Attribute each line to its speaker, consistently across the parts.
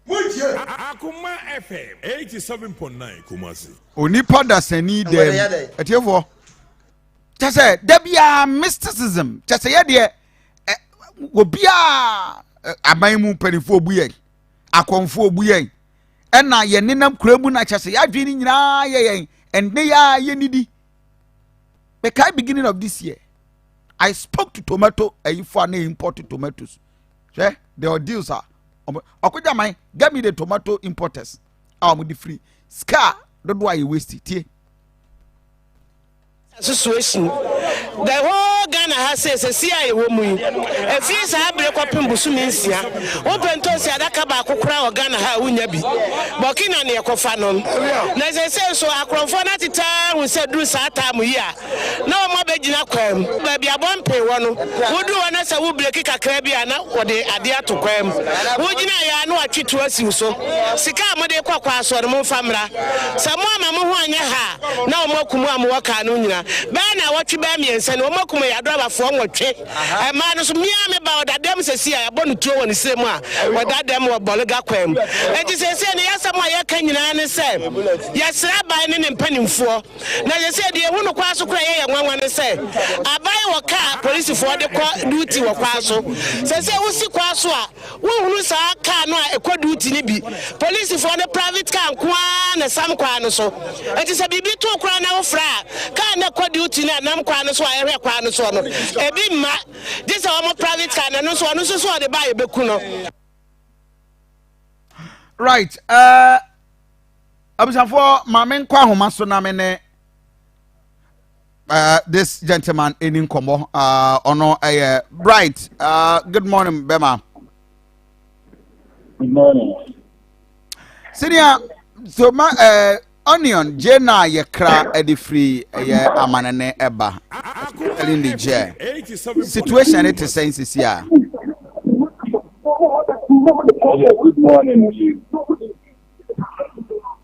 Speaker 1: Akoma FM 87.9 Kumasi.
Speaker 2: Onipa dasani dem. Etiefo. Chese debia mysticism. Chese ye de obia aban mu panifo buye. Akonfo buye. Ena ye nenam kuramu na chese ya dwene nyina ye ende ya ye nidi. By beginning of this year, I spoke to tomato if I imported tomatoes. There are deals are. Get me the tomato importers. I'm the free. Scar, don't why you waste it.
Speaker 3: Situation. The whole Ghana has says a CIA woman. A face I break up in Busuminsia. Open to say that Kabako crowd Ghana ha wunyabi. Bokina near Kofanon. There's a sense so Akrofana time we said do Satam here. No more Begina Quem. Baby a bomb pay one. Would do an answer would break a Caribbeana or the idea to Quem. Would you know a treat to us you so? Sikama de Quakwas or the Mofamra. Some Mamma ha. No more Kumam Wakanunya. Bana what you bear me and send Omakuma Yadrava from what check. A man is me about that them says here, I want to in the same one, but that them were Bologaquem. And you say, yes, I can you say, yes, Rabbi and penning for. Now you said, you want to cross a cray and one to say, I buy a car, police for the duty or Quasso. Says, I will see Quaswa, who lose our car, no, a quad duty be. Police for the private car, Quan and some Quan so. It is a baby to crown our frat. Can't duty na nam kwa no so ahwe kwa no so no ebi ma this our private car na no so the buy beku no.
Speaker 2: Right, abusafo mamen kwa homa so na me ne this gentleman Ennin komo ono bright good morning Bema.
Speaker 4: Good morning.
Speaker 2: Senior so ma onion jena ye kra edi free ye amanene eba in the jail situation it is sense here.
Speaker 4: Good morning.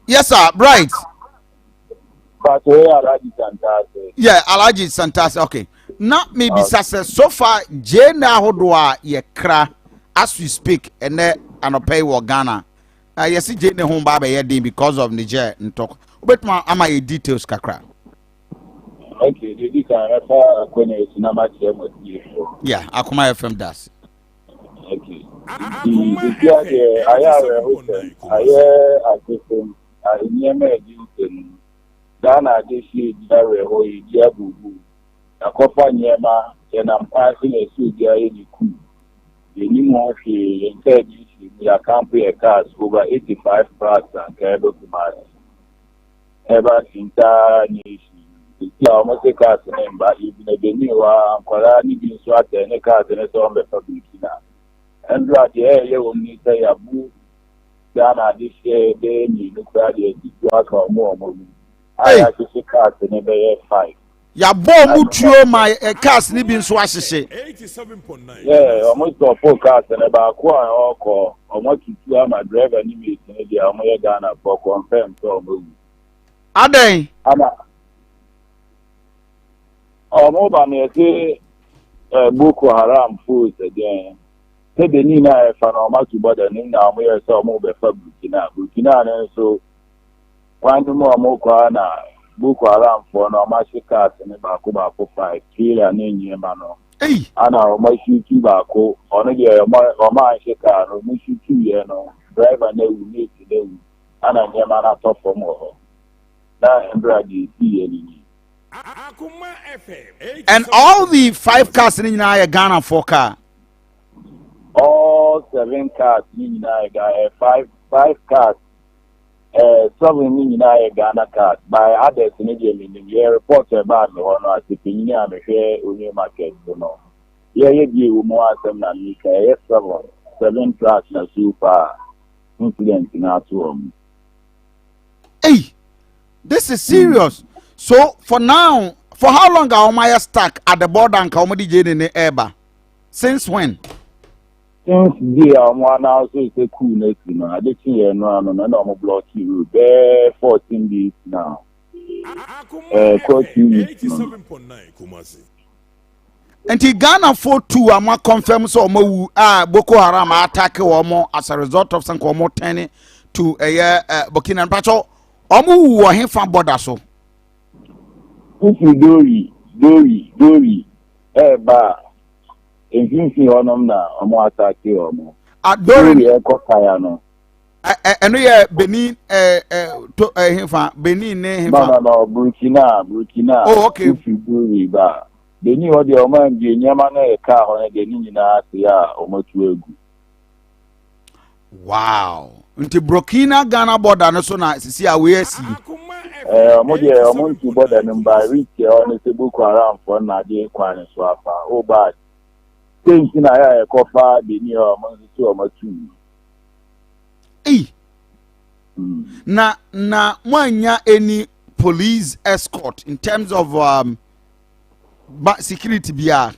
Speaker 2: Yes sir, bright. Yeah, Alaji Santase. Okay. Now maybe so far jena hodwa ye kra as we speak and anopay wo Ghana. Yes, Jane home baba here because of Niger and talk. But my am I details kakra.
Speaker 4: Okay, the Akoma number
Speaker 2: yeah, Akoma FM does.
Speaker 4: Okay. Ghana this year Diabu. Akofa Niema and I'm passing a suit there in the coup. The new one we are camping cars over 85 parts and Caribou Kumasi. Ever entire nation. The almost a cars name, but even a new one, Korani being swat and a cars and a song of Publicina. And right here, you will need to say a book. Ghana this year, they need to cry the work or more movie. I have to see cars in a 5.
Speaker 2: Ya bo mutuo my cars ni bi nso ahyehe
Speaker 1: 87.9
Speaker 4: yeah almost a forecast and about kwa oko almost to my driver ni me ni dia omo ye Ghana for confirm so mo
Speaker 2: aden
Speaker 4: ama omo ba me say Boko Haram force again say the ni na e fa na omo to border ni na omo ye so omo be fa Burkina na so one more omo kwa na Boko Haram for no mashika and Bako 5 killer and Yemano.
Speaker 2: Hey,
Speaker 4: and our Mashi Bako on a year or my shika or Mushi 2 year no driver no need to do and a Yamana top for more. That and Brady see
Speaker 1: Akoma FM
Speaker 2: and all the 5 cars in Ghana 4 car.
Speaker 4: All 7 cars in Ghana 5 cars. 7 million Ghana card by others in the report about me or not. If you know, I'm here on market, you know. Yeah, you more than me. Yes, 7 tracks na super incident in our home.
Speaker 2: Hey, this is serious. So for now, for how long are Omaya stuck at the border and Comedy Jane in the Eba? Since when?
Speaker 4: Since the one house is a coolness, you know, I didn't see a normal block you there 14 days now.
Speaker 1: Akoma 87.9 Kumasi.
Speaker 2: Nti Ghana for two ama confirm so omo Boko Haram attack omo as a result of sanko omo turning to Burkina Faso. Omo wu ohefa border so.
Speaker 4: Ufi Dori. Ba. Infinity honum na omo attack omo.
Speaker 2: Dori
Speaker 4: Ekofaya no.
Speaker 2: Eno ye Benin to hefa Benin ne hefa.
Speaker 4: No, Burkina.
Speaker 2: Oh, okay.
Speaker 4: Ufi Dori ba. Benin o de omo nje nyama na e ka ho na de ni nyina ase a omo tu egu.
Speaker 2: Wow. Nti Burkina Ghana border no so na sisi a we asi.
Speaker 4: Omo de omo nti border no ba reach o ne se Boko Haram for na de kwan so afa. O ba. Think na ya e kofa Benin omo nti omo tu.
Speaker 2: Na mwanya any police escort in terms of security biya.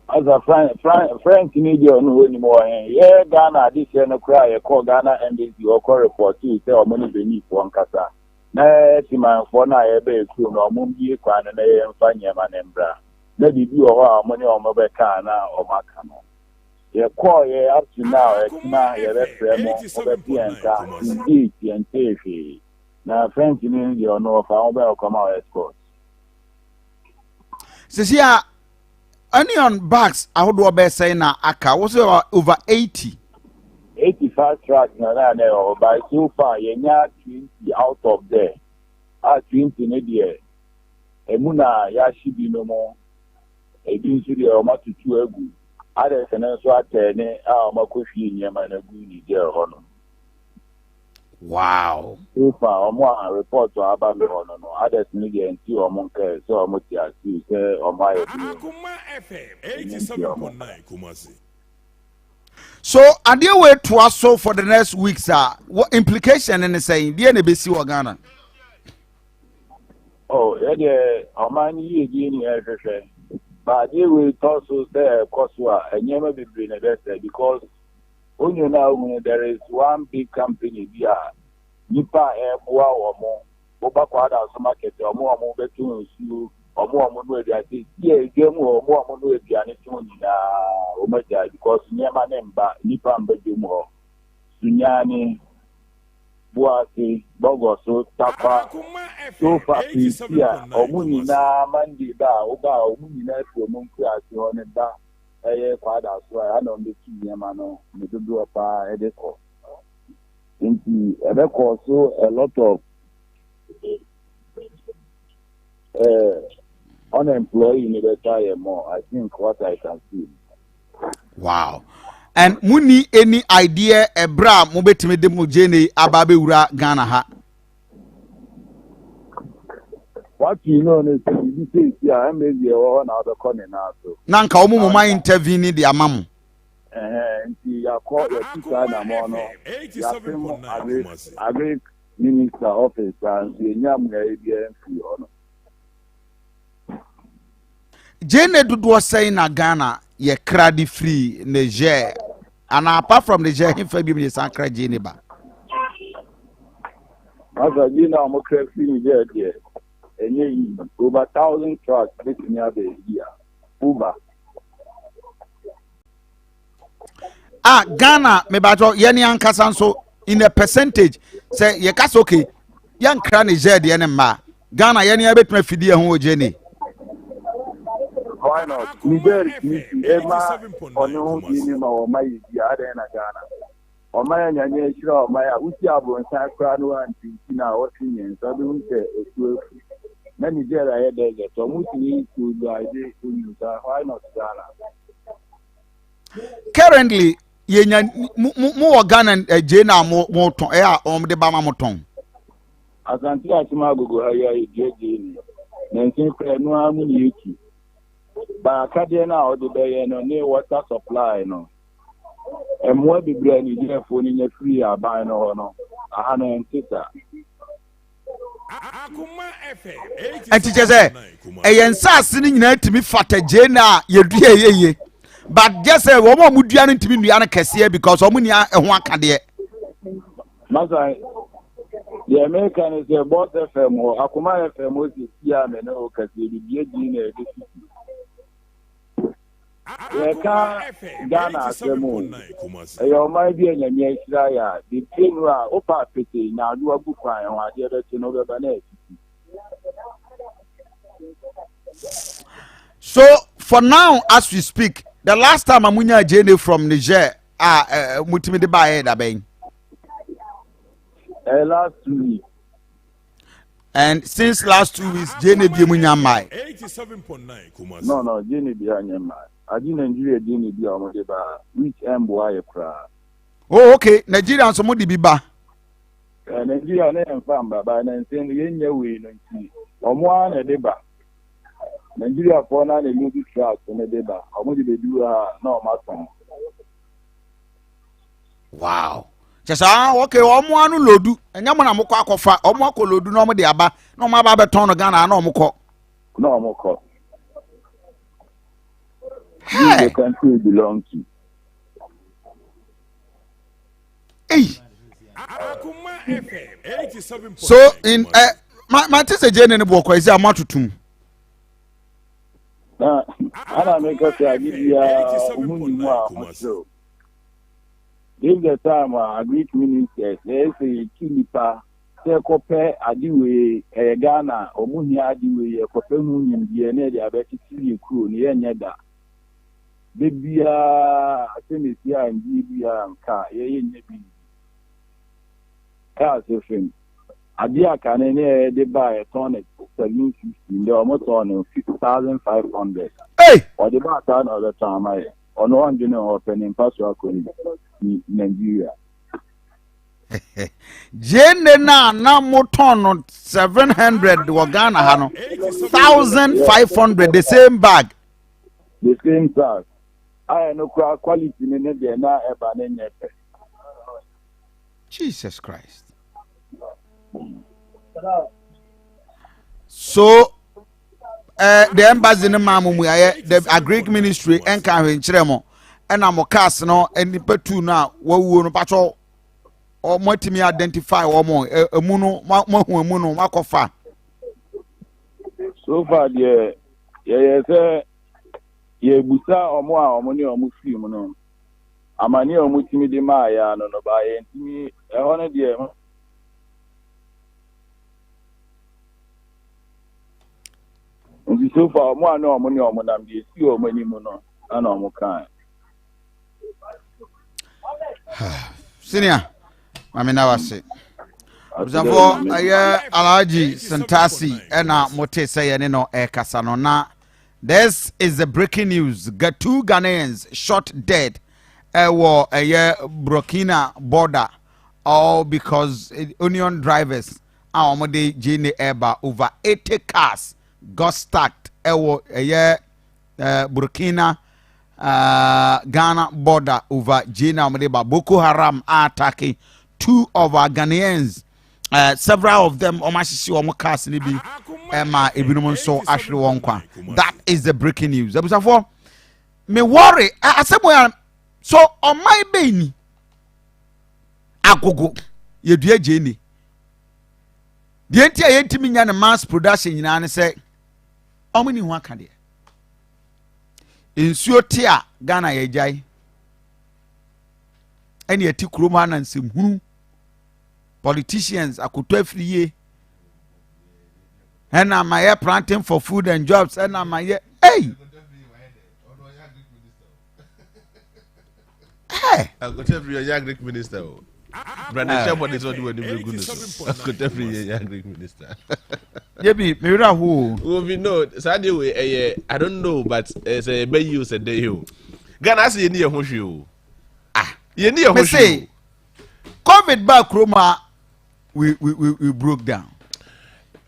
Speaker 4: As a friend media no anymore. Yeah, Ghana this year no cry. You call Ghana embassy or call report to say or money beneath one kasa. Na ti man for na e be ku no mo bi kwa na e mfa nyema na mbra. Na bibi o ho money o mo be ka na o maka no. You call ye up to now na ye refer mo o be pianka indeed piantefi. Na friend media no fa o be come out escort.
Speaker 2: Sisia onion bags I would be saying na aka was over 80.
Speaker 4: 85 tracks na by so far you nya 20 out of there. 20 ne there. Emuna ya shibi no mo. Ebi nso de o matutu egu. Ada sene so atene a o makofi nyema na gu ni there hono.
Speaker 2: Wow.
Speaker 4: So far o mo report to aba me hono no. Ada sene de nti o mo nke so o mo ti asi se o ma ye.
Speaker 1: Akoma FM 87.9 Kumasi.
Speaker 2: So are there way to us so for the next weeks what implication in the saying the NBC or Ghana?
Speaker 4: Oh, yeah, Omani ye ni ehwehwe. But they will also say Koswa and never be bring because when you know there is one big company here, Nipa Boa or more, Obakwada market or more between you or more no dia say yeah game or more no dia ni tun na Omaja because nyama nemba Nipa mbedu mo Sunyani Boase Bogoso Tapa so far here omuni na mandi da oba omuni na fi omunku ase ho ne da eye kwada so a na mbe ti nyama no me do pa edeko nti edeko so a lot of unemployed in the time more. I think what I can see.
Speaker 2: Wow. And muni any idea ebra mo betime de mo jene ababe wura Ghana ha.
Speaker 4: What you know is you say yeah I'm maybe one out the corner now so.
Speaker 2: Nanka omo mo ma intervene the amamu.
Speaker 4: Nti ya call your teacher na mo no. Ya film agri minister office and nyam na e bia free ono.
Speaker 2: Jene dodo say na Ghana ye crowd free Niger and apart from Niger him fa bi me sankra Jene ba.
Speaker 4: Asa Jene mo crowd free Niger there. Enye over 1,000 trucks this near the year. Uber.
Speaker 2: Ghana me ba jo ye ni ankasa nso in a percentage say ye kasa okay yan kra Niger de ne ma Ghana ye ni abetuma fidie ho Jene.
Speaker 4: Why not? Niger Emma ono dinima o mai dia na Ghana. O mai nyanye hira o mai usi abronsan kra no anti na o tinyen so bi unse etu efu. Na Niger aye de to musi to do ide unusa why not Ghana?
Speaker 2: Currently ye nya mo Ghana Jena mo ton a om de ba ma mo ton.
Speaker 4: Asante asima gogo haya ejeje ni. Na nsin kra no amu ni eki. Ba kade na o de be no ne water supply no emwa bibra ni je fo ni nya free aban no no aha na entita
Speaker 1: Akoma FM
Speaker 2: Anti say eyensa ase ni nyina timi fata Jena yedua yeye but just say wo mo dua no timi nua no kese because wo ni ho akade
Speaker 4: masa the American is a boss FM or Akoma FM is here me no kase bi die na edisi Yɛka Ghana asɛm ɛyɛ ɔman bi a nyame ahyira yɛ a de penu a wopa apete na ado agu kwan ho adeɛ bɛte no bɛba na asisi.
Speaker 2: So for now as we speak, the last time amunya JNA from Niger mutimi de ba da ben.
Speaker 4: Last 2 weeks.
Speaker 2: And since last 2 weeks, JNA bi amunya mai.
Speaker 1: 87.9 Kumasi.
Speaker 4: No, JNA bi anya mai. Adi Nigeria JNA bi amode ba which embo aye kra.
Speaker 2: Oh okay, Nigeria so mo di bi ba.
Speaker 4: Nigeria na emfa baba na nsem yenya we no nti. Omo ana de ba. Nigeria for na le look track na de ba. Omo de be du na o ma ton.
Speaker 2: Wow. Chesa okay, omo anu lodu. Enya mo na mo kwa akofa. Omo akọ lodu na omo de aba. Na omo aba beton no Ghana na omo kọ.
Speaker 4: Na omo kọ.
Speaker 2: Hey.
Speaker 4: The country belong to.
Speaker 2: Hey.
Speaker 1: Akoma FM 87.9.
Speaker 2: So in my tese JNA ne bo kwa isi amatutum.
Speaker 4: Ana make us idea Kumasi. If the time Greek ministers, they say Kilipa, they compare Adiwe, Ghana, or Munia Adiwe, a Copenhagen, DNA, the Abeti crew, near Neda. Baby, I think here and GBA and car, ye nebi. As a friend, Adia can they buy a ton at 750, they almost on 6,500.
Speaker 2: Hey!
Speaker 4: Or the back time of the time, on one general opening pastoral Nigeria.
Speaker 2: JNA na moton 700 wa Ghana hano 1,500 the same bag.
Speaker 4: The same bag. I know quality in the na eba ne.
Speaker 2: Jesus Christ. So the embassy no mamu the Greek ministry enka hwenkyere mo ena mo cast no enipa tu na wawuo no pacho o motimi identify wo mo emu no mahu emu no makofa.
Speaker 4: So far the say ye busa omo a omo ni omo film no amani omo timi de ma ya no ba ye ntimi ho no de nti so far omo a no omo ni omo nam de si omo ni mu no ana omo kan.
Speaker 2: Senior mamina wase Observo aye Alhaji Santasi ena mote say ne no kasa no na. This is the breaking news. Got 2 Ghanaians shot dead war Burkina border, all because union drivers amode JNA eba over 80 cars got stuck Burkina Ghana border over JNA amode ba Boko Haram attacking 2 of our Ghanaians. Several of them omashisi omo cars ni bi ema ebinom so ahwere won kwa. That is the breaking news. Abusafo me worry asemo so on my beni agogo yedua JNA de ntia yentimi nya ne mass production nyina ne se omni ho aka de ensuo te a Ghana yejai eni ati kroma na nsem hunu politicians akoto afriye and am I planting for food and jobs and am I hey hey
Speaker 5: I got every young Greek minister. Brother Shepherd is not doing very good. I got every young Greek minister.
Speaker 2: Yebi mira who
Speaker 5: we know Saturday I don't know but it's a bay use a day you Ghana say near Hoshu. You near Hoshu.
Speaker 2: COVID back Roma we broke down.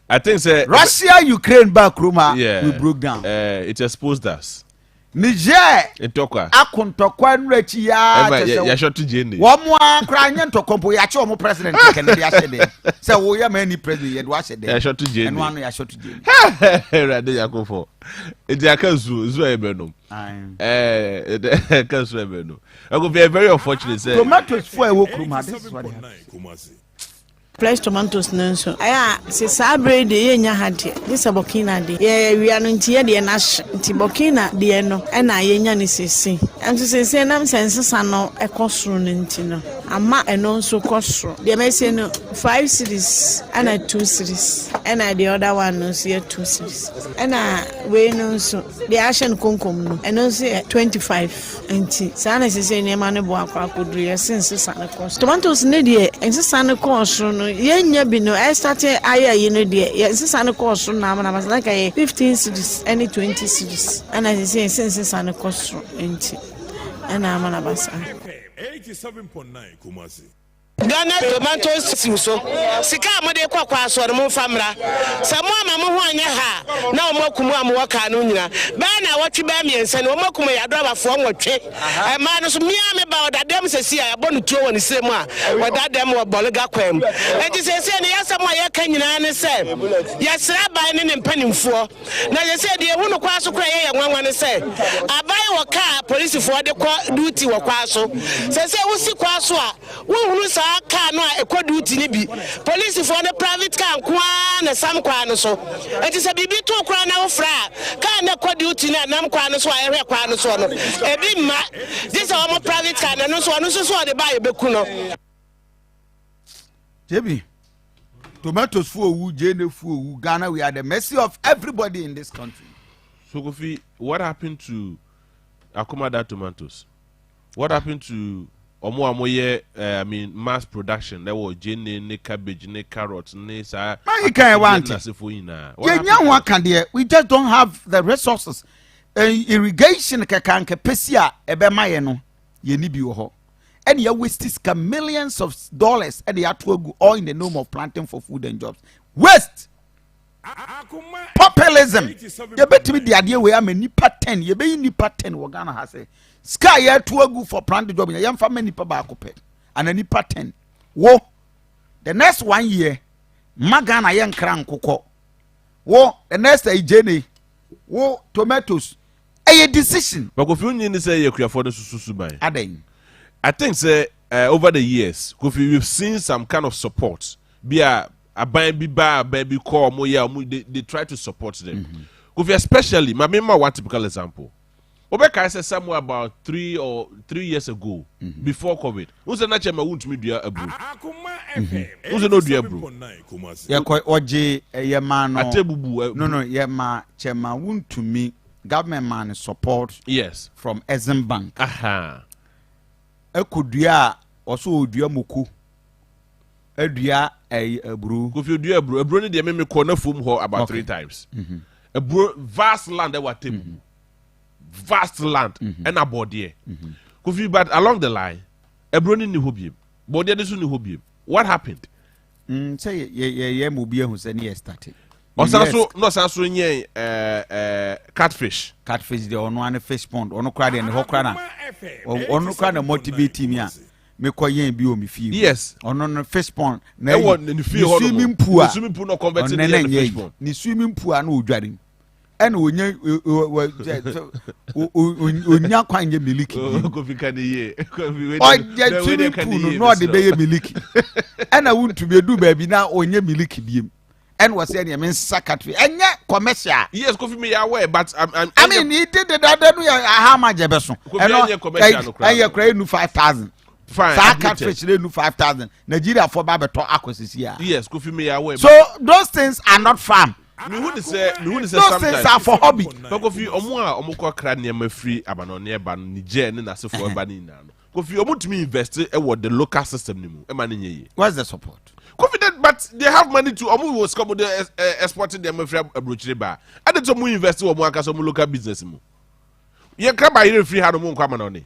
Speaker 5: I think
Speaker 2: Russia Ukraine back Roma we broke down.
Speaker 5: It exposed us.
Speaker 2: Niger
Speaker 5: Ntokwa
Speaker 2: akontokwa nrechi ya
Speaker 5: shot to JNA.
Speaker 2: Wo mo ankra nye ntokompo ya che omo president Kennedy ya shede. Say wo ya many president ye do a shede.
Speaker 5: Ya shot to JNA.
Speaker 2: And one ya shot to JNA.
Speaker 5: Rade yakofo. Edi akazu ebenom. Akazu ebenom. I go be very unfortunate say.
Speaker 2: Tomatoes for e wo kruma. This is what happened.
Speaker 6: fresh tomatoes no so aya se sabre de ye nya hade this Burkina de ye wia no ntie de na nti Burkina de no na ye nya ne sesi enso sesi na msensesa no ekosoro no nti no ama eno nso kosoro de me say no 5 series and 2 series and the other one no see 2 series and we no so the action konkom no eno say 25 nti sa na sesi ne ma ne bo akwa kodru ye sensesa ne kosoro tomatoes ne de ensesa ne kosoro no yenya bi no I started aya you know there ensesa ne kosoro na ma na like 15 series any 20 series and I say sensesa ne kosoro nti ana amana basa
Speaker 1: 87.9 Kumasi.
Speaker 3: Ghana tomatoes so sika amade kwakwa so no famra samo ama mo ho anya ha na omakumu amwaka no nyina ba na wotwe ba miense no omakumu ya do abafo nwotwe e ma no so mia me ba odadem sesi a yabo no tuo woni semu a odadem wo bolega kwam enti sesi ne yasam a yeka nyina ne se yesra ban ne mpanimfo na yesi de ehu no kwa so kra ye nwanwa ne se abai wo ka police fo de kwa duty wo kwa so sesi wusi kwa so a wo hunu sa car no ekoduti ni bi police for the private car kwa na sam kwa no so enti se bibi to kwa na wo fra car na ekoduti na nam kwa no so ahwe kwa no so no ebi ma this our private car na no so de buy beku no
Speaker 2: Jebi tomatoes for wu jene for wu Ghana we are the mercy of everybody in this country.
Speaker 5: So Kofi, what happened to Akoma that tomatoes? What happened to I mean mass production? There was jenny, ne cabbage, ne carrots, ne sa.
Speaker 2: We just don't have the resources. Irrigation kakanke pesia ebe maye no ye ni bi wo ho. And you waste millions of dollars and you go all in the name of planting for food and jobs. Waste. Populism. You bet me the idea we am nipa 10. You be nipa 10 we Ghana has say. Sky ya go for planting job. You am family nipa ba ko pe. And nipa 10. Wo. The next 1 year, magana yen kran kokko. Wo the next ejene. Wo tomatoes. A decision.
Speaker 5: But Kofi Unyin say you create for the susu buy.
Speaker 2: Aden.
Speaker 5: I think say over the years, Kofi, we've seen some kind of support. Be a baby call they try to support them. Kofi, especially, my remember one typical example. Obeka said somewhere about 3 years ago, before COVID. Who's the natural won't me do a brew? Who's the no do a brew?
Speaker 2: Yeah, quite oje ye man no ye chema won't to me government man support from Nsem Bank.
Speaker 5: Aha.
Speaker 2: Ekudua also odua moku. Edua ebru.
Speaker 5: If you do a brew need me corner from her about 3 times. A brew vast land that was table. Vast land and about there. Kofi, but along the line, a brony ni hobby. But there is no hobby. What happened?
Speaker 2: Say ye mobile who said yes started.
Speaker 5: Also, no sanso nye catfish.
Speaker 2: Catfish the on one fish pond. Ono krade and hokrana. Ono krana motivate me. Me kwa yen bi o mi fi.
Speaker 5: Yes.
Speaker 2: Ono fish pond.
Speaker 5: Na ni
Speaker 2: swimming pool.
Speaker 5: Swimming pool no converted to fish pond.
Speaker 2: Ni swimming pool anu odware. And onye onya kwanye miliki.
Speaker 5: Kofi kan ye.
Speaker 2: O swimming pool no de be miliki. And I want to be do baby na onye miliki biem. And was saying, I mean, secretary, and yet commercial.
Speaker 5: Yes, Kofi me aware, but
Speaker 2: I mean, he did the other how much a person. And you're crying 5,000. Fine, catfish 5,000. Nigeria for Babato Aquas here.
Speaker 5: Yes, Kofi me aware.
Speaker 2: So those things are not farm.
Speaker 5: Those things
Speaker 2: are for hobby.
Speaker 5: But Kofi, Omo cranium free Abanonia ban Niger and as for Banina. Kofi, Omutumi invest what the local system.
Speaker 2: What's the support?
Speaker 5: Confident, but they have money to almost come with exporting them abroad bar. And then some invest or more some local business. You can buy free hand on common on it.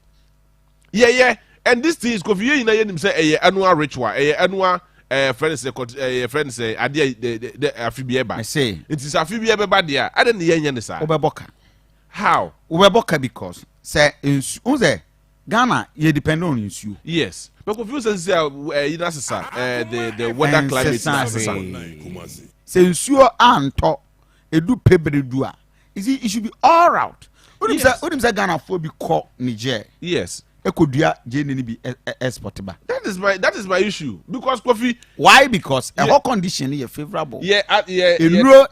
Speaker 5: Yeah. And this thing is Kofi in a say annual ritual, annual friends say idea the Afibieba.
Speaker 2: I say
Speaker 5: it is Afibieba badia. I didn't hear any say.
Speaker 2: Obeboka.
Speaker 5: How?
Speaker 2: Obeboka because say Unze Ghana you depend on you.
Speaker 5: Yes. But confused the weather climate.
Speaker 2: Since you are anto edu pebredua. It should be all out. What is Ghana for be called Niger?
Speaker 5: Yes.
Speaker 2: Ekudua jeni ni bi exportable.
Speaker 5: That is my issue because Kofi.
Speaker 2: Why? Because a whole condition is favorable.
Speaker 5: Yeah.
Speaker 2: The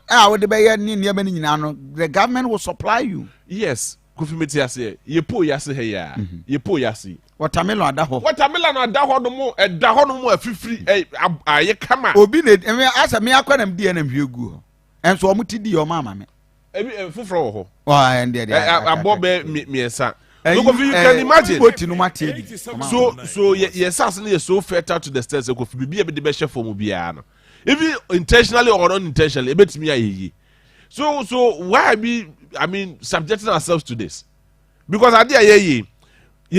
Speaker 2: government will supply you.
Speaker 5: Yes. Kofi metiase. Ye po yase he ya. Ye po yase.
Speaker 2: Watermelon adaho.
Speaker 5: Watermelon adaho no mo afifiri aye kama.
Speaker 2: Obi ne asa me akwa nam die na hwegu. Enso omo ti di o mama me.
Speaker 5: Ebi fufuro wo ho.
Speaker 2: Wa ende de.
Speaker 5: Abobe miensa. Look, you can imagine. So yes, is so fertile to the extent that Kofi be the best chef for Mubiano. Even intentionally or unintentionally, it me. So why subjecting ourselves to this? Because I did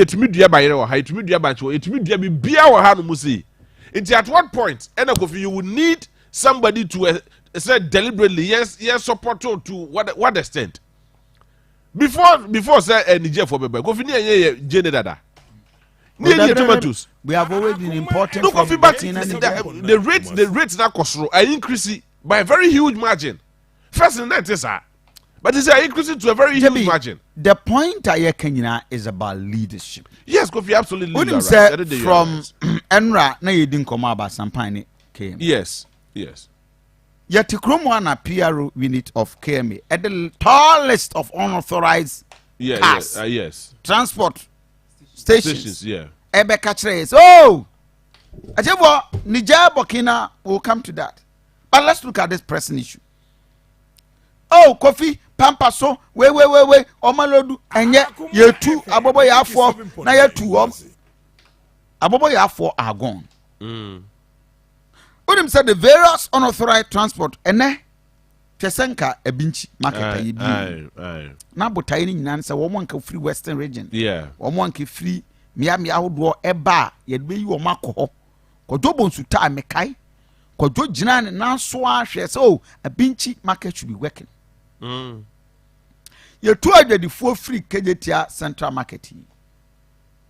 Speaker 5: to me dear by or high to me dear by to me dear be our hand musi. It's at what point, and Kofi, you would need somebody to say deliberately, yes, support to what extent? Before say Niger for baby, Kofi ni Jane dada. Ni tomatoes.
Speaker 2: We have always been important.
Speaker 5: No Kofi, but the rates that cost are increasing by a very huge margin. First in that is but it's increasing to a very huge margin.
Speaker 2: The point I Kenya is about leadership.
Speaker 5: Yes, Kofi, absolutely.
Speaker 2: Wouldn't say from Enra na you didn't come about Sampani came.
Speaker 5: Yes.
Speaker 2: Yet Kromwana PRO unit of KMA at the tallest of unauthorized cars.
Speaker 5: Yes.
Speaker 2: Transport stations.
Speaker 5: Yeah.
Speaker 2: Ebeka Trace. Oh! Ajebo, Niger Burkina will come to that. But let's look at this pressing issue. Oh, Kofi, Pampaso, wait. Omalodu, and yet you two, Abobo ya 4, now you 2 Abobo ya 4 are gone. Udem said the various unauthorized transport ene Tesenka ebinchi market yi bi na botai ni nyina se wo monka free western region wo monka free mia hodo eba ye de yi wo makoho kodo bonsu ta mekai kodo gina ne na so ahwe se o ebinchi market should be working ye tu adwadifuo free kejetia central market yi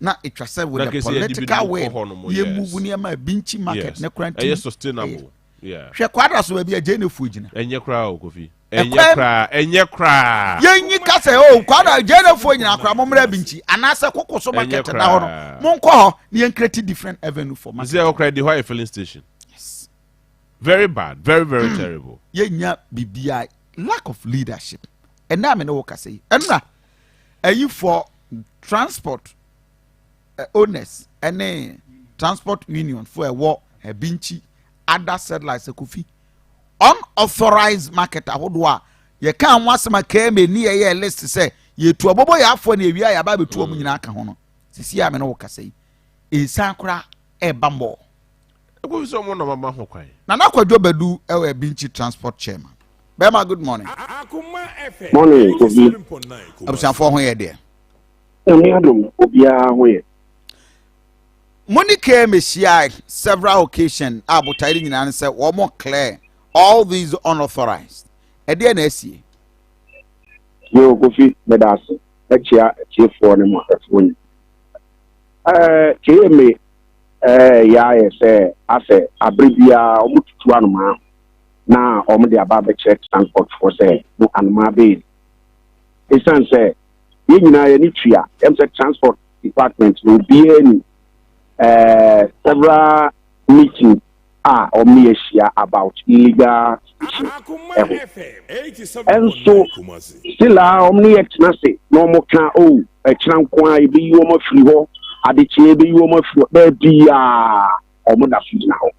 Speaker 2: na it was with the political way ye move near my binchi market ne kranti
Speaker 5: yes sustainable
Speaker 2: hwe kwada so bia je ne fuogina
Speaker 5: enye kra o Kofi enye kra
Speaker 2: yenyi ka se o kwada je ne fuogina kra momra binchi anase kokoso market da ho no monko ho ne create different avenue for market
Speaker 5: is there di why filling station
Speaker 2: yes
Speaker 5: very bad very terrible
Speaker 2: yenya bibia lack of leadership and na me no ka say enra ayi for transport owners any transport union for a war a binchi other said like Kofi unauthorized market ahodo ye kan wasema keme ni ye list say ye tu abobo ya afo na ewia ya ba betu omu nyina aka ho no sisi ya me no kasa yi ensan kra e bambo
Speaker 5: Kofi so mo no mama ho kwai
Speaker 2: na nakwadwo badu e binchi transport chairman Bema, good morning.
Speaker 7: Morning, Kofi.
Speaker 2: Abusanfo ho ye de
Speaker 7: Emiadum obia ho ye
Speaker 2: Money came several occasions. Abutari nyina say one more clear all these unauthorized. E dey na asie.
Speaker 7: Yo Kofi medas echia for ne mo afoni. KM ya say ase abribia omututu anuma na omo de aba be check transport for say no anuma be. Esan say ye nyina ye ni tua em say transport department no be any several meetings are about illegal and so still omni exnase no mo kan o ekran kwa ibi yo mo free ho adeche ibi yo mo free be omo da su na ho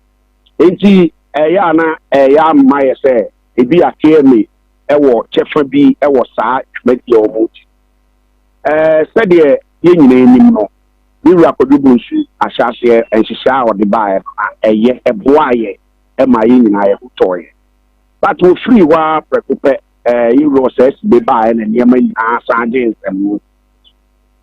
Speaker 7: enti ya na ya maye say ebi akeme ewo chefa bi ewo saa twedi omo said ye nyina enim no we were producing a share and she showered the buyer a boy a my in I toy. But we free war prepared Euro says they buy and Yemen are sardines and more.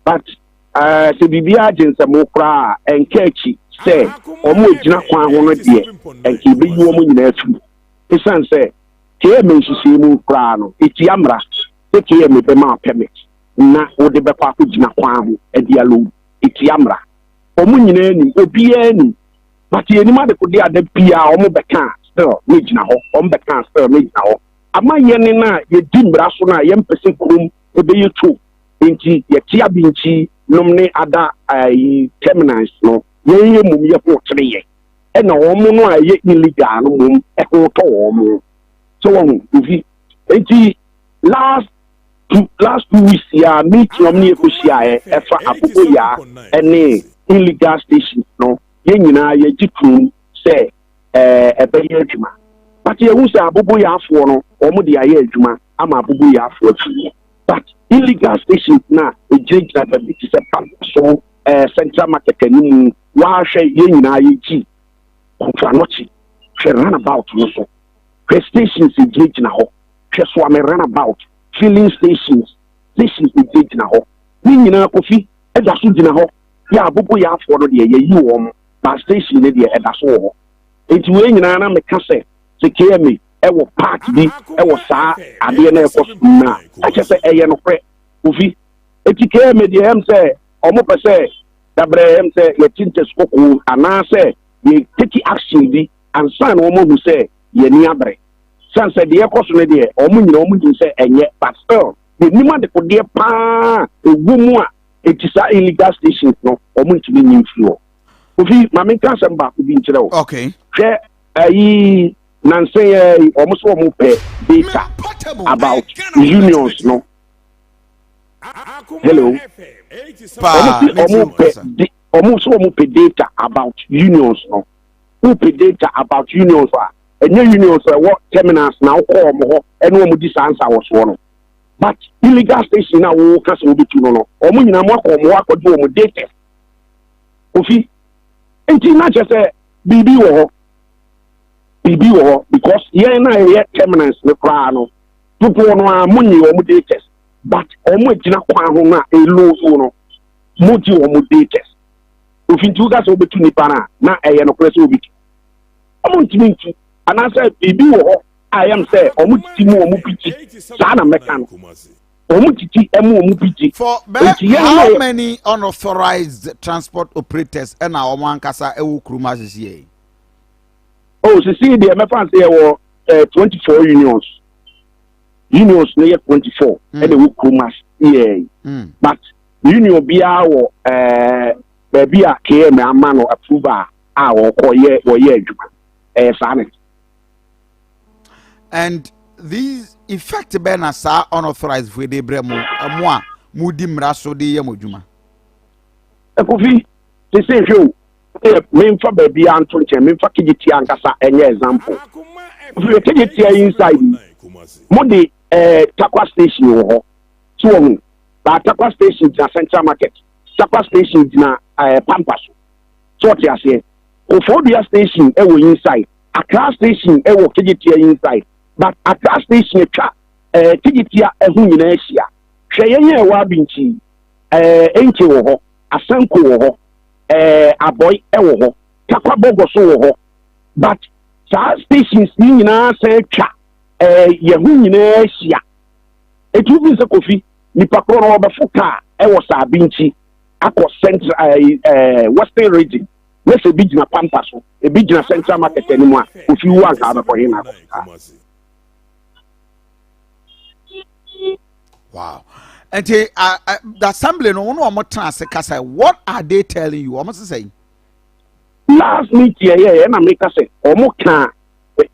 Speaker 7: But to be the agents and more cry and catchy say, or more not 100 years and keep you woman in there. His son said, Here means you see more crown, it's Yamra, take care me my permit. Na o de be kwa kujina kwam e dia lo itiamra omu nyina ni obi ani but ye ni ma de ko dia da bia omu beka still me gina ho omu beka still me gina ho ama ye ni na ye di mbra so na ye mpese krum e be ye tu enti ye tia binchi nom ne ada terminals no ye mum ye ho tere ye e na omo no a ye illegal no mum e ho to omo so won ufi enti last 2 weeks ya meeting omni ekosia e fa apopo ya ene illegal stations no ye nyina ye jikum say ebe ye adwuma but ye hu say abobo ya afo no omo de aye adwuma ama abobo ya afo afi but illegal stations na ejira na be se pam so central market ni wa hwe ye nyina ye ji kontranochi hwe runabout no so hwe stations ejira ho hwe so am runabout filling stations ejira ho ni nyina Kofi eda so jina ho ya abobo ya afo no de ye yi wo ba station ne de eda so ho enti we nyina na me ka se KMA ewo part bi ewo saa ade na ekọ na ache se eye no kwe Kofi eti KMA de em se omo pese dabre em se ye tinte skoko ana se ye take action bi ansa na omo hu se ye ni abre san se de ekọ so ne de omo nyina omo din se enye but still the nima de ko de pa egumu a eti sa illegal stations no omo ntimi nyimfio Kofi mama kan se mba ko bi nkyere wo
Speaker 2: okay
Speaker 7: hwe ayi Nsem almost one pay data about unions, no. Hello. Almost one pay data about unions, no. Who pay data about unions? And new unions what terminals now call more and one with this answer was one. But illegal station now will cast will be too no. Or when you know more could do with data. Kofi, it's not just a BB because here na here terminals the cry no people no money o mo dates but o mo gina kwa ho na e low so no mo di o mo dates ofintu ga so betu ni para na eye no kure so obitu o mo ntimi ntu ana say bibi wo I am say o mo titi mo o mo piti sa na meka no o mo titi e mo o mo piti
Speaker 2: for how many unauthorized transport operators and our mankasa e wo kruma sisi
Speaker 7: oh, see, the MFA say were 24 unions. Unions near 24, and they will come as but union be our baby a KM a man or approval our or year Asante.
Speaker 2: And these effect ben as unauthorized for the bremo moi mudim raso de yamojuma.
Speaker 7: Kofi, they say you. Memfa baby anto nche memfa kigiti ankasa enye example if kigiti inside mo de Takwa station wo so ba Takwa station na Central Market Takwa station na Pampas so ti ase Ofodia station e wo inside Accra station e wo kigiti inside but Accra station twa kigiti a hu nyina ahia hwe yenye wa binchi enche wo ho Asanko wo ho aboy ewo ho Takwa bogo so wo ho but sa stations ni nyina se twa ye hu nyina hia etu bi se Kofi ni pakro no obefuka ewo sa binchi akọ central western region let's say bigina Pampas so e bigina Central Market enimu a Kofi wu anka abekọ hin na
Speaker 2: wow. And the assembly no one more trans kasa what are they telling you almost saying
Speaker 7: last meeting yeah na make say omo kan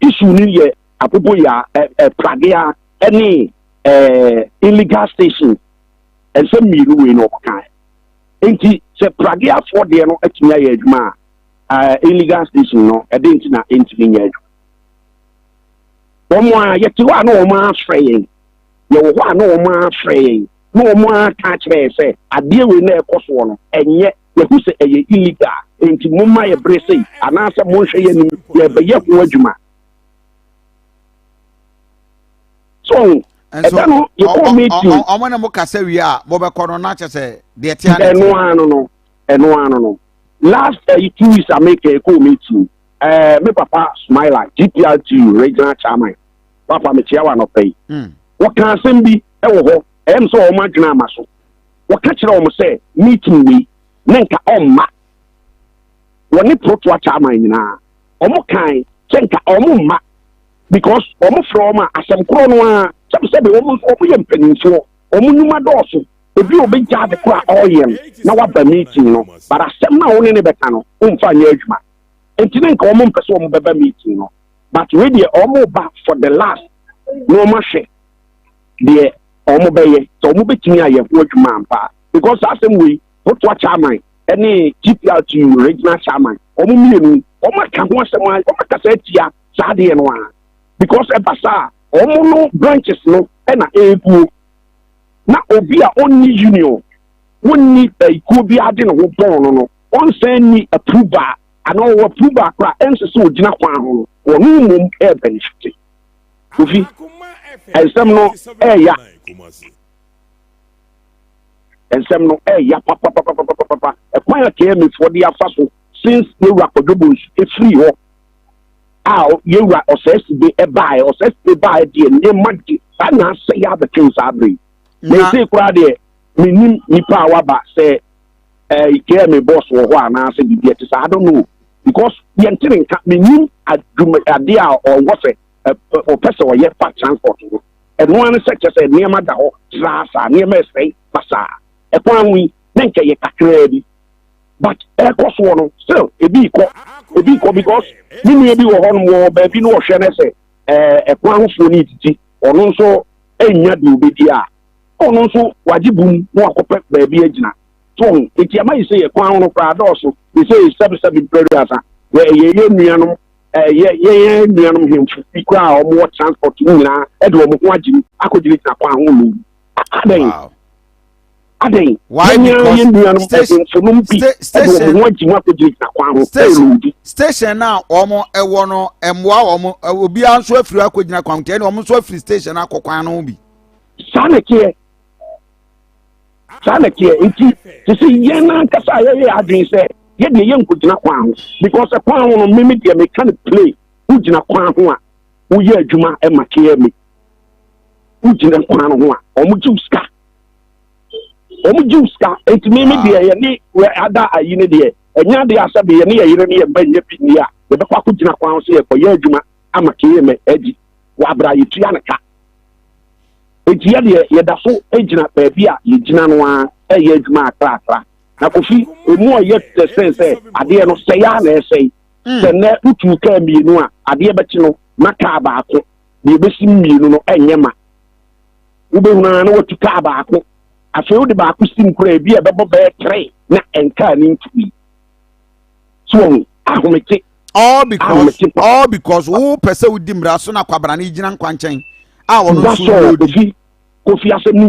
Speaker 7: issue ni ye apopo ya pragia any illegal station and some miru we no kan enti se pragia for there no atunya ya adwuma illegal station no e dey ntina enti nya adwuma omo a yeti wa no omo afrey ye wo wa no omo afrey no mo attach me say ade we na ekoso no enye ye hu se eye illegal enti mo ma ye brese ana se mo hwe ye ni ye be ye ko adwuma so and so you call me to
Speaker 2: omo mo kasa wi a mo be kono na che se de tie
Speaker 7: eno no last 2 weeks I make a call me to me papa Smile GPLT regional chairman papa me chia wa no pay what can sem bi e wo ho em so o ma dwena amaso wo ka kire o mo say meeting we nenka omma woni proto chairman nyina o mo kan chenka o mo ma because o mo from asem kro no a say be o mo ye mpanimfo o mo numa dooso Ebi obi gya de kora oyem na waba meeting no but asem na woni ne beka no umfa nya adwuma entine nka omo mpese omo beba meeting no but we dey omo back for the last no ma hwe dey omo beye so omo betimi aye ho adwuma ampa because asem we what chairman any GPLT regional chairman omo mienu omo ka ho asem omo ka sa tia sa de no a because e basa omo no branches no e na ebu na obi a onni union wonni ikuo bi ade no ho pon no on say ni approval ana o approval kra ense so ogina kwan ho no mum e benefit Kofi ensem no ya ensem no ya papa e kwan ya ke me for the afaso since we were kodobos e free ho you were osesibe e buy osesibe buy de ne magi ana say ya the things abre me say kura de me nim nipa waba say care me boss wo ho ana say bibia ti say I don't know because the entering me nim ade a or what say or person or yet part transport and one such as a near mada ho trasa near me say pasa e kwan wi nenka ye kakra bi but e cost one still e bi ko because me bi wo ho no ba bi no wo hwe na say e kwan ho fo ni titi ono nso enya de obedi a ono nso wagibum no akopɛ baabi agina so enti ama yi say e kwan no fra dɔso we say 77 brothers we ye nuanom ye nuanom hemfu ikura omo transport nyina e de omo ho agini akogiri na kwan ho lu aden
Speaker 2: why station na omo ewo no emwa omo obi anso afiri akogina kwan te na omo so afiri station akokwan no bi Saneke inti tisi yena kasa ye adwin se ye de ye nkogina kwan because the kwan no me de me can play ugina kwan ho a wo ye adwuma e make me ugina kwan ho a omo juska enti me de ye ni we ada ayi ne de enya de asabe ye ne ye yire ne ye banye bi ni a ye be kwa kogina kwan so ye ko ye adwuma amake me adi wa bra ye tua ne ka enti ye da so ejina baabi a ye gina no a ye adwuma akra na Kofi emu ye the sense ade no say ya na say se na utu ka mienu a ade beti no maka baako de besi mienu no enyema ubehuna na watu ka baako afi wo de baako sim kura bi e bebo be tre na enka ni ntu so ahomete all because who person with dimra so na kwabra na igina nkwanchen a wono so
Speaker 7: Kofi asem ni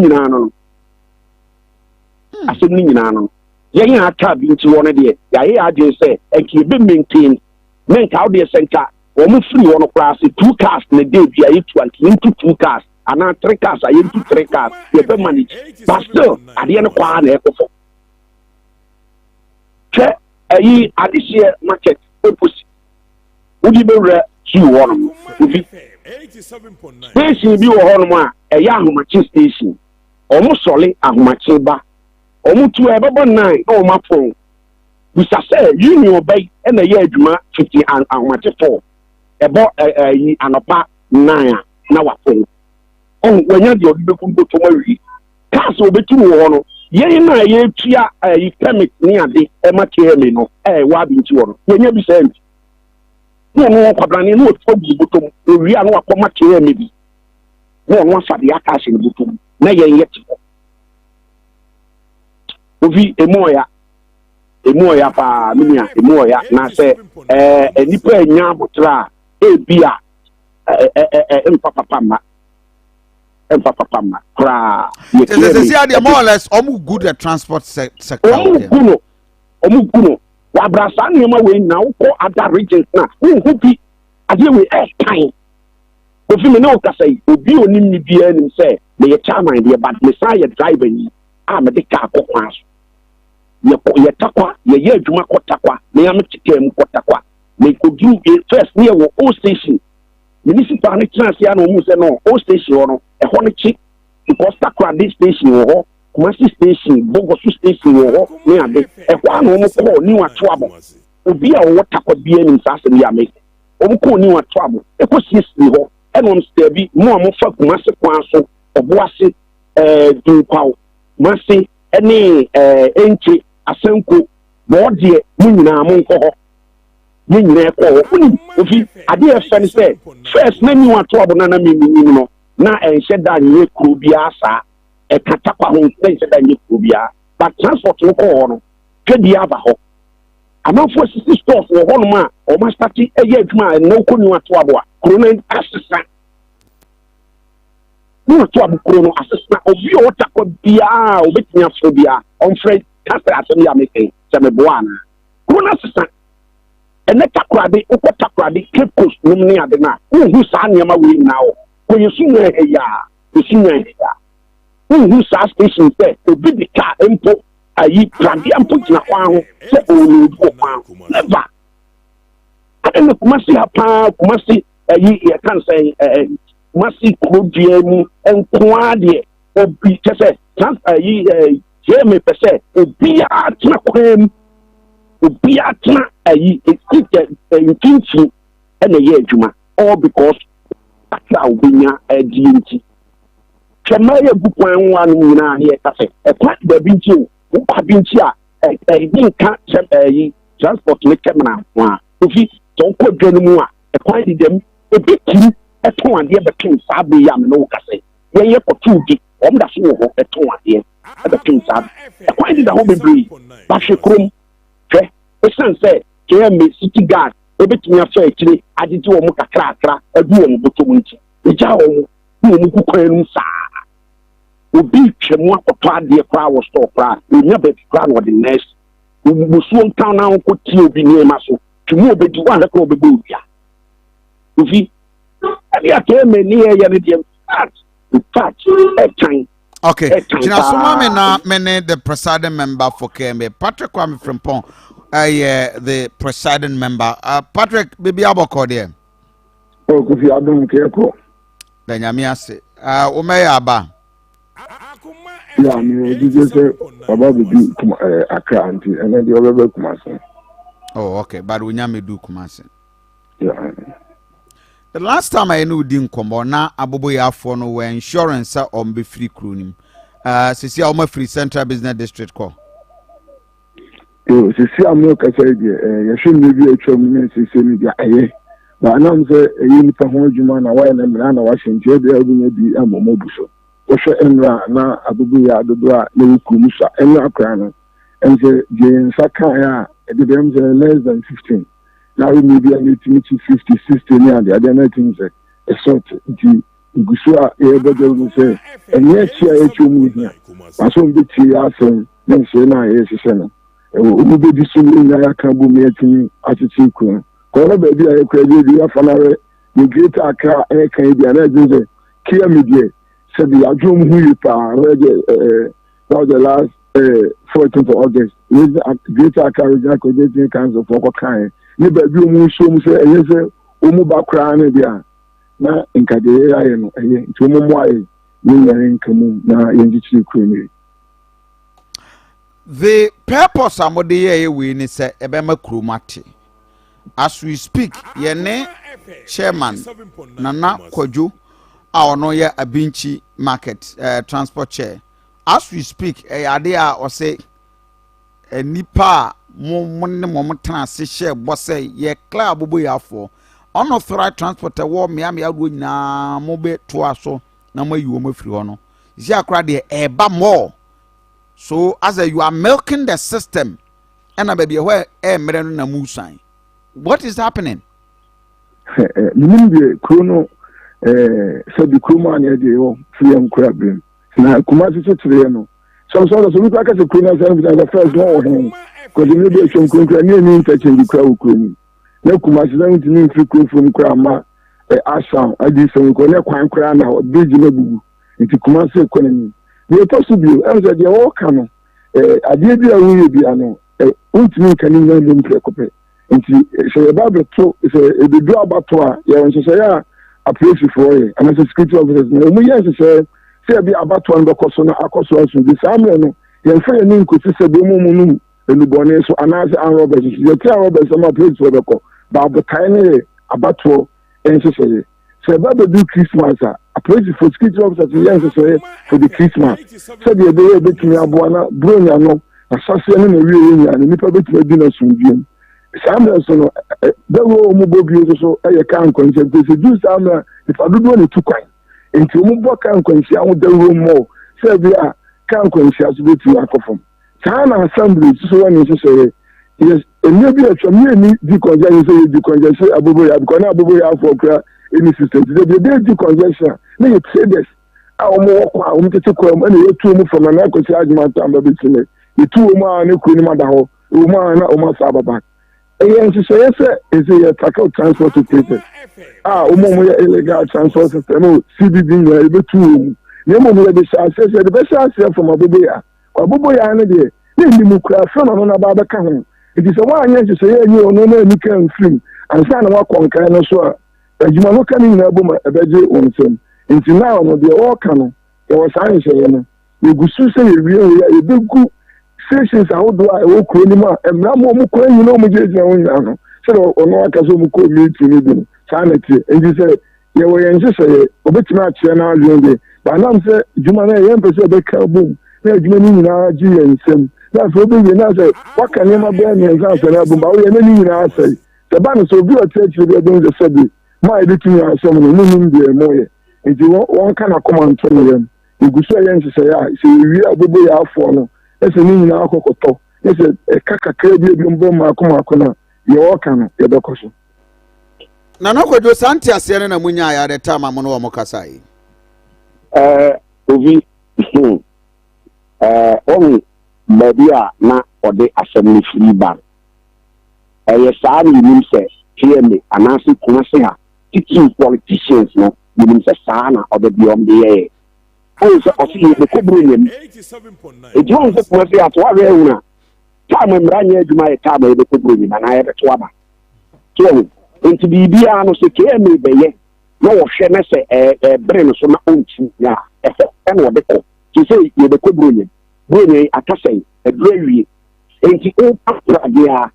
Speaker 7: nyina no yen aka bi nti wona de ya ye ade say enki be maintain menka wo de senka wo mu free wono class 2 cars na day bi ayi 20 into 2 cars ana 3 cars ayi into 3 cars ye be manage but still ade ne kwa na ekofo che ayi adishie market opposite udi be re ki wono Kofi
Speaker 1: 87.9
Speaker 7: station bi wo hono a eya ahomachi station omo sole ahomachi ba omo tu e bebo 9 na omo afon bisa say union bay e na ye adwuma 50 ahomachi 4 ebo yi anopa 9 na wafon on wanya de odubeku to mawi cars obetu wo hono ye na ye tua yi permit ni ade e ma kele no wa bi nti wo no wanya bi say no kwabrani no ofu butom ori anu akoma kere mebi no afade aka se butom na ye yeti ovi emoya pa minia emoya na se enipa enya botra bia empapa ma kra
Speaker 2: ye say more or less omu good at transport sector
Speaker 7: omu kuno wa brasa niema we na uko other regions na who bi ade we time Kofi me no kasai obi onim ni bia nim say me ye chairman de but me say ye driver ni me de ka akokwa so ye takwa ye adwuma kotakwa me am tikem kotakwa me kodu first near wo all station municipal ni chance ya no mu say no all station no e ho ni chi because takwa this station wo Kumasi station Bogosu station wo me ade e kwa no mo ko ni wa toabo obi a wo takwa bia nim sa asem ya me o mo ko ni wa toabo e ko sisi ho e no msta bi mo fa Kumasi kwan so oboase du kwawo Masi any enchi asenko boardie nyina mo nko ho nyina ko kuni ofi ade e fa ni say first na ni wato abona na mimi no na enhye da nye kro bia sa e kata kwa ho na enhye da nye kro bia but transport no ko ho no twedi aba ho amanfo sisi stores wo ho no ma o ma start eye adwuma na ko ni wato abo a corona asesa no to abukuro no asesna obi o takwa bia obetumi afro bia on friend kasa asem ya meke se me boa na corona asesna ene takwade ukọ takwade Cape Coast no ne ade na hu sa niam we na o ko yesu na ya yesu na ya hu sa station se obi di car empo ayi prade empo gina kwa ho se o lu ko kwa never ade kuma si hapa kuma si ayi ya kan say masi krodie enkoa de obi kese trans ayi me pese obi atna kwam obi atna ayi intinchi ene ye adwuma all because aka obinya adinti kema ye bukwan wan nyina ye kase e kwa da binchi o kwa binchi a nka ayi transport le kemna wa ofi ton ko dwanu mu a e kwa di dem ebi kiri eton ade bekin sabe ya me no kase ye kotugi omda so ho eton ade bekin sabe kwa ndi da ho bebre ba hwekrom hwe esan say ke me city guard ebetumi afa akire agiti wo mu kakra adu wo mu botom nti eja wo mu kukwan nu sa obi twemu akoto ade kwa wo store kwa onya be kwa no the next musuo ntan na ko ti obi ne ma so twemu obedi wa na ko obebe obia ofi
Speaker 2: okay. Tina Sumame na mene the presiding member for KMA. Patrick Kwame Frimpong, the presiding member. Patrick, baby aboko there.
Speaker 8: Oh, Kofi Adon Keko.
Speaker 2: Benyamiase. Umeya aba.
Speaker 8: Yeah, me just say about the Accra and then the other Kumasi.
Speaker 2: Oh, okay. But unyame do Kumasi.
Speaker 8: Yeah.
Speaker 2: The last time I knew din kombo na aboboya afo no we insurance on be free krunim. Sisi a o free Central Business District ko.
Speaker 8: Yo, sisi am no ka say dey ye hwe bi atwam ne sisi ni dia aye. Ba na am say eyi ni pa ho adwuma na wa na mra na wa hyenje dey agunya bi amomo bu so. Wo hwe enra na aboboya dodo a na wukum so enra akra no. Ense je nsaka ya e dey dem less than 15. Now maybe I need to meet 50, 60 near the other things. A sort of Gusua, everybody say, and yet here, here. I saw the tea, I said, then say, now, yes, Senna. Who be this in I can't be meeting at the sequel. All baby, I credit you for the great Accra, air Canadian, and Kia Media said the Ajum Huipa, about the last 14th of August. Great Accra, Jacob, Council for kind. Ni ba bi mu so mu se eyese o mu ba kra na bia na nkade aye no eye nti mu mu aye ni yare nkamu na yenji kru ni.
Speaker 2: The purpose amode ye we ni se ebema kromate as we speak ye ne chairman Nana Kwadwo a ono ye Abinchi market transport chair as we speak ade a o se nipa mo tran se share boss ye clear abobo ya for unauthorized transport wo me am ya do nyina mo be to aso na mo yi wo mafiri ho no isi akra de eba more so as you are milking the system and baby where mere no na musan what is happening
Speaker 8: minim de krono so the kroma na de o free am kra brim na kuma se tere no so we ka se krona se the first no him because you be some konkra ni interchange kra ukoni na kuma se dan tini free from kra ma asam adi so ko na kwan kra na beji na bugu nti kuma se economy we possible am say dey all kan adi bi awu bi ano untimi kan ni na ndom prekope nti se ba beto se ebedu abato a ye won se ya approach for ye and as security officers no mu yes se bi abato ndo koso na akoso asu bi samre no ye fa ye ni nkosi se be mu nu elubone so anase an robbers ye tia robbers ma approach for beko ba bo kai ne abato en se ba be do Christmas approach for security officers yes for the Christmas so the day between abuana bronya no asase no na wie nya ni nipa betumi di na sundiem samra so no da wo mu bobi so e kan kwanse se du samra ifa dodo ne tukwan enti mu bo kan kwanse awu da wo mo se bia kan kwanse aso betumi akofom sana assembly so wani so yes enya bi atwa me ni di congestion so di congestion abobo ya because na abobo ya for kra any system the di congestion na you traders a omo wokwa omo tete kwa na yetu mu from na akosi agement amba betime yetu omo a ne kuni mada ho omo a na omo sa baba eyen so yes is a tackle transport to places omo ya illegal transport system CBD na betu omo ne mo mo be sha say the best answer from abobo ya na de ni mu kra from na baba ka ho it is a one year so ye ni ono na ni kan film and say na wa konkan no so adwuma no kan ni na boma ebeje Nsem nti now no de all kan e was an hye no egusu se ye wie ya ebegu stations ahodo a e wo kro ni ma emra mo mu kro yi no mu jeje won ya no se ono aka so mu ko meeting ni bi sanity nti se ye wo ye nse se obetimi a kire na adwon de ba na se adwuma na ye mpese be ka bom na adwuma ni nyina ji ye Nsem na so be ye na se waka ni ma be ni nsa se na bom ba wo ye na ni nyina ase se ba no so bi o church bi be de se bi my editing asem no num de moye enti won kana command to yem iguso yen se ya se wi abobo ya afo no ese ni nyina akokoto ese kaka kredi bi mbo ma akoma ye wo kana ye bekoso
Speaker 2: na no kwadwo Asante ase na munya ya de time amono wo mokasai
Speaker 7: ovi on media na ode asem ni free ban ye saa ni nim se TMA anasi kuma se ha teaching politicians no nim se saa na ode biom de ye o se ofi de kobrunyem 87.9 e jon se kuma se atwa we una ta me mranya adwuma ye ta me de kobrunyem na ye beto aba so enti bibia no se TMA be ye no wo hwe na se brain so na ontu ya en wo de ko ti se ye de kobrunyem bronyem akasai e drewie enti o apra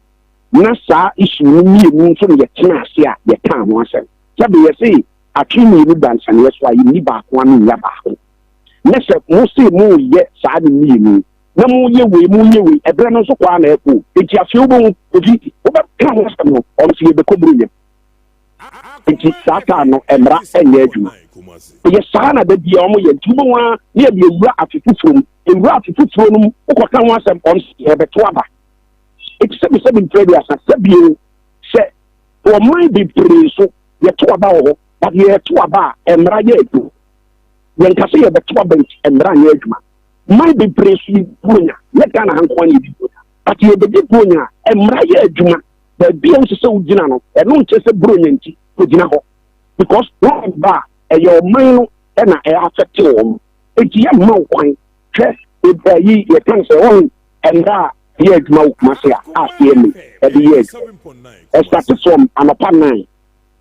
Speaker 7: na saa issue ni mu nso ye tena ase a ye kan ho asem sabe ye say atwini ni dansan ye so ayi ni ba ko anu ya ba ko na se mo se mo ye saa ni ni na mo ye we ebre no so kwa na eko enti afi obo obi oba kan ho asem no o se ye be kobruye enti saa ka no emra enye adwuma ye saa na da bia o mo ye tubo wa ne ye ewura afifufuro no ukwa kan ho asem o se ye be to aba it's 77 trade as a sabio say for my be so ye to aba but ye to aba emra ye do when ka say ye be to aba emra ye adwuma my be so bunya ye kan han kwani bi but ye be bunya emra ye adwuma the bi o se ugina no e no nche se bunya nti ugina ho because one ba e your mind no na e affect you e ti ye ma kwan hwe e yi ye kan say on emra ye adwuma kumase a TMA e de ye e start from anopa 9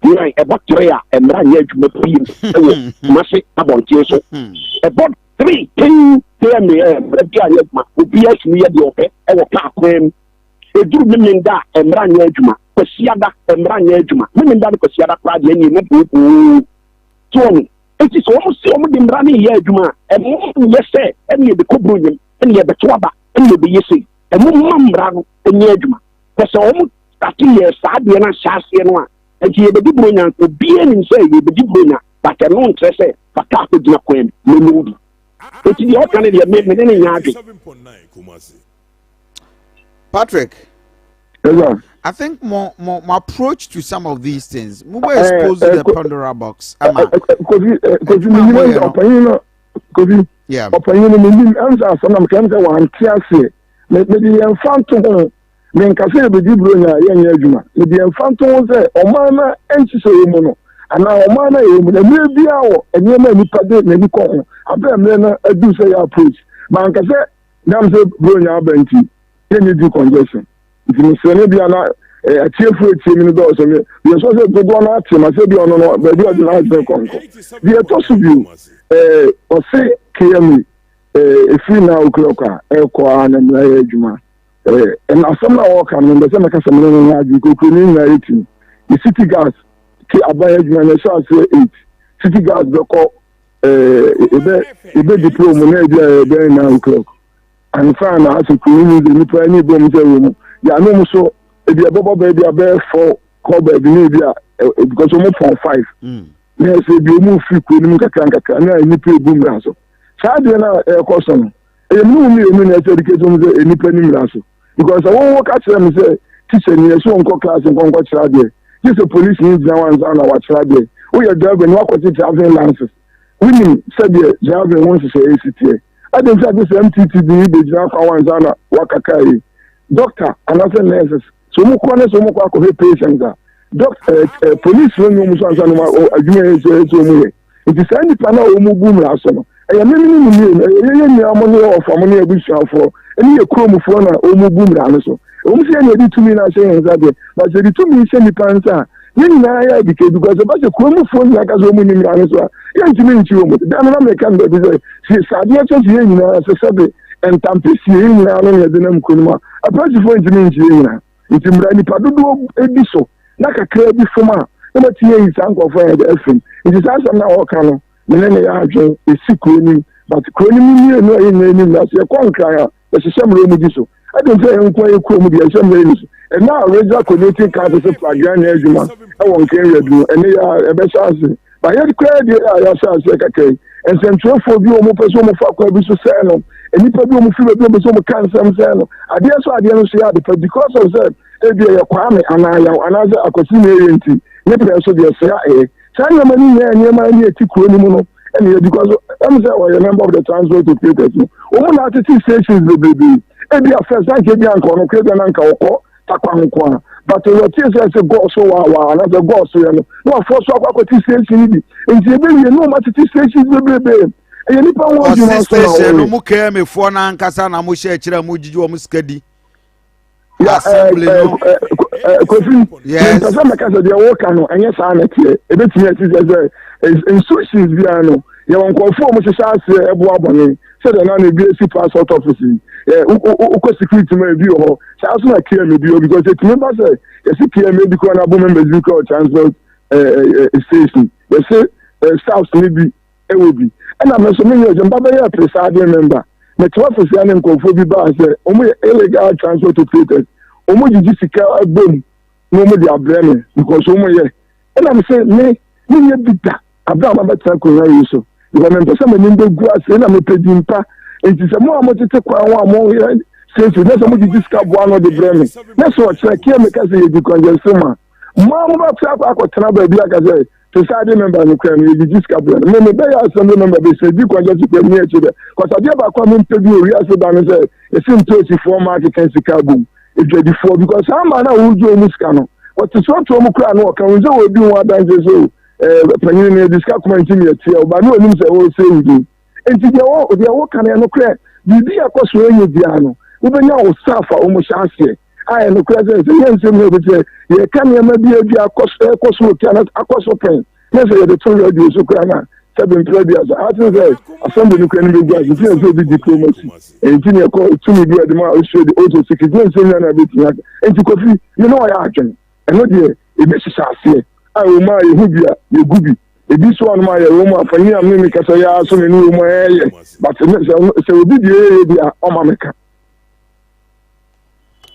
Speaker 7: ye e bot 3 a emra ye adwuma pim e wo kumase abontie so e bot 3 10 TMA e bia ye adwuma obi asumi ye de ope e wo ka akwem e duru meminda emra ye adwuma kwasiada emra ye adwuma meminda kwasiada kra de ni mu bubu so eti so mo se mo de emra ne ye adwuma e mo ye se e ne de kobrunyem e ne be to aba e ne be yesi emu mamra no enye adwuma pese omu ati ye saade na hyase no a enti ye bedi bronya obi enim se ye bedi bronya but no ntrese fata ko gina kwem menudu enti ye oka ne me ne nya ade
Speaker 2: Patrick.
Speaker 8: Hello.
Speaker 2: I think more approach to some of these things. We were exposed to the Pandora box.
Speaker 8: Kofi.
Speaker 2: Yeah.
Speaker 8: Opinion me answer some can say one tiase. Me di enfanto ho. Me nkase be di bronya ye nya adwuma. Me di enfanto ho say omana enchi so yemu no. Ana omana yemu na me bia wo enye ma nipa de na ni ko ho. Abia me na adu say approach. Ma nkase nam say bronya abanti. Ye ni di congestion. Nti se ne bia na atiefu etie mi do so me. Ye so say dogo na atie ma say bia ono no ba bia di na atie konko. Di etosu bi o say KME free now o'clock kwa na mra adwuma and asem na work am no be say make asem no na adu ko kuni na 18 the city gas ki abaya adwuma na so say 8 city gas be ko ebe diploma na ebe na o'clock and fan na aso kunu ni nipa ni bom se wo ya no mo so ebi ebobo ba ebi abe 4 call ba ebi ni bia because mo for 5 na se bi mo fi kunu mu kakra na nipa ebum raso saa de na ekoso no emu na se education mo se nipa ni raso because wo ka kire me se teacher ni so nko class nko kira de this police ni na wan na wa kira de wo ya driver ni wa ko driving license winning said the driving wants to say ACTA I don't say this MTTB the driver wan na wakakai doctor and other nurses so mo ko ko patients doctor police no mo so ansa no adwuma so mo ye it is any plan o mo bu mra so no e me ni amoni of amoni abusuafo eni ye kromufo na o mo bu mra no so o mo se na di tumi na say en zabe but the tumi se ni pansa ni na ya dike because ba se kromufo ni aka so mo ni mra no so ya ntimi nti o mo da na me kan be say sadie to se ni na se sabe en tampisi ni na no ye de na mkonuma apasifo ntimi nti ni na ntimra ni padodo edi so na kakra bi foma na matie yi sankofo ya de afim nti sasa na o ka no menene ya adwo esikronim but kronim ni no ayi na ni na se konkra ya se semro mu di so I don't say nko ekro mu di semro ni so and now regular connecting card se flagrant na adwuma e won kan redu ene ya e be chance but ya kra di ya chance kakra ensentro bi o mo peso mo fa kwa bi so se no enipa bi o mo fi bi so mo kan sam se no ade so ya de because of that ebi ya kwame anaza akosi na enti ne preso de se ya China money near my near Tikuni, and because I'm a member of the transport operators. Woman at the stations will be. Maybe a first time can uncle, Uncle, Takwan, but the tears as a go so another go so no first of what is station in the no matter stations will be. And you know, station, Muke, me for Nankasana, Mushe, Muji, Muskedi. Kofi, yes. Some because they work on and yes, I'm here. A bit yes, instructions piano. You won't conform to Shas Ebuaboni, said an BSc passport office. Uko security may be or Shas not clear me because it remember say, yes, clear me because I members because transport station. They say staff maybe it will be. And I'm assuming you're a presiding member. The 12 is an inconformity bar say, only illegal transport operators. Omo jiji sika agbom no mo dia breme because omo ye and I'm say me ye bita abra ma beta ko na yeso because me pesa me ndo gu ase na me pedi mpa enti se mo amotete kwa wa mo say so na so mo jiji sika bo ano de breme na so check here me ka say di congestion ma mo ba tsa kwa tena ba bi aka say to sade member no kra me jiji sika breme me be ya assembly member be say di congestion pe me echi de because ade ba kwa me pedi ori ase ba me say e sim to si format kan sika boom before because I'm na ujo muskano what is what to mo kra no kan unje we bi one dance so panyin ne discuss comment me tie ba no nim say o say ujo enti de wo kan no kra bibi akoso enye bia no wo benya o safa o mo chance ai no kra say yen sem no be say ye kan ye ma bia akoso kan akoso pen ne say the two radio so kra na seven previous I think say Asante no kra no be gas it is so be diplomacy enti ne ko tumi bi de ma o show the auto security say na be tia enti Kofi you know I action e no de e be sise ai o ma e hu bia ye gubi e bi so on ma ye o ma fanyi am me ka so ya so me no mo ye but say obi de bia o ma meka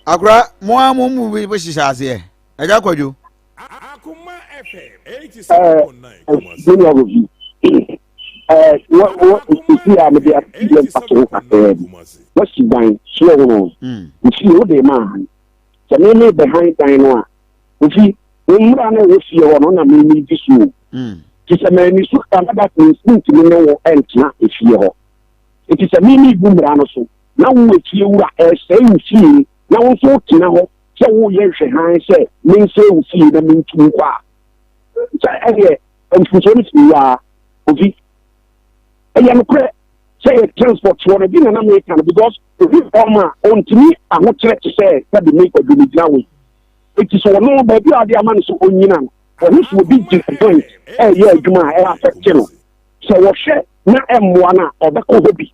Speaker 8: agora mo amu be sise eja kwajo
Speaker 1: Akoma FM 87.9
Speaker 7: what is here? Maybe a few what's she buying? She won't. She would demand. So, mainly behind Dino. If he run away, she on a mini issue. It's a man who can about me to know and not if you. It is a mini boom ranoso. Now, which you are saying, she now also now. So, yes, I say, means so see them in two. So, unfortunately, you are. I am clear. Say transport for a being an American because the reformer on to me, I would try to say that the make of the Midway. It is all no baby are the man so on you or this will be different. Eh, yeah, Juma, I affect you. So, what share not M1 or the Kofi.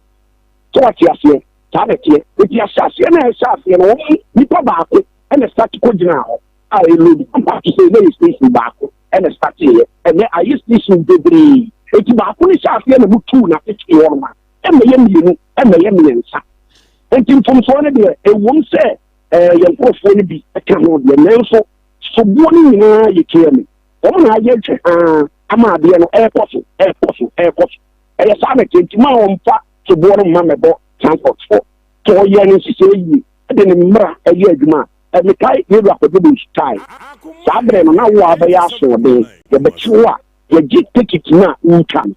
Speaker 7: So, what you say, Target, if you are sassy and I sassy and only Nipa and start to go now. I will come back to say there is station back and start here and then I used this in debris. eti ba ko ni sha afia na mutu na tete yo ma e me ye mienu e me ye miensa enti mfomso ne de e wom se ye nkofo ne bi e kan no de nenso so bo ni nyina ye kiemi o na ye twe ama ade no e koso e ye sa na kenti ma o mfa so bo no ma mebo transport for to ye ni sise yi e de ne mra e ye adwuma e me kai ye do akodo bi style sa bre no na wo abaya so de ye be chiwa ye gi ticket na uncam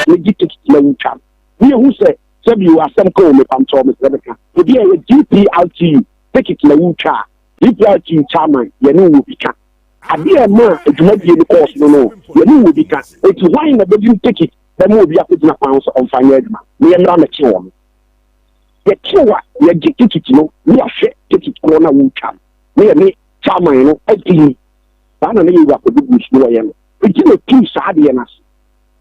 Speaker 7: ye gi ticket na uncam ni hu se sabi wa asem ko me pam to me sebeka e bi ye GPRT ticket na uncam GPRT chairman ye no wo bika ade e ma adwuma die ni course no ye no wo bika e ti why na be ticket dem wo bi akodi na kwan so on fanya adwuma me ye mra me che wo ye chiwa ye gi ticket no ni ahwe ticket ko na uncam me chairman no adi ba na ye wa akodi bush no ye no eti no team saade ye nas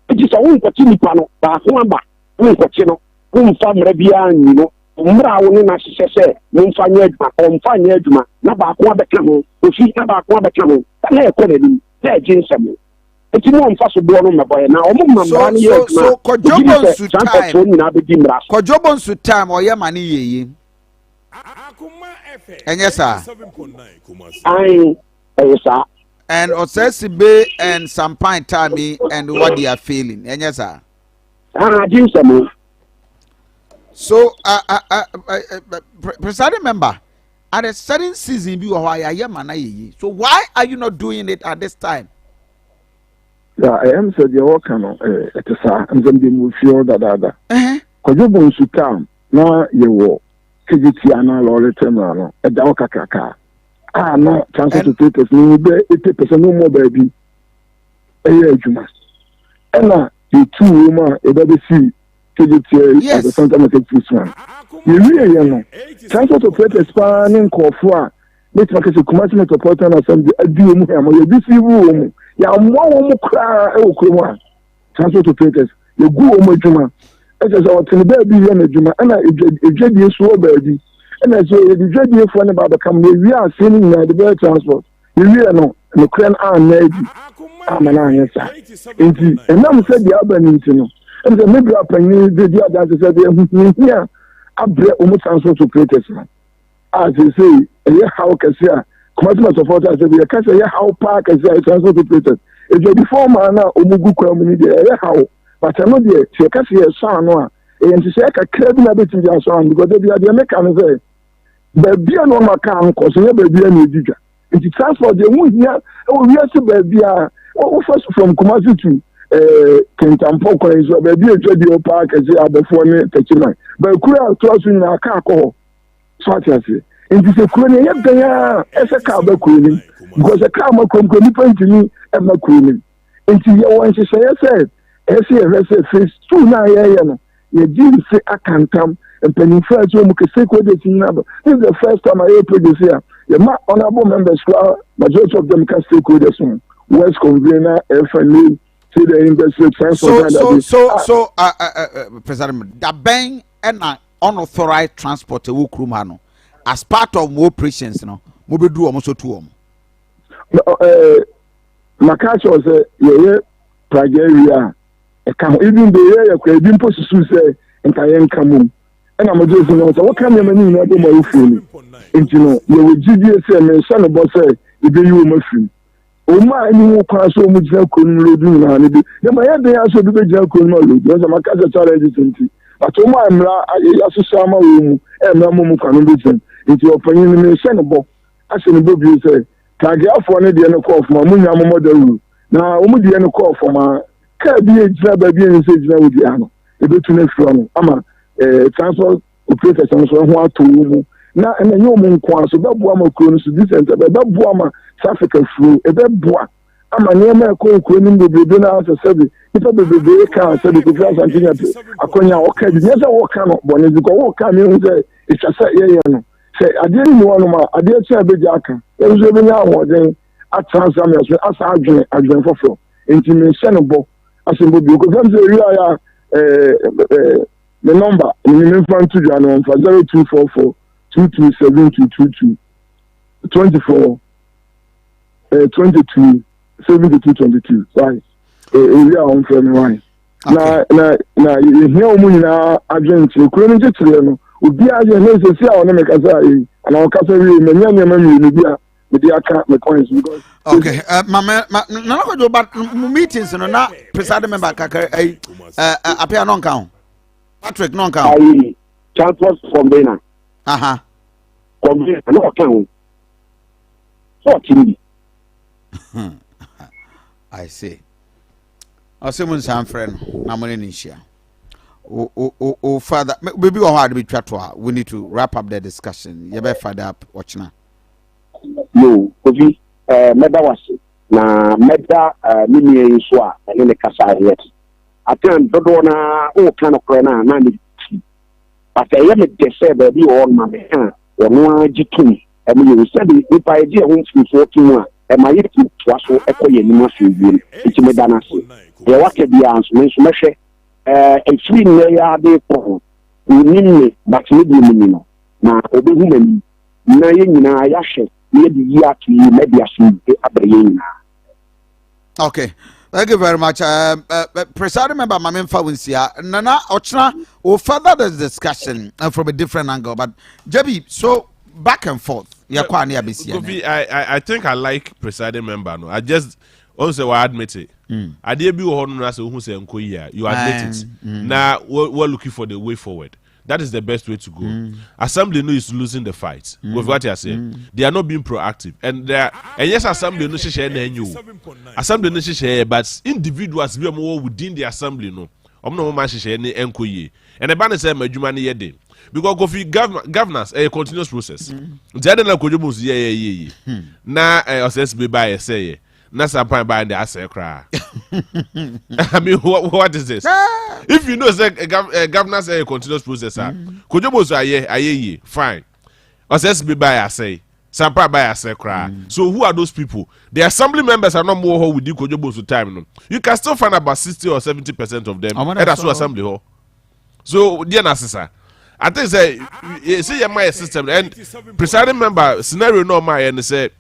Speaker 7: eti so won kwati nipa no ba ho aba won kwati no won fa mra bia nyi no mra wo ne na hyehyɛ won fa nya adwuma on fa nya adwuma na ba ko abɛka ho ofi na ba ko abɛka ho na ye kɔ n'anim na ye nsɛm eti no mfa so bo no mɛbɔye na ɔmo mmara ne ye adwuma
Speaker 2: so kɔjɔbɔ nsu time
Speaker 7: nyina bɛdi mmara
Speaker 2: kɔjɔbɔ nsu time ɔyɛ ma ne yeye
Speaker 1: Akoma FM
Speaker 2: ɛnyɛ saa
Speaker 1: 7.9 Kumasi.
Speaker 7: ai ɛyɛ saa
Speaker 2: and Osesibe and Sampine Tami and what they are feeling. Yes, sir. So, presiding member, at a certain season, you are so why are you not doing it at this time?
Speaker 8: Yeah, I am said you're welcome. It is I'm going to move you that. Because you're going to come now, you will. Kijitiana lorry terminal, a dawka kaka. No, transfer to take me 80% no more baby. A year, Juma. And you 2 women, a baby see, Kijiti at the Santa Maria one. You really know. Transfer to take a spanning Kofi. Let's make a commercial metropolitan assembly. A deal, you this room. Ya one cry, Okuma. Transfer to take us. You go, Juma. As our baby, and Juma, and a JD so baby. And I say, the JD for about the company, we are seeing the better transport. You really know, the crane are maybe. I'm an answer. Indeed, and now said the other thing. And the maybe up and the other said, here, I break almost transport to create us. As they say, a year how can say, commercial support, I said, we can say, how park as I transport to create us. If you're before man, Umugu community, how, but I'm not there, she can see a son. And to say, I can't be able to son because they are the American. Baby, no matter because baby, any digger. It is transport. They won't hear. Oh, yes, baby. Oh, first from Kumasi to Kentampo, so baby, a JD park as they are before me, 39. But could I trust in a car call? So I say, it is a queen, yet they are as a car queen because a car come to me and my queen. Into your one, she said, as a face 2 9 you didn't say I can't come. And penny first room can say what this number. This is the first time I hear this here. The honorable members, majority of them can stay with this one. West Convener, FNA, see the industry transport.
Speaker 2: So, President, the bank and unauthorized transport to Ukrumano as part of more operations, no, we do almost 2
Speaker 8: Makacho say, yeah, Prageria. Even the year, you post to say, and Kayan Kamu. And I'm just saying, what can you mean? I don't know if you will GDS and son of boss say, if you must. Oh, my, you pass so much couldn't do now. My head, they also do the jail couldn't do. There's a Macasa challenge. But oh, my, I also saw my room and no more can listen into your opinion in the Senate. I said, you say, can get for any other call for my mother. Now, only the end call for my can't be a job by being said with the ano. If it's next one, I'm transport operators and so on to now and then you moon quan so that Buama Kronos to this and that Buama traffic through a bed bois. I'm a near my call queening the dinner as a service. If I be the car said the class and Akonya, okay, yes, I walk out, but if you go come in, it's a set, yeah, say, I didn't know, I didn't say a big jacka. There was even now, then at Transamia, as I join for flow. Intimate as in because I'm the number in front to January for 0244 227 24 22 72 22. Right. area on from one. Na here we na agent kuro nje tire no obi aje na se sia ona mekasa yi ana o kasa wi me nya nya me ni bia me dia ka me coins because
Speaker 2: okay mama na ko jo but meetings no na presiding member kaka apia no kan Patrick no kan
Speaker 7: ai transport from there
Speaker 2: aha
Speaker 7: from there no kan so tindi
Speaker 2: I see Asemun san friend na mo ni share o father baby o hard be twatwa we need to wrap up the discussion you be father up watching
Speaker 7: no Kofi meda wase na meda mini so a ene ne kasa yet atan dodo na o kan okro na me but e me de say baby o ma me ha wono agitum e me you said if I dey home for 14 a e ma yet to aso ekoye ni ma fi bi e me dana se e wa ke bia anso me so mehwe e free ne ya de ko ni but ni bi ni no na obi hu mani na ye nyina ya hwe ye di ya to yi media so abre nyina.
Speaker 2: Okay, thank you very much. Presiding member Mamemfa Winsia, Nana Ochna will further the discussion from a different angle. But Jebi, so back and forth.
Speaker 5: Kofi, I think I like presiding member. No, I just also admit it. I did be who say you admit it. Now we're looking for the way forward. That is the best way to go. Assembly no is losing the fight. With what you are saying, they are not being proactive, and yes, assembly no share new. Assembly no share, but individuals be more within the assembly no. No man share any enkoye. And the banner say majumani yede. Because Kofi governance a continuous process. Jade na kojomus ye. Na assess be by say. Na sampan by the assay cry. I mean, what is this? If you know that governance a continuous process, kojobos aye fine. Assess be by assay. Sampan by assay cry. So who are those people? The assembly members are not more with you kojobos time. No, you can still find about 60 or 70% of them. And that's what assembly hall. So dear Nasisa, I think say my system and presiding member scenario no my and say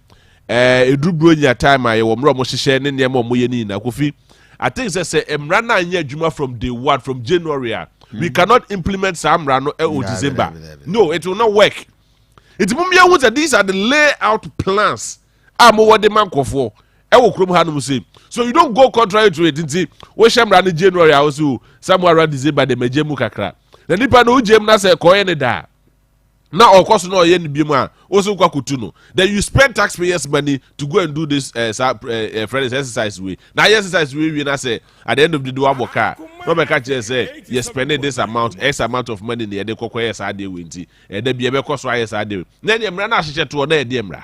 Speaker 5: edubro nya time I wo mro mo hihye ne ne mo ye ni na Kofi. I think say emra na anya adwuma from day 1 from January. We cannot implement some rano December. No, it will not work. It mumia who that these are the layout plans. Am what the man for. E wo krom hanum say. So you don't go contrary to it. We sham run January also somewhere around December the mejemu kakra. The nipa no jem na say koye ne da. Now of course no ye ni biemu also kwa kutuno. Then you spend taxpayers money to go and do this friends exercise way. Now exercise way we na say at the end of the day aboka. No be catch say you spending this amount x amount of money near the kokoye sa dey wenti. E dey be ko so aye sa dey. Na dey mra na hyehyɛ to na e dey mra.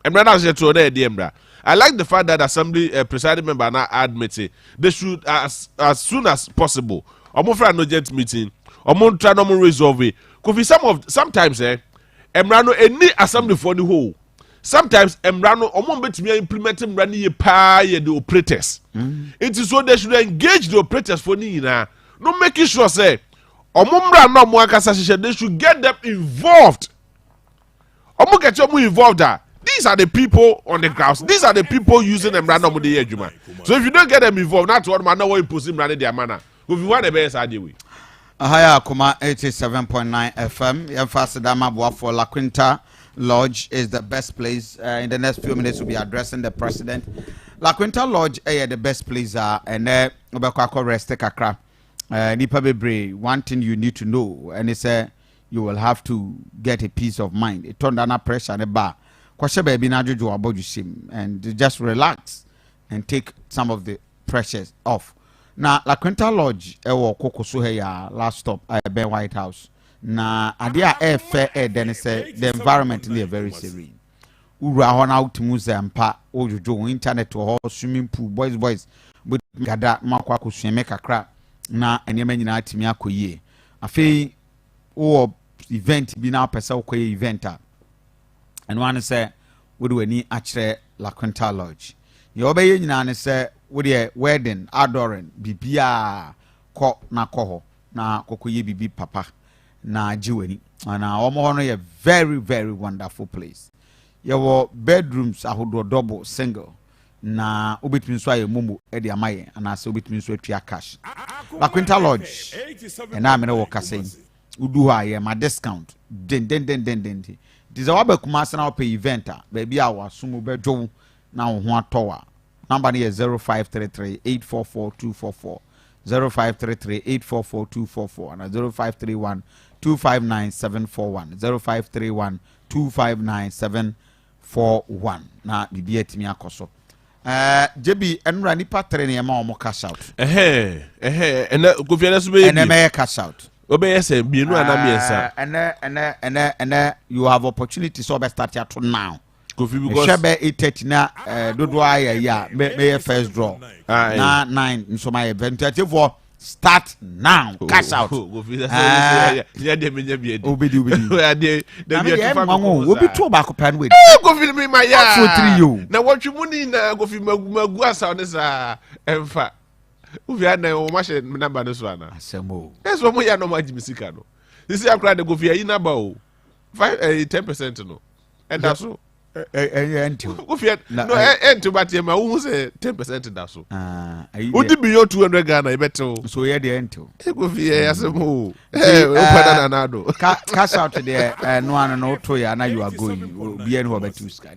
Speaker 5: Emra na hyehyɛ to na e dey mra. I like the fact that assembly presiding member now admitted they should as soon as possible. Omofra no jet meeting. Omon try no resolve it. Kofi sometimes Emrano any assembly for the whole. Sometimes Emrano omon betimi implementing rani ye pa ye the operators. It is so they should engage the operators for ni na. No making sure say omomra no mo akasa hyehyɛ they should get them involved. Omo get you involved there. These are the people on the ground. These are the people using them random with the ejuma. So if you don't get them involved, not what man, no one imposing running their manner. If you want the best idea, we.
Speaker 2: Ahaya Akoma 87.9 FM. Yemfasidama Boafo La Quinta Lodge is the best place. In the next few minutes, we'll be addressing the president. La Quinta Lodge is the best place. And there, we'll rest kakra. Nipa bebre. One thing you need to know, and it's you will have to get a peace of mind. It turned down pressure on the bar. Kwashe baby na jojo aboju sim and just relax and take some of the pressures off. Na La Quinta Lodge ewo kokoso he ya last stop be White House. Na ade a fair then say the environment is very serene. Ura ho na utimu zempa ojojo internet ho swimming pool boys with gada makwa ko sweme kakra na enema nyina atimi akoyie. Afei o event bi na pesa okoye event a and one say we do any actually La Quinta Lodge. You obey nyina say we the wedding adoring bibia ko na koho na kokoye bibi papa na jiweni and omo no a very very wonderful place. Your bedrooms ahodo double single na obetumi nso aye momo e de amaye anase obetumi nso atua cash la Quinta Lodge na me wo kase udu ha ye ma discount den diza waba kuma sana wo pay event a ba bia wa sumu bedwo na wo ho atowa number ne 0533844244 0533844244 and 0531259741 0531259741 na bibia timi akoso JB enra nipa tere ne ma o mo cash out
Speaker 5: ene Kofi na so be
Speaker 2: ene me cash out
Speaker 5: obey say bienu ana miensa
Speaker 2: ene you have opportunity so be start at now
Speaker 5: Kofi because
Speaker 2: shebe 8:30 na dodo aya me first draw na 9 nso my event for start now cash out
Speaker 5: Kofi say ya de menya bi edi
Speaker 2: obedi
Speaker 5: ya de bi atufa
Speaker 2: obi to ba ko pan we
Speaker 5: Kofi me ma ya
Speaker 2: for 3 you
Speaker 5: na watchu muni na Kofi magu asa on sa emfa Kofi ana o ma she number no so ana
Speaker 2: asemo
Speaker 5: eso mo ya no ma jimisika no this ya kra de Kofi ayi na ba o 10% no and that's so
Speaker 2: enti
Speaker 5: Kofi no enti but ma wo say 10% da so odi biyo 200 Ghana e beto
Speaker 2: so ye de enti
Speaker 5: Kofi ya asemo o pada na do
Speaker 2: cash out there no an no to ya na you are going be any betu sky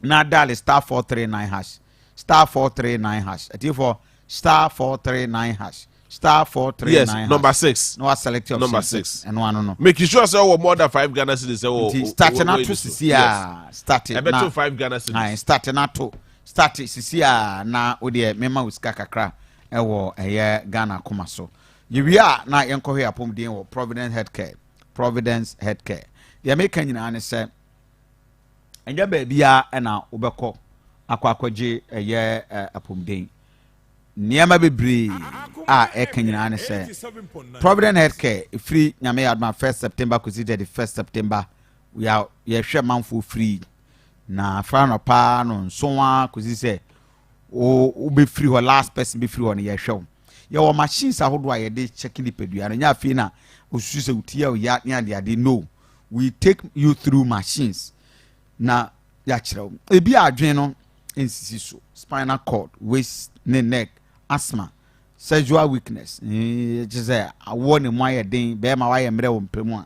Speaker 2: na dial star 439 hash star 439 hash for star 439 hash star 439
Speaker 5: yes number 6
Speaker 2: no select your
Speaker 5: number 6
Speaker 2: and one no
Speaker 5: make sure say more than 5 Ghana cedis say
Speaker 2: starting at to sia starting
Speaker 5: na 5 Ghana cedis
Speaker 2: starting at to start sia na ode mema uska kakra ewo eye Ghana Akoma so yewia na yenko hwe apom den wo Providence Healthcare the American nyina ne se enja ba bia na obekọ akwaje eye apom den niama bebre a ekanyina ne se Providence Healthcare free nyame adma 1st September kuzi the 1st September we are hwe manfo free na fra no pa no nsoa kuzi se o be free ho last person be free ho ne hwe ye wo machines ahodo a ye de check the pedua no nya fi na osusu se utia o ya nya de no we take you through machines na ya kire ebi adwen no nsisi so spinal cord waist neck asthma sexual weakness je awo ne mo aye den be ma wa ye mre wo mpemu a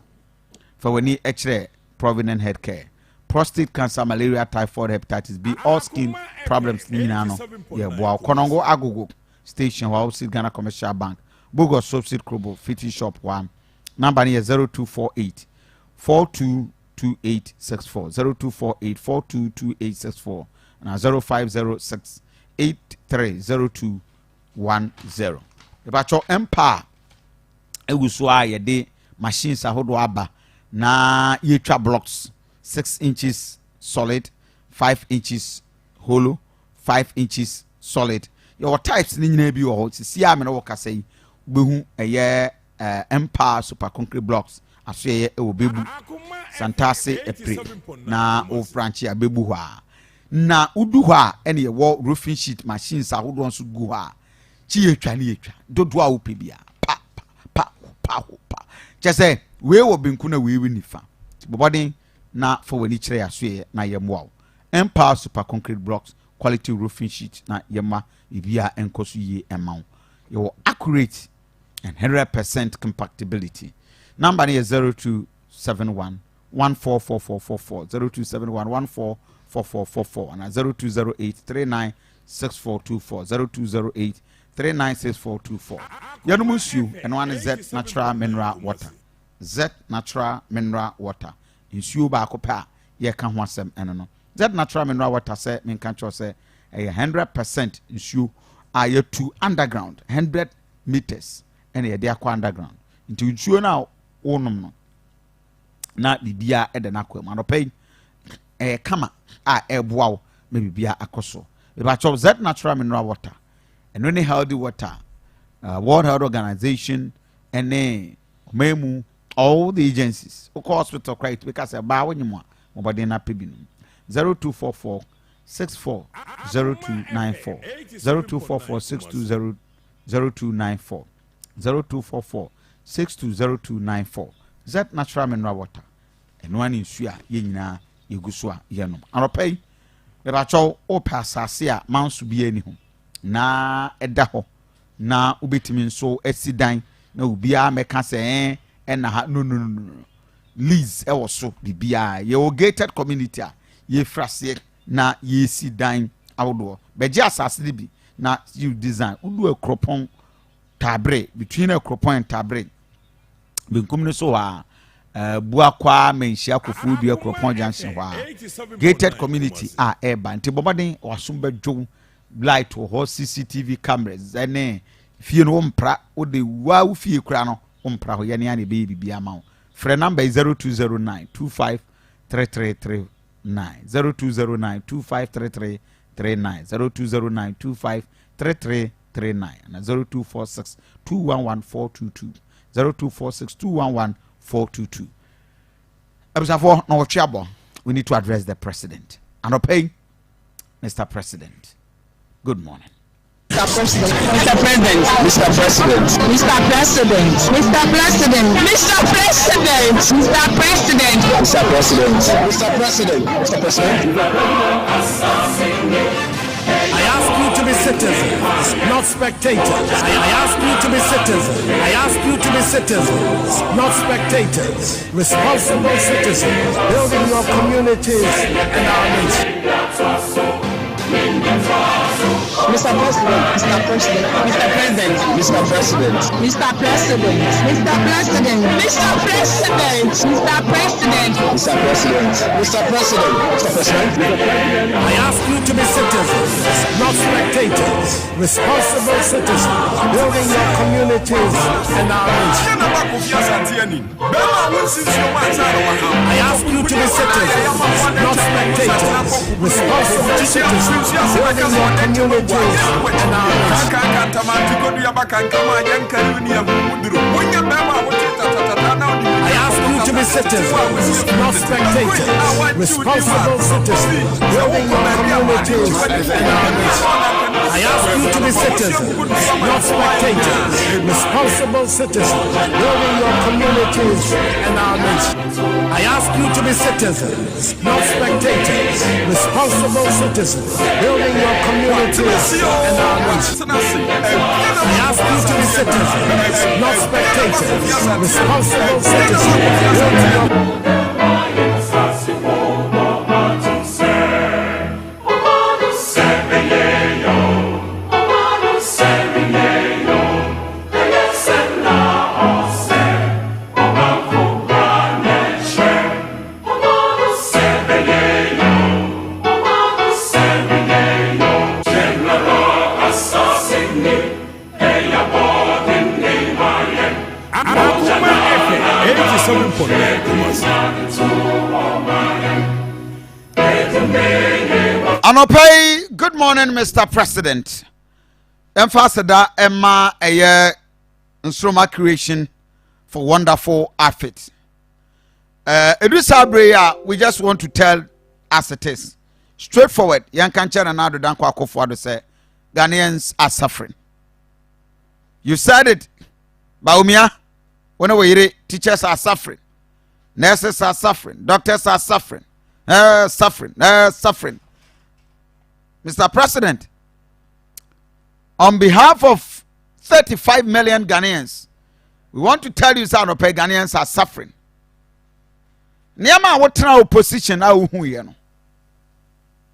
Speaker 2: fa wani ekire Provident Healthcare prostate cancer malaria typhoid hepatitis B all skin problems ni na no ye boa konongo agogo station wa Osid Ghana Commercial Bank Bogo Subsid Krobo Fitting Shop 1 number is 0248 422864 0248 422864 and 0506 830210 ebacho empire ewuso a ye de machines ahodo aba na yetwa blocks 6 inches solid 5 inches hollow 5 inches solid your types ni nyina bi wo sisi a me no kasa yi behu eye empire super concrete blocks aso ye e obebu santase epre na o branch ya bebu ho a na udu ho a ene ye wo roofing sheet machines ahodo nso gu ho a chi yetwa ni yetwa dodo a wo pebia pa chese we wo binku na we nifa bobodin na for wani kire aso ye na ye moa empire super concrete blocks quality roofing sheet na yema ibia enkoso ye emaw your accurate and 100% compactability number is 0271 144444 0271 144444 and 0208 396424 0208 396424 yanumusu and one is Z natural mineral water Z natural mineral water insuo ba akopa ye ka ho asem eno no Z natural mineral water say men kan cho say 100% insuo are to underground 100 meters and ye dey akwa underground into insuo na wonom no na bibia e de na akwa ma no pay kama a eboa wo me bibia akoso e ba cho Z natural mineral water and any healthy water World Health Organization and memu all the agencies o hospital credit because ba wonyimo mobody na pebinu 0244 640294 0244 620294 0244 620294 that natural mineral water and one in suya ye nyina yeguso a yenom anopay bebacho o pasase a manso bi ani ho na eda ho na ubetimi nso asidan na ubia meka se na ha no lease e wo so bibia ye o gated community a ye frase na ye si dan awodo beje asase de bi na you design udu akropon tabre between akropon and tabre benkum ne so a buakwa menhia kofu du akropon junction wa gated community a eba nti bobaden wasum badwo light ho CCTV cameras ene fie no mpra o de wa wo fie kura no mpra ho ye ne ane be bibia ma frɛ number 0209253339 0209253339 0209253339 na 0246211422 0246211422 abusafo na wotwe we need to address the president and obey Mr. President. Good morning.
Speaker 9: Mr. President, Mr. President, Mr. President, Mr. President, Mr. President, Mr. President, Mr. President, Mr. President, Mr. President, Mr. President.
Speaker 10: I ask you to be citizens, not spectators. I ask you to be citizens. I ask you to be citizens, not spectators. Responsible citizens, building your communities and our nation.
Speaker 9: Mr. President, Mr. President, Mr. President, Mr. President, Mr. President, Mr. President, Mr. President, Mr. President, Mr. President, Mr. President, Mr. President.
Speaker 10: I ask you to be citizens, not spectators. Responsible citizens, building your communities and our nation. I ask you to be citizens, not spectators. Responsible citizens, building your communities and our nation. I ask you to be citizens, not spectators. Responsible citizens, building your communities and our nation. I ask you to be citizens, not spectators. Responsible citizens, building your communities and our nation. I ask you to be citizens, not spectators. Responsible citizens, building your communities and our nation. I ask you to be citizens, not spectators. Responsible citizens, building your
Speaker 2: Anopay, good morning, Mr. President. Emphasada Emma Aye Nsroma creation for wonderful outfit. We just want to tell as it is. Straightforward, Yan Kancha and Adu Danko Akofo say Ghanaians are suffering. You said it, Baumia. Whenever you teachers are suffering, nurses are suffering, doctors are suffering, suffering. Mr. President, on behalf of 35 million Ghanaians, we want to tell you that Ghanaians are suffering. Niama wotena opposition a uhu ye no.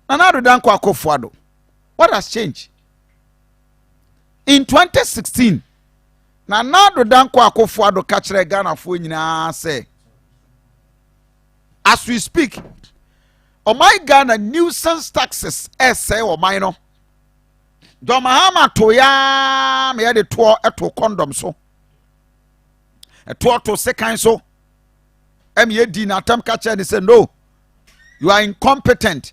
Speaker 2: Nanado danko akofo. What has changed? In 2016, Nanado danko akofo kachire Ghana fo nyina say, as we speak, my Ghana nuisance taxes say my no. Domahama toya me de to eto condom so. Eto to second so. Di na tam catcher and say no. You are incompetent.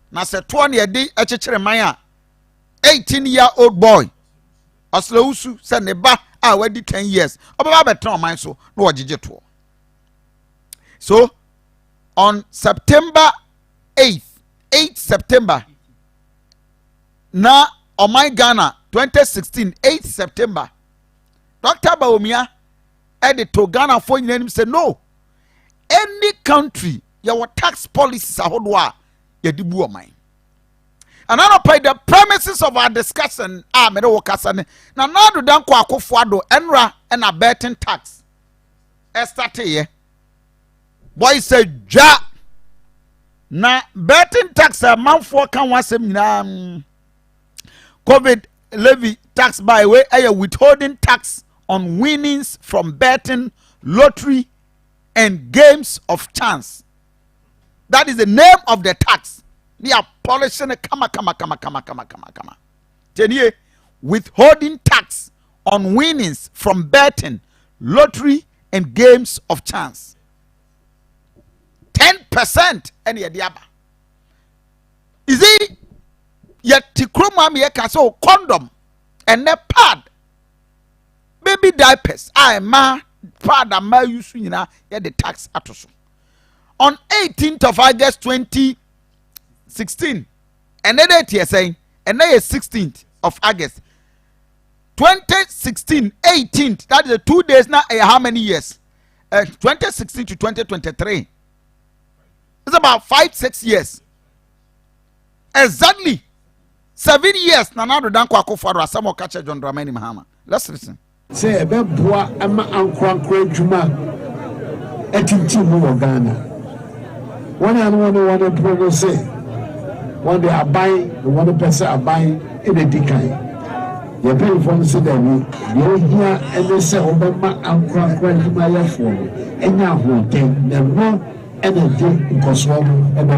Speaker 2: Na se 20 ye di echechere man 18-year-old boy. Oslausu se ne ba a wadi 10 years. Obaba beton man so no ogige to. So on September 8th September na my Ghana 2016 8th September Dr. Baumia edit to Ghana for him say no, any country your tax policies are hodwa ya dibu o mine And I pay the premises of our discussion. Me do wakasane. Na do danko Akufo-Addo enra and a betting tax. Start here. Boy say ja. Na betting tax a month for can wasem na COVID levy tax by way a withholding tax on winnings from betting, lottery, and games of chance. That is the name of the tax. They are polishing a kama. Tenye, withholding tax on winnings from betting, lottery, and games of chance. 10% any diaba. Is it yet tikroma me so condom and the pad baby diapers ma pad ma use nyina ye the tax atoso. On 18th of August 2016 and then it is saying and then 16th of August 2016 18th, that is the 2 days now. How many years? 2016 to 2023. It's about 5-6 years. Exactly 7 years. Nanado danko Akufo-Addo asamo kache John Dramani Mahama. Let's listen.
Speaker 10: Say ebe boa ama ankwankwa djuma etinti mu Ghana. One and one program say one day abai the one person abai in the decline. You pay for the city. You hear and say Obama ankwankwa djuma ya for enya hotel the no energy because one and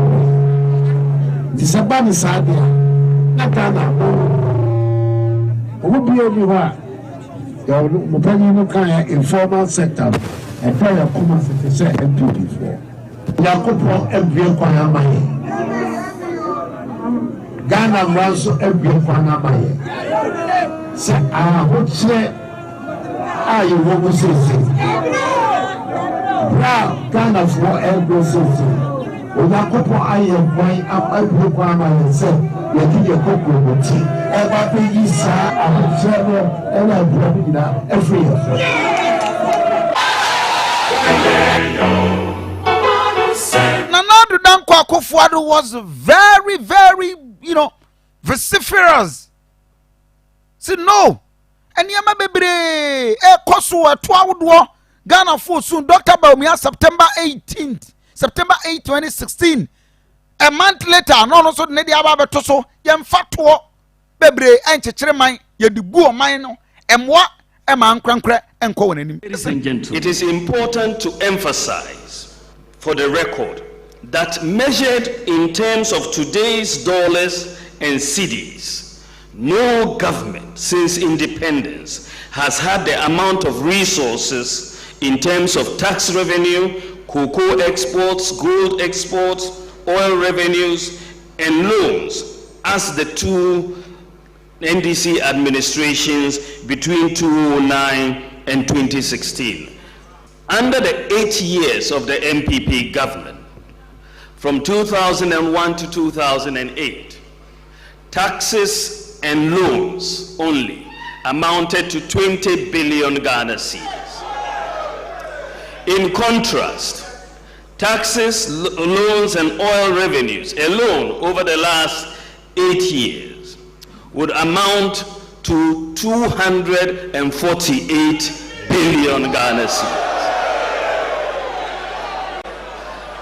Speaker 10: this abani sadia na Ghana obi wa mupani no kan informal sector e fa ya Akoma se MPP for Yakopo ebie kwan amaye Ghana ranso ebie kwan amaye se hoche ayi wo go sese bra Ghana for ebie sese Yakopo ayi kwan ebie kwan amaye se yaki Yakopo moti eba pe yi sa hoche no ela bra bi na every year.
Speaker 2: Nanado danko Akufo-Addo was very, very, vociferous. Say no. And yama bebre koso atwa Ghana for soon Dr. Baumia September 8, 2016. A month later, no so nedi aba betoso yem fatwo bebre enchechire man ye digu o man no emwa ema nkrankra enko wonanim.
Speaker 11: It is important to emphasize for the record that measured in terms of today's dollars and cedis, no government since independence has had the amount of resources in terms of tax revenue, cocoa exports, gold exports, oil revenues, and loans as the two NDC administrations between 2009 and 2016. Under the 8 years of the MPP government, from 2001 to 2008, taxes and loans only amounted to 20 billion Ghana cedis. In contrast, taxes, loans, and oil revenues alone over the last 8 years would amount to 248 billion Ghana cedis.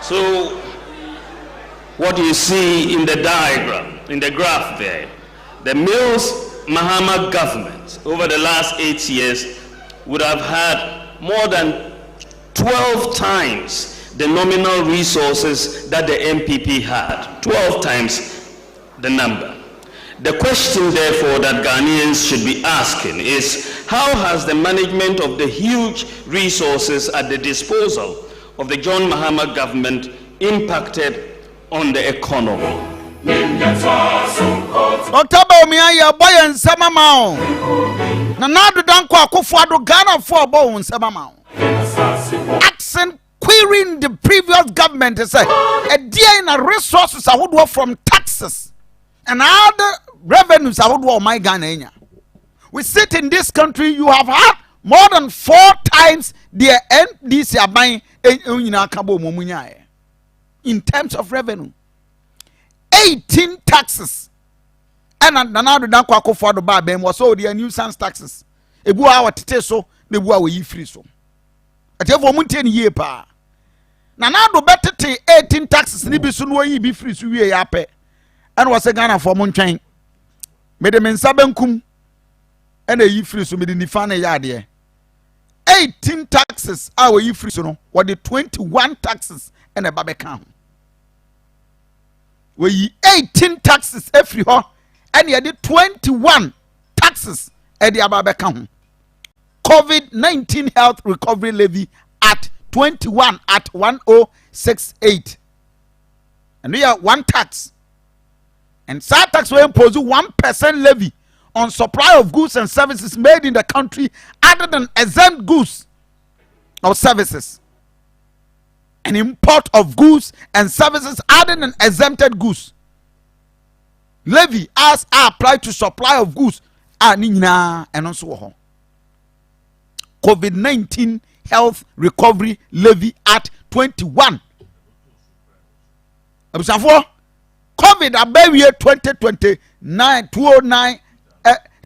Speaker 11: So, what you see in the diagram, in the graph there, the Mills Mahama government over the last 8 years would have had more than 12 times the nominal resources that the MPP had, 12 times the number. The question, therefore, that Ghanaians should be asking is, how has the management of the huge resources at the disposal of the John Mahama government impacted on the economy?
Speaker 2: Dr. Baumia, ya boy and Samamao. Nanado danko Akufo-Addo Ghana for bow and Samamao. Accent querying the previous government to say, a dear in a resources I would work from taxes and other revenues I would work my Ghana. We sit in this country, you have had more than 4 times the NDC are buying in terms of revenue. 18 taxes and Nana dan kwako for the bar ben was all the nuisance taxes. Ebu a watete so na ebu a we free so. Atefo mu tie ne yie pa. Nana do betete 18 taxes ni bi so no yi bi free so wie ya pe. And was a Ghana for mo ntwen. Me de mensa benkum and a yi free so me de nifa na ya de. 18 taxes a we free so no what the 21 taxes and a babeka. We 18 taxes every ho and you did 21 taxes at the babeka. COVID-19 health recovery levy at 21 at 1068. And we have one tax. And such tax will impose 1% levy on supply of goods and services made in the country other than exempt goods or services. An import of goods and services other than exempted goods. Levy as applied to supply of goods and also COVID-19 health recovery levy at 21. COVID abawie 2029 209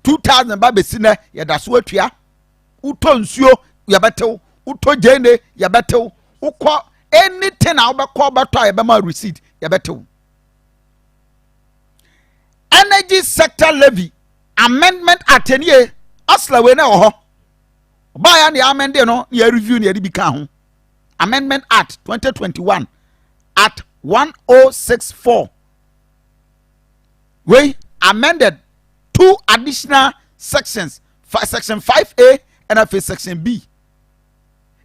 Speaker 2: 2000 babesina ya daso atua uto nsuo ya betew uto jene ya betew ukọ anything na obekọ beto ya bema receipt ya betew. Energy sector levy amendment atenie asla we na ho ba ya na amend no ya review na ya bi ka ho. Amendment Act 2021 at 1064 we amended 2 additional sections, section 5A and section B.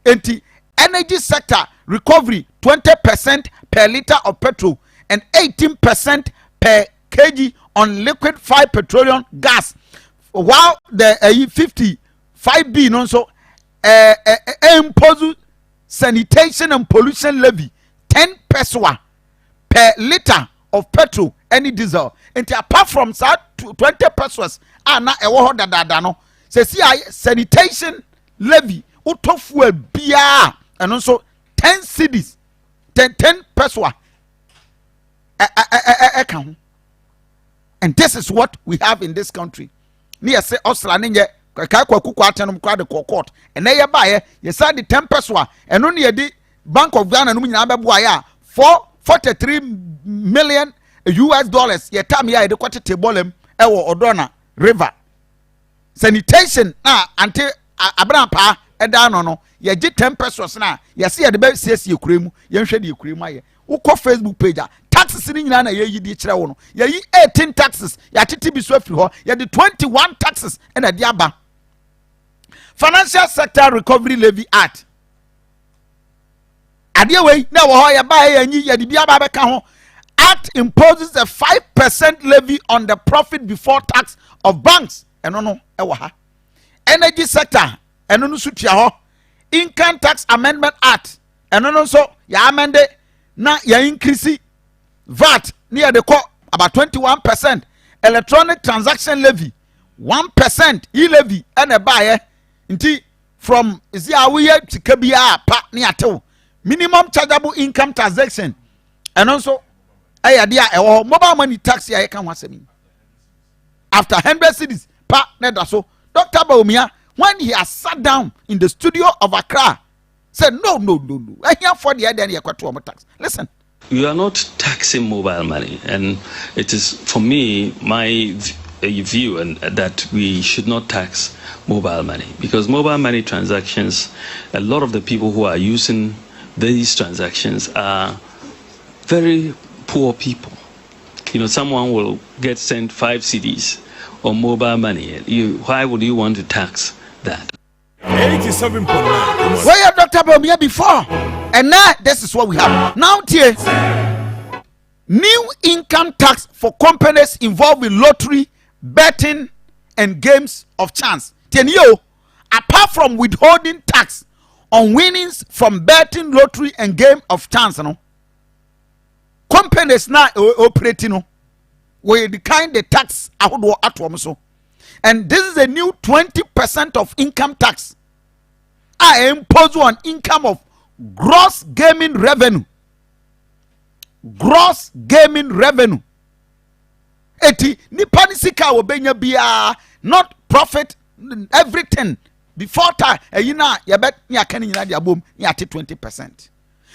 Speaker 2: Enti energy sector recovery 20% per liter of petrol and 18% per kg on liquefied petroleum gas, while the 55B also impose sanitation and pollution levy 10 pesos per liter of petrol any diesel. And apart from that 20 pesos na ewo ho dada no se si sanitation levy utofu bia and also 10 cedis 10 pesos and this is what we have in this country. Near say osla nye kai kwaku kwatenom kwa de court and na ye ba ye say the 10 pesos and only the Bank of Ghana no nyina beboa ya 443 million US dollars ye time ya de kwete tebolem ewo Odona River sanitation na ante abrampa eda no ye gi 10 pesos na ye se ye de be siesie kuremu ye hwe de kuremu aye ukọ Facebook page taxes ni nyina na ye yi di kire wo no ye yi 18 taxes ya titi bi so afiri ho ye de 21 taxes na de aba. Financial Sector Recovery Levy Act ade we na wo ho ye ba ye anyi ye de bi aba beka ho. Act imposes a 5% levy on the profit before tax of banks. No, Energy sector, no sutia ho. Income Tax Amendment Act, no so ya amende na ya increase VAT near the co about 21%. Electronic transaction levy 1% e-levy and a buyer inti from is ya we to kabia pa near to minimum chargeable income transaction and also mobile money tax ya can once after 100 cities pa neda so Dr. Baumia when he has sat down in the studio of Accra said no I hear for the idea tax. Listen,
Speaker 11: you are not taxing mobile money, and it is for me my view and that we should not tax mobile money, because mobile money transactions, a lot of the people who are using these transactions are very poor people. You know, someone will get sent 5 CDs on mobile money. Why would you want to tax that?
Speaker 1: 87.9.
Speaker 2: Where you Dr. Baumia before? And now this is what we have. Now here, new income tax for companies involved in lottery, betting, and games of chance. Apart from withholding tax on winnings from betting, lottery, and game of chance, companies now operating with the kind of tax so. And this is a new 20% of income tax I impose on income of gross gaming revenue. Gross gaming revenue. eti nipa ni sika obenya bia not profit everything before time na ye bet ni aka ni nyina de abom ni ate 20%.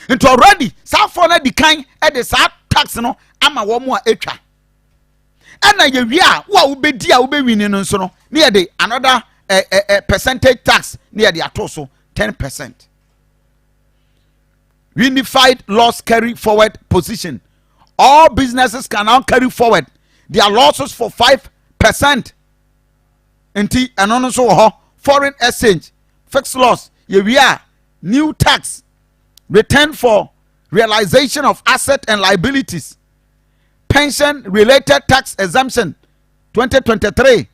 Speaker 2: Into already sa for na di kan e de sa tax no ama wo mo a etwa ana ye wi a wo obedi a obewini no nso no ni ye de another percentage tax ni ye de ato so 10%. Unified loss carry forward position. All businesses can now carry forward their losses for 5%. Nti anono so foreign exchange fixed loss ye wi a new tax return for realization of asset and liabilities, pension related tax exemption 2023,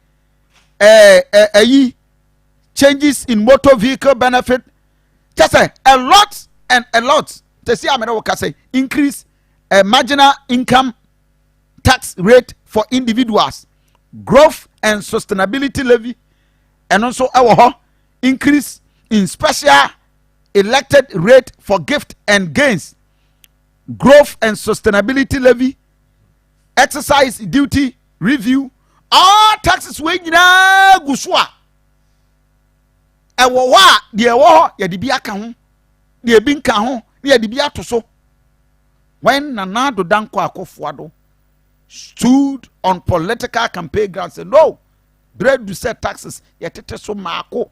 Speaker 2: changes in motor vehicle benefit, just say a lot and a lot. To see say increase marginal income tax rate for individuals, growth and sustainability levy, and also increase in special elected rate for gift and gains, growth and sustainability levy, exercise duty review, all taxes we nyina guswa ewo wa de ewo ye de bia ka ho de bi nka ho ye de bia to so. When Nana Danko Akufo-Addo stood on political campaign ground said no, bread to set taxes yetete so bako.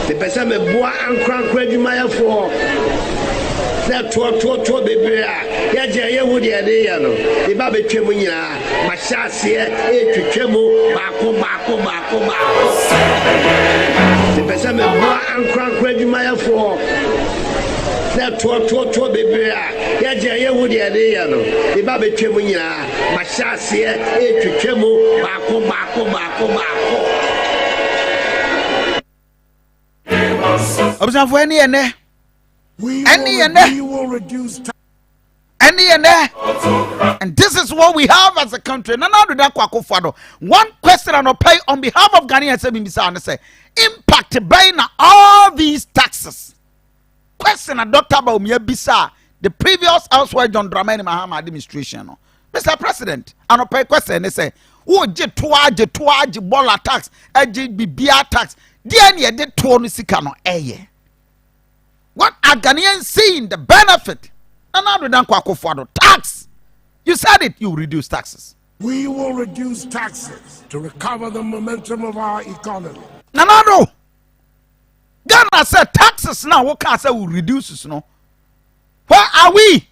Speaker 10: The person me boa ankran kwadwuma for na to bebre ya je ye wudi ade ya no e ba betwem nyina ma hyase e twetwem bako. The person me boa ankran kwadwuma for na to bebre ya je ye wudi ade ya no e ba betwem nyina ma hyase e twetwem bako.
Speaker 2: Observe for any and this is what we have as a country. One question I'll pay on behalf of Ghanaians say impact by all these taxes. Question a Dr. Baumia Bisa, the previous Houseway John Dramani Mahama administration. Mr. President, I'll pay question they say, oh, je bola tax, bibia tax. What are Ghanaians seeing the benefit? Tax. You said it, you reduce taxes.
Speaker 10: We will reduce taxes to recover the momentum of our economy.
Speaker 2: No. Ghana said taxes now. What can I say we reduce? No. Where are we?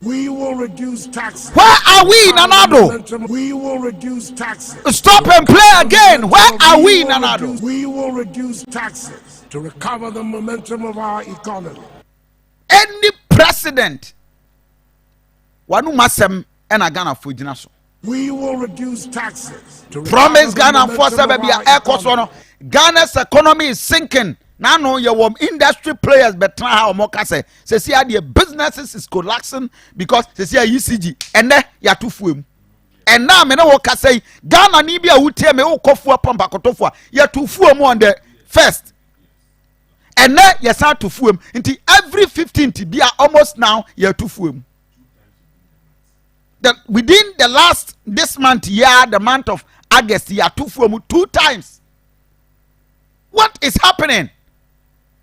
Speaker 10: We will reduce taxes.
Speaker 2: Where are we, Nanado?
Speaker 10: We will reduce taxes.
Speaker 2: Stop and play again. Where are we, Nanado?
Speaker 10: We will reduce taxes to recover the momentum of our economy.
Speaker 2: Any president, wanu masem ena Ghana for jinaso.
Speaker 10: We will reduce taxes to
Speaker 2: promise Ghana for sebebi Ghana's economy is sinking. Now no your industry players but how say the businesses is collapsing because they see ECG and then ya too fuem. And now me no say Ghana ni bia wutie me wo kofua pampa kotofua ya too fuem on the first. And then ya start to fuem until every 15th bia almost now ya too fuem. That within the last this month the month of August ya too fuem 2 times. What is happening?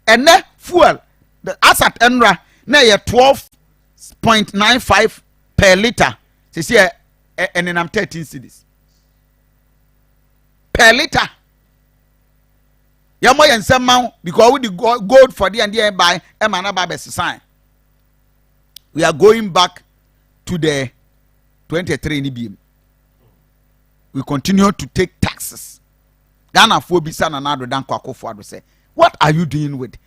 Speaker 2: And then fuel, the asset enra na 12.95 per liter. See and then I'm 13 cedis per liter. Yamo Nsem because we the gold for the and the buy Aduanaba sign. We are going back to the 23 NBM. We continue to take taxes. Ghana for bisa na nado dan kwa Akufo-Addo say. What are you doing with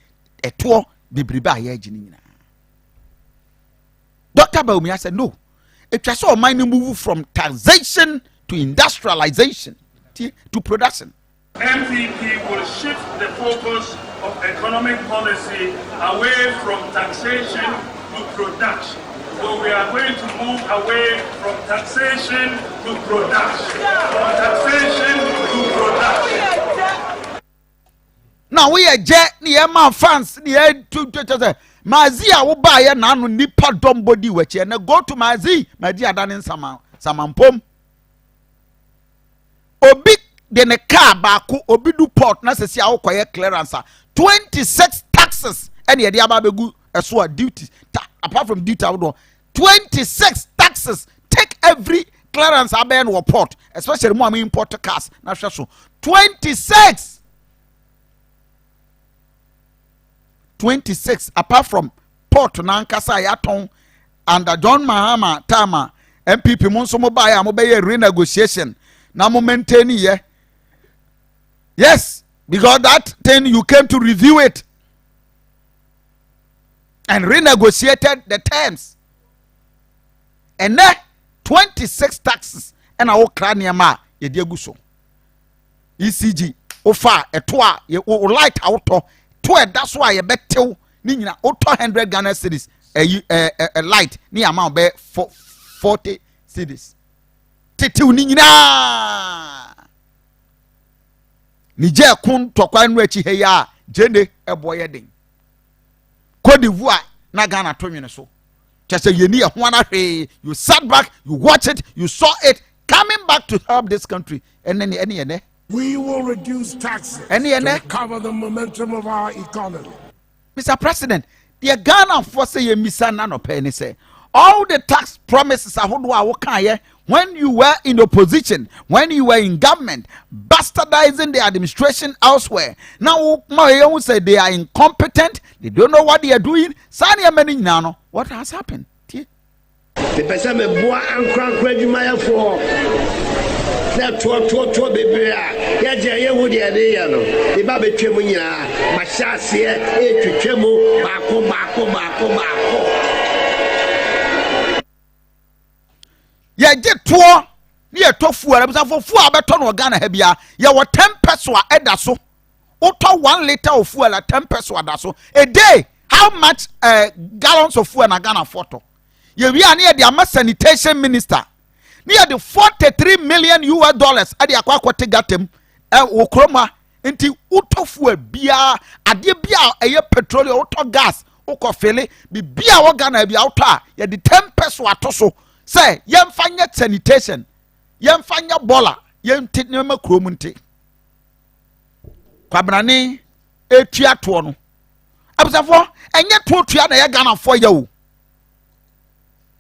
Speaker 2: a tour? Dr. Baumia said, no. It was all money move from taxation to industrialization to production.
Speaker 12: MPP will shift the focus of economic policy away from taxation to production. So we are going to move away from taxation to production. From taxation to production.
Speaker 2: Now we are jet near my fans near to Mazia will buy a nano nipa body which and go to Mazi, my dear Danin Sama, samampom obi de ne car baako obi du port na sesi a wokoye clearance 26 taxes and ye de aba begu eso a duty apart from duty awodo 26 taxes take every clearance abe no port especially mo am import cars na hwe so 26 apart from port na nkasa ya ton under John Mahama Tama MPP mo so mo ba ya mo be renegotiation na mo maintain ye. Yes, because that thing you came to review it and renegotiated the terms. And then 26 taxes and our craniama ye dieguso. ECG ofa etoa ye light auto to that's why ye betel ni nyina auto 100 Ghana cedis a light ni amount be 40 cedis. Tetew ni nyina nije kun tokwa nu achi he ya jene eboye den Côte d'Ivoire na Ghana to nwene so chese yeni e ho ana hwe you sat back you watch it you saw it coming back to help this country and then any
Speaker 10: we will reduce taxes to cover the momentum of our economy.
Speaker 2: Mr. President, the Ghana for say ye misa na no pay ni say all the tax promises ahodo a wo kan ye when you were in opposition, when you were in government, bastardizing the administration elsewhere. Now, my say they are incompetent, they don't know what they are doing. What has happened? The
Speaker 10: person me boa ankran adwuma for na to bebre a ya je ye wo de ya no e ba betwem nyina ma hyase e twetwem baako
Speaker 2: ye get to near tofu and for 4 abeton or Ghana hebia ye were 10 peso eda so auto 1 liter of fuel at 10 peso adaso a day. How much gallons of fuel in Ghana photo? Ye we are near the sanitation minister near the $43 million at the aquatic gatem okroma into auto fuel bia ade bia a petroleum auto gas oko fele bi bia wo Ghana bia auto ye the 10 peso atoso. Say, yem fanya sanitation, yem fanya bola, yem tinema kromunte. Kwabrani, etua to no. Abusafo, enye to tua na ye Ghana for you.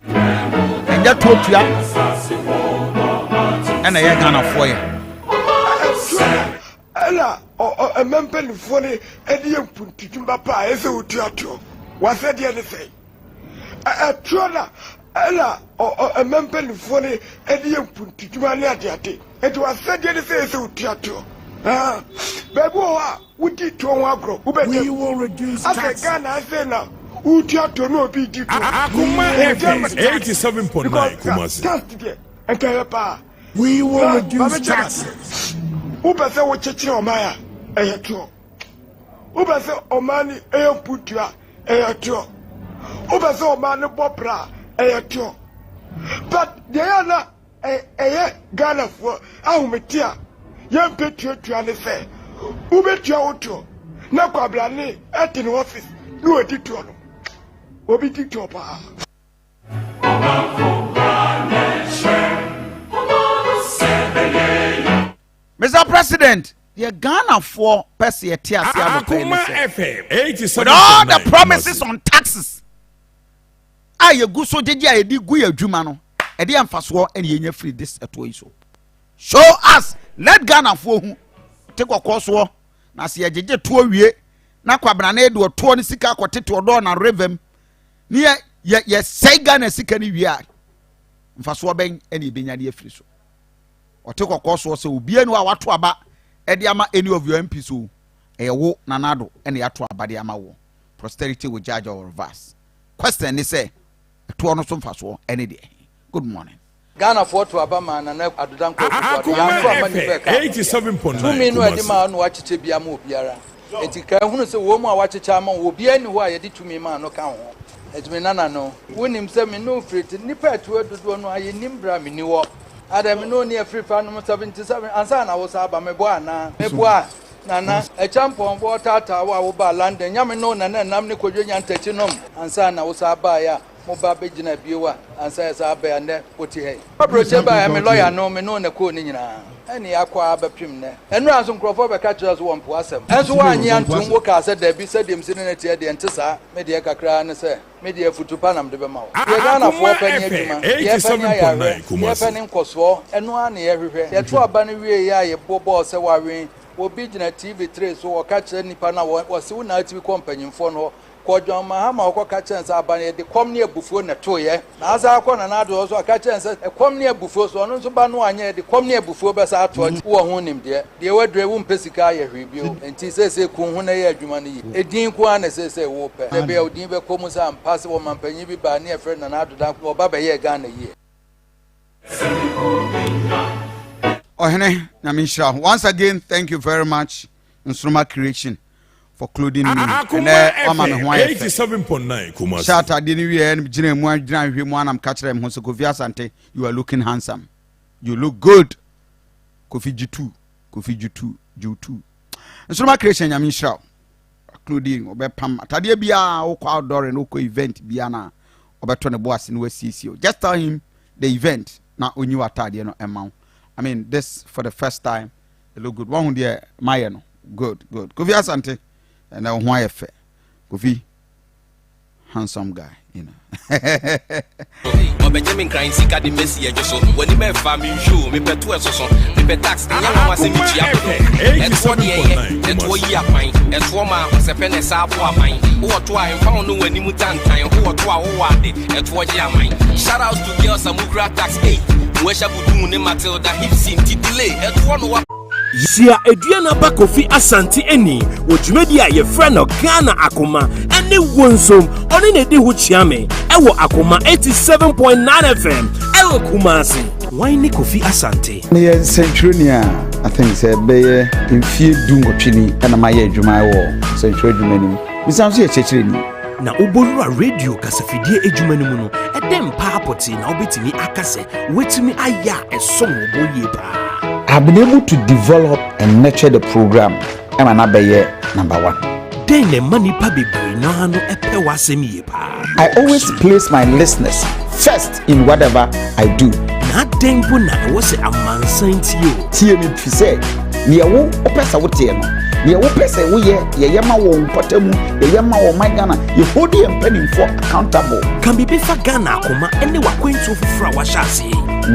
Speaker 2: Enye to tua na ye Ghana for you.
Speaker 10: Ela, o mempen fone edi empuntitumba pa ese utua to. Wa said anything. Tuana ela a mempen fone edi empuntituma ne ade it was said anything so utiato bebo ha wuti to ho agro we will reduce tax Ghana say na utiato no bi di to
Speaker 1: Akoma 87.9 Kumasi
Speaker 10: pa we will reduce taxes ubese wo cheche omaya eyeto ubese omani eyemputua eyeto ubese omani bobra eyeto but they are not Ghana for ahumetia yam petuatua ne se ubetua woto na kwabrane at in office no edito no obi dito pa
Speaker 2: Mr. President, the Ghana for Persia
Speaker 1: Akoma FM 87.9
Speaker 2: with all the promises on taxes. Aye go so jeje aye di gu adwuma no e de amfaso e ne free this etoyi so show us let Ghana for hu take okoso na se jeje to wie na kwabra na e de to ne sika akotete odo na revem ne ye say Ghana sika ne wie a mfaso ben e ne benya ne free so o take okoso se obi anu a wato aba e de ama any of your MP so e wo nanado e ne yato aba de ama wo posterity will judge or reverse question is say good morning.
Speaker 13: Ghana for to Abama and Adudan
Speaker 1: Kofi 87.9
Speaker 13: 2 million edima no wachiche bia ma obiara etika hunu se wo mu a wachiche ama obi ani ho a ye de 2 million no ka ho edime nana no wonim se me no free nipa eto dodo no aye nimbra me ni wo adam no ne free fa no 77 ansa na wo sa aba me bo ana me bo a nana e champon bo tata wo ba London nyame no nana nam ne kodwo nya ntachi nom ansa na wo sa ba ya moba begina biwa ansa esa abe ane oti he approach ba me lawyer no me no na ko ni nyina ani akwa abapim ne enu aso nkrofo be ka kire so won po asem enso wa anyi antum wo ka se da bi se dem sine na tie de ntesa me de kakra ne se me de futu panam de be ma wo ye ga na fo pa ni adwuma ye pa ni ayare ye pa ni nkoso enu a na ye hwehwe ye to aba no wie ya ye bobo se wa wen obi gina TV3 so wo ka kire nipa na wo se wo na TV companyimfo no Kodwa mahama okoka chense abane de kom ne abufuo na toye na asa akọ na ado so aka chense kom ne abufuo so no so ba no anye de kom ne abufuo be sa ato wo ho nim de wadre wo mpesika ye hwebio enti sese kun ho na ye adwuma no yi edin ko ana sese wo pe de be odin be komu sa ampase wo mampanyi bi ba ne efre na ado da wo ba be ye ga na yi
Speaker 2: Ohene Namisha, once again thank you very much Nsroma Creation for clothing me. And
Speaker 1: 87.9 Kumasi.
Speaker 2: Shout out I'm catching him. Kofi Asante, you are looking handsome. You look good. Kofi G2. G2. Nsroma Creation Yamisha. Clothing obe pam. Tadi bia oko outdoor and oko event bia na obe tone boas in CCO. Just tell him the event na onyu atade no amount. I mean this for the first time. It look good. One there my no. Good. Kofi Asante. And now why fair Kofi handsome guy, you know.
Speaker 14: Benjamin crying sick at the Messi and so when you met family show me pet to so me pet tax the young was in which and for the and for year fine and for my sepene sapo mine who to I found no when you mutant time who to and for year mine shout out to girls and mukra tax 8 where shall we do Matilda hip seem to delay and for no
Speaker 10: Sia Aduanaba Kofi Asante Ennin wodwumadi a ye friend no Ghana Akoma ene wonsom oni ne di hu chiame ewo Akoma 87.9 FM ewo Kumasi why ni Kofi Asante
Speaker 2: ne centuria I think say be in fie dungotwini na ma ye adwuma wo centuria adwumani bisanso ye chechireni
Speaker 10: na obolura radio kasafidie adwumani mu no edem paapoti na obetimi akase wetimi aya esom oboye pa
Speaker 2: I've been able to develop and nurture the program. I'm an abaye number 1.
Speaker 10: Then the money pabi no
Speaker 2: I always place my listeners first in whatever I do.
Speaker 10: Not dengo na was a man saint you.
Speaker 2: Tie me fi say, near wo opesa wo tie no. Near wo pesa wo ye yama wo mpotemu, ye yama wo magana, ye hold him penny for accountable.
Speaker 10: Can be for Ghana Akoma any wa kwentu fufra wa shasi.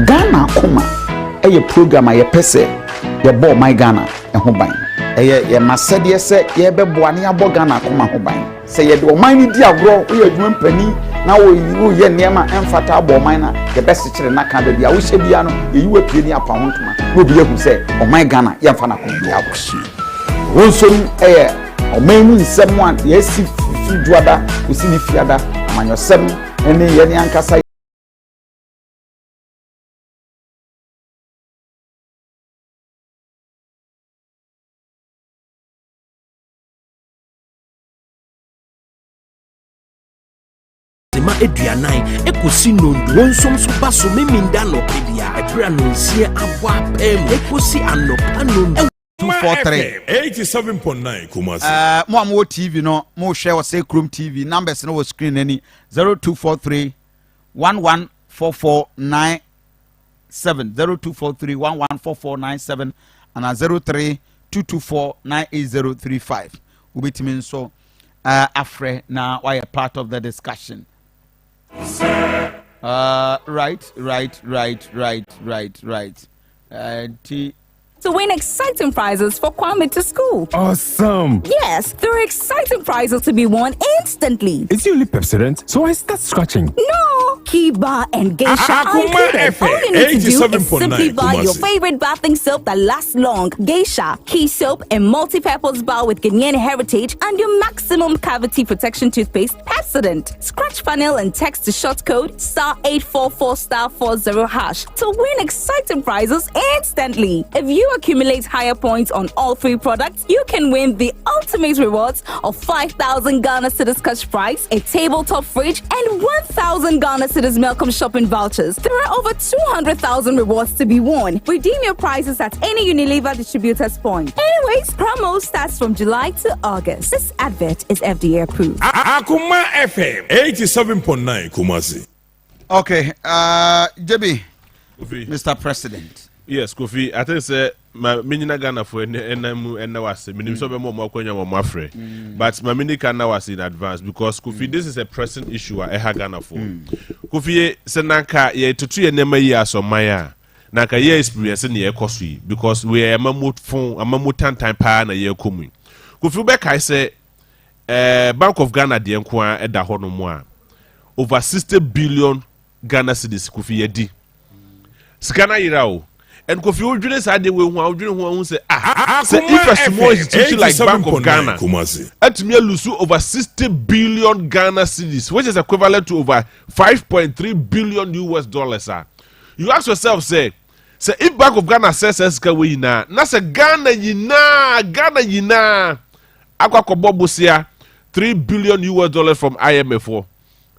Speaker 2: Ghana Akoma a program a pese ye bo my Ghana ho ban ye masede se ye be boane abo Ghana Akoma ho ban se ye do man ni di agro wo ye adwuma mpani na wo ye niema emfata abo man na ye best kire na ka be bia wo hye bia no ye yiwa pie ni apa ho ntoma no bi ye hu se o my Ghana ye mfa na ko bia wo wonsom o man mu nsem wan ye si fi duada wo si ni fiada amanyosem ene ye ni ankasa
Speaker 10: Eduanai ekosi nondo wonsom so baso meminda no pedia ebra no nsie abwa pem ekosi anopa nondo
Speaker 2: 243
Speaker 1: 87.9 Kumasi
Speaker 2: mo am TV no mo share wo say Chrome TV numbers no wo screen any 0243 114497 0243 114497 and 0322498035 ubitimi nso afre na why a part of the discussion. Right.
Speaker 15: To win exciting prizes for Kwame to school.
Speaker 16: Awesome!
Speaker 15: Yes, there are exciting prizes to be won instantly.
Speaker 16: It's only Pepsodent, so I start scratching.
Speaker 15: No! Kiba and Geisha are included. All you need to do is simply buy your favorite bathing soap that lasts long. Geisha, Key Soap, and multi-purpose bar with Ghanaian heritage and your maximum cavity protection toothpaste, Pepsodent. Scratch funnel and text the short code *844*40# to win exciting prizes instantly. If you accumulate higher points on all 3 products, you can win the ultimate rewards of 5,000 Ghana cedis cash prize, a tabletop fridge, and 1,000 Ghana cedis Malcolm shopping vouchers. There are over 200,000 rewards to be won. Redeem your prizes at any Unilever distributor's point. Anyways, promo starts from July to August. This advert is FDA approved.
Speaker 1: Akoma FM 87.9 Kumasi.
Speaker 2: Okay, JB, Mr. President.
Speaker 5: Yes, Kofi, I think say my minina Ghana for and was minim so more afraid. But my mini can now was in advance because Kofi, this is a pressing issue I have Ghana for. Kofi Senanka ye to 2 years or Maya. Naka ye experience in the Kofi because we are a mammoth phone, a mammoth time pa na year coming. Kofi back I say Bank of Ghana the Enkwa at the Honomoa. Over 60 billion Ghana cedis Kofi yedi. Skana Irao. And Kofi Ujune said they will say, say if a small institution like Bank of Ghana, at me lose over 60 billion Ghana cedis, which is equivalent to over 5.3 billion US dollars. You ask yourself, say if Bank of Ghana says we na, that's a Ghana yina, Aqua Kobobusia, 3 billion US dollars from IMF.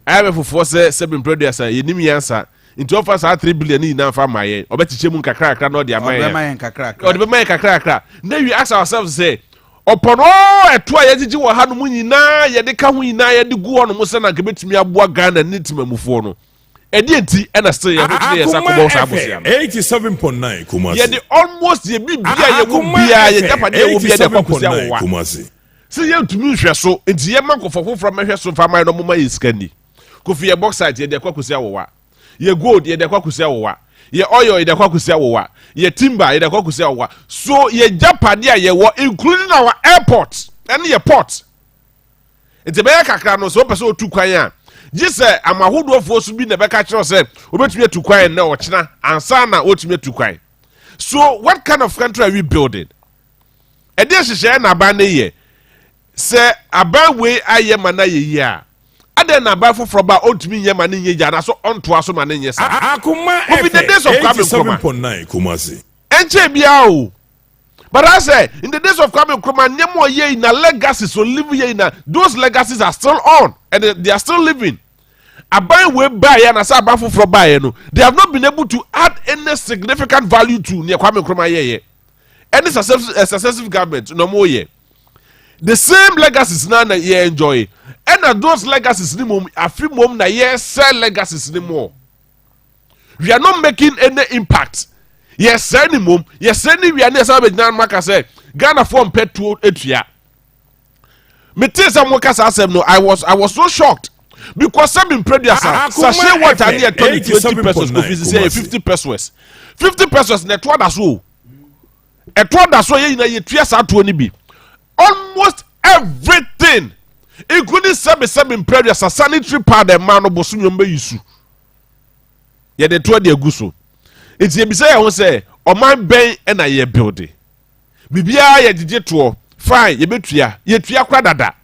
Speaker 5: IMF for say 7 producers, you need me answer. Into offers 3 billion in for my or better chimun kakra no dia my or the my kakra. Then we ask ourselves say upon all a 2 years you had munina ye de ka hunina ye de gu on mo se na ke betimi aboa Ghana nitimamufo no. Edienti and a still ye Sakobo Sabusia
Speaker 1: 87.9 Kumasi.
Speaker 5: Ye the almost ye bibia ye wo bia ye japade ye wo bia de kwakusia
Speaker 1: Kumasi.
Speaker 5: See ye to me hwe so enti ye manko fofo from hwe so fa my no mo ma iskani. Kofi ye bauxite ye de kwakusia wo ye gold ye de kwakusia wo ye oil ye de kwakusia wo ye timber ye de kwakusia wo so ye japade ye wo including our airport and ye port enti be kakra no so pese otu kwan a jise amahodofo so bi na be ka kire say obetumi atu kwan na ochina ansa na otumi atu kwan. So what kind of country are we building? E dey hihye na ba na ye say aba we aye mana ye yi a aden na ba foforo ba otumi nye mana nye ja na so onto aso mana nye sa
Speaker 1: Akoma
Speaker 5: FM
Speaker 1: 87.9 Kumasi.
Speaker 5: Enche bia o. But I say, in the days of Kwame Nkrumah, nyemo ye na legacies so live ye na those legacies are still on and they are still living. Abai we buy and asa abafu from buy no. They have not been able to add any significant value to near Kwame Nkrumah ye. Any successive government no more ye. The same legacies now na ye enjoy. And those legacies ni mom afi mom na ye sell legacies ni more. We are not making any impact. Yes, any mum. Yes, any we are near Sabajan Maka say Ghana form pet to etia. Me tell some workers no. I was so shocked because some producer sachet water near 20 pesos go visit 50 pesos. 50 pesos net what that's all. A twelve that's all ye na ye twice out to be. Almost everything, including seven producer sanitary pad and man of Bosunyombe Yusu. Ye de 2 de guso. It's ye be say I won't say o man ben and a ye building. Bibia ye digito fine ye betua ye tua kwa dada.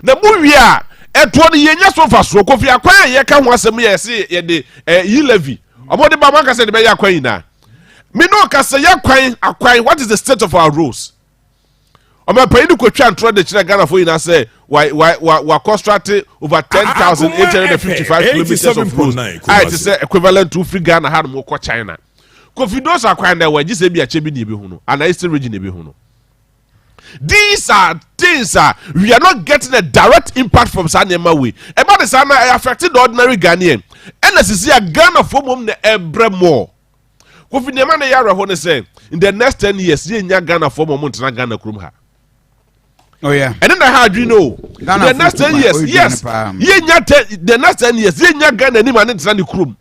Speaker 5: Na mu wi a eto ne ye nya so fa so Kofi akwan ye ka ho asem ye se ye de yi levy. Omode ba man ka se de be ya kwan ina. Me no ka se ya akwan what is the state of our roads? Omo pay ni kwatwa antro de kire Ghana for ina say we construct over 10,855 kilometers of roads. I say equivalent to free Ghana had mo ko China. Kofi those are kind we just say bi ache bi ni be hu no and eastern region be hu no. These are things we are not getting a direct impact from Sanema way. About the Sana affected the ordinary Ghanaian. And as you see a Ghana for mom the ebre more. Kofi Nemane Yara Hone say in the next 10 years, ye nya Ghana for mom na Ghana Krumha.
Speaker 2: Oh yeah.
Speaker 5: And then how do you know?
Speaker 2: Ghana
Speaker 5: the next 10 years, yes. Ye nya the next 10 years, ye nya Ghana ni man na the Krum.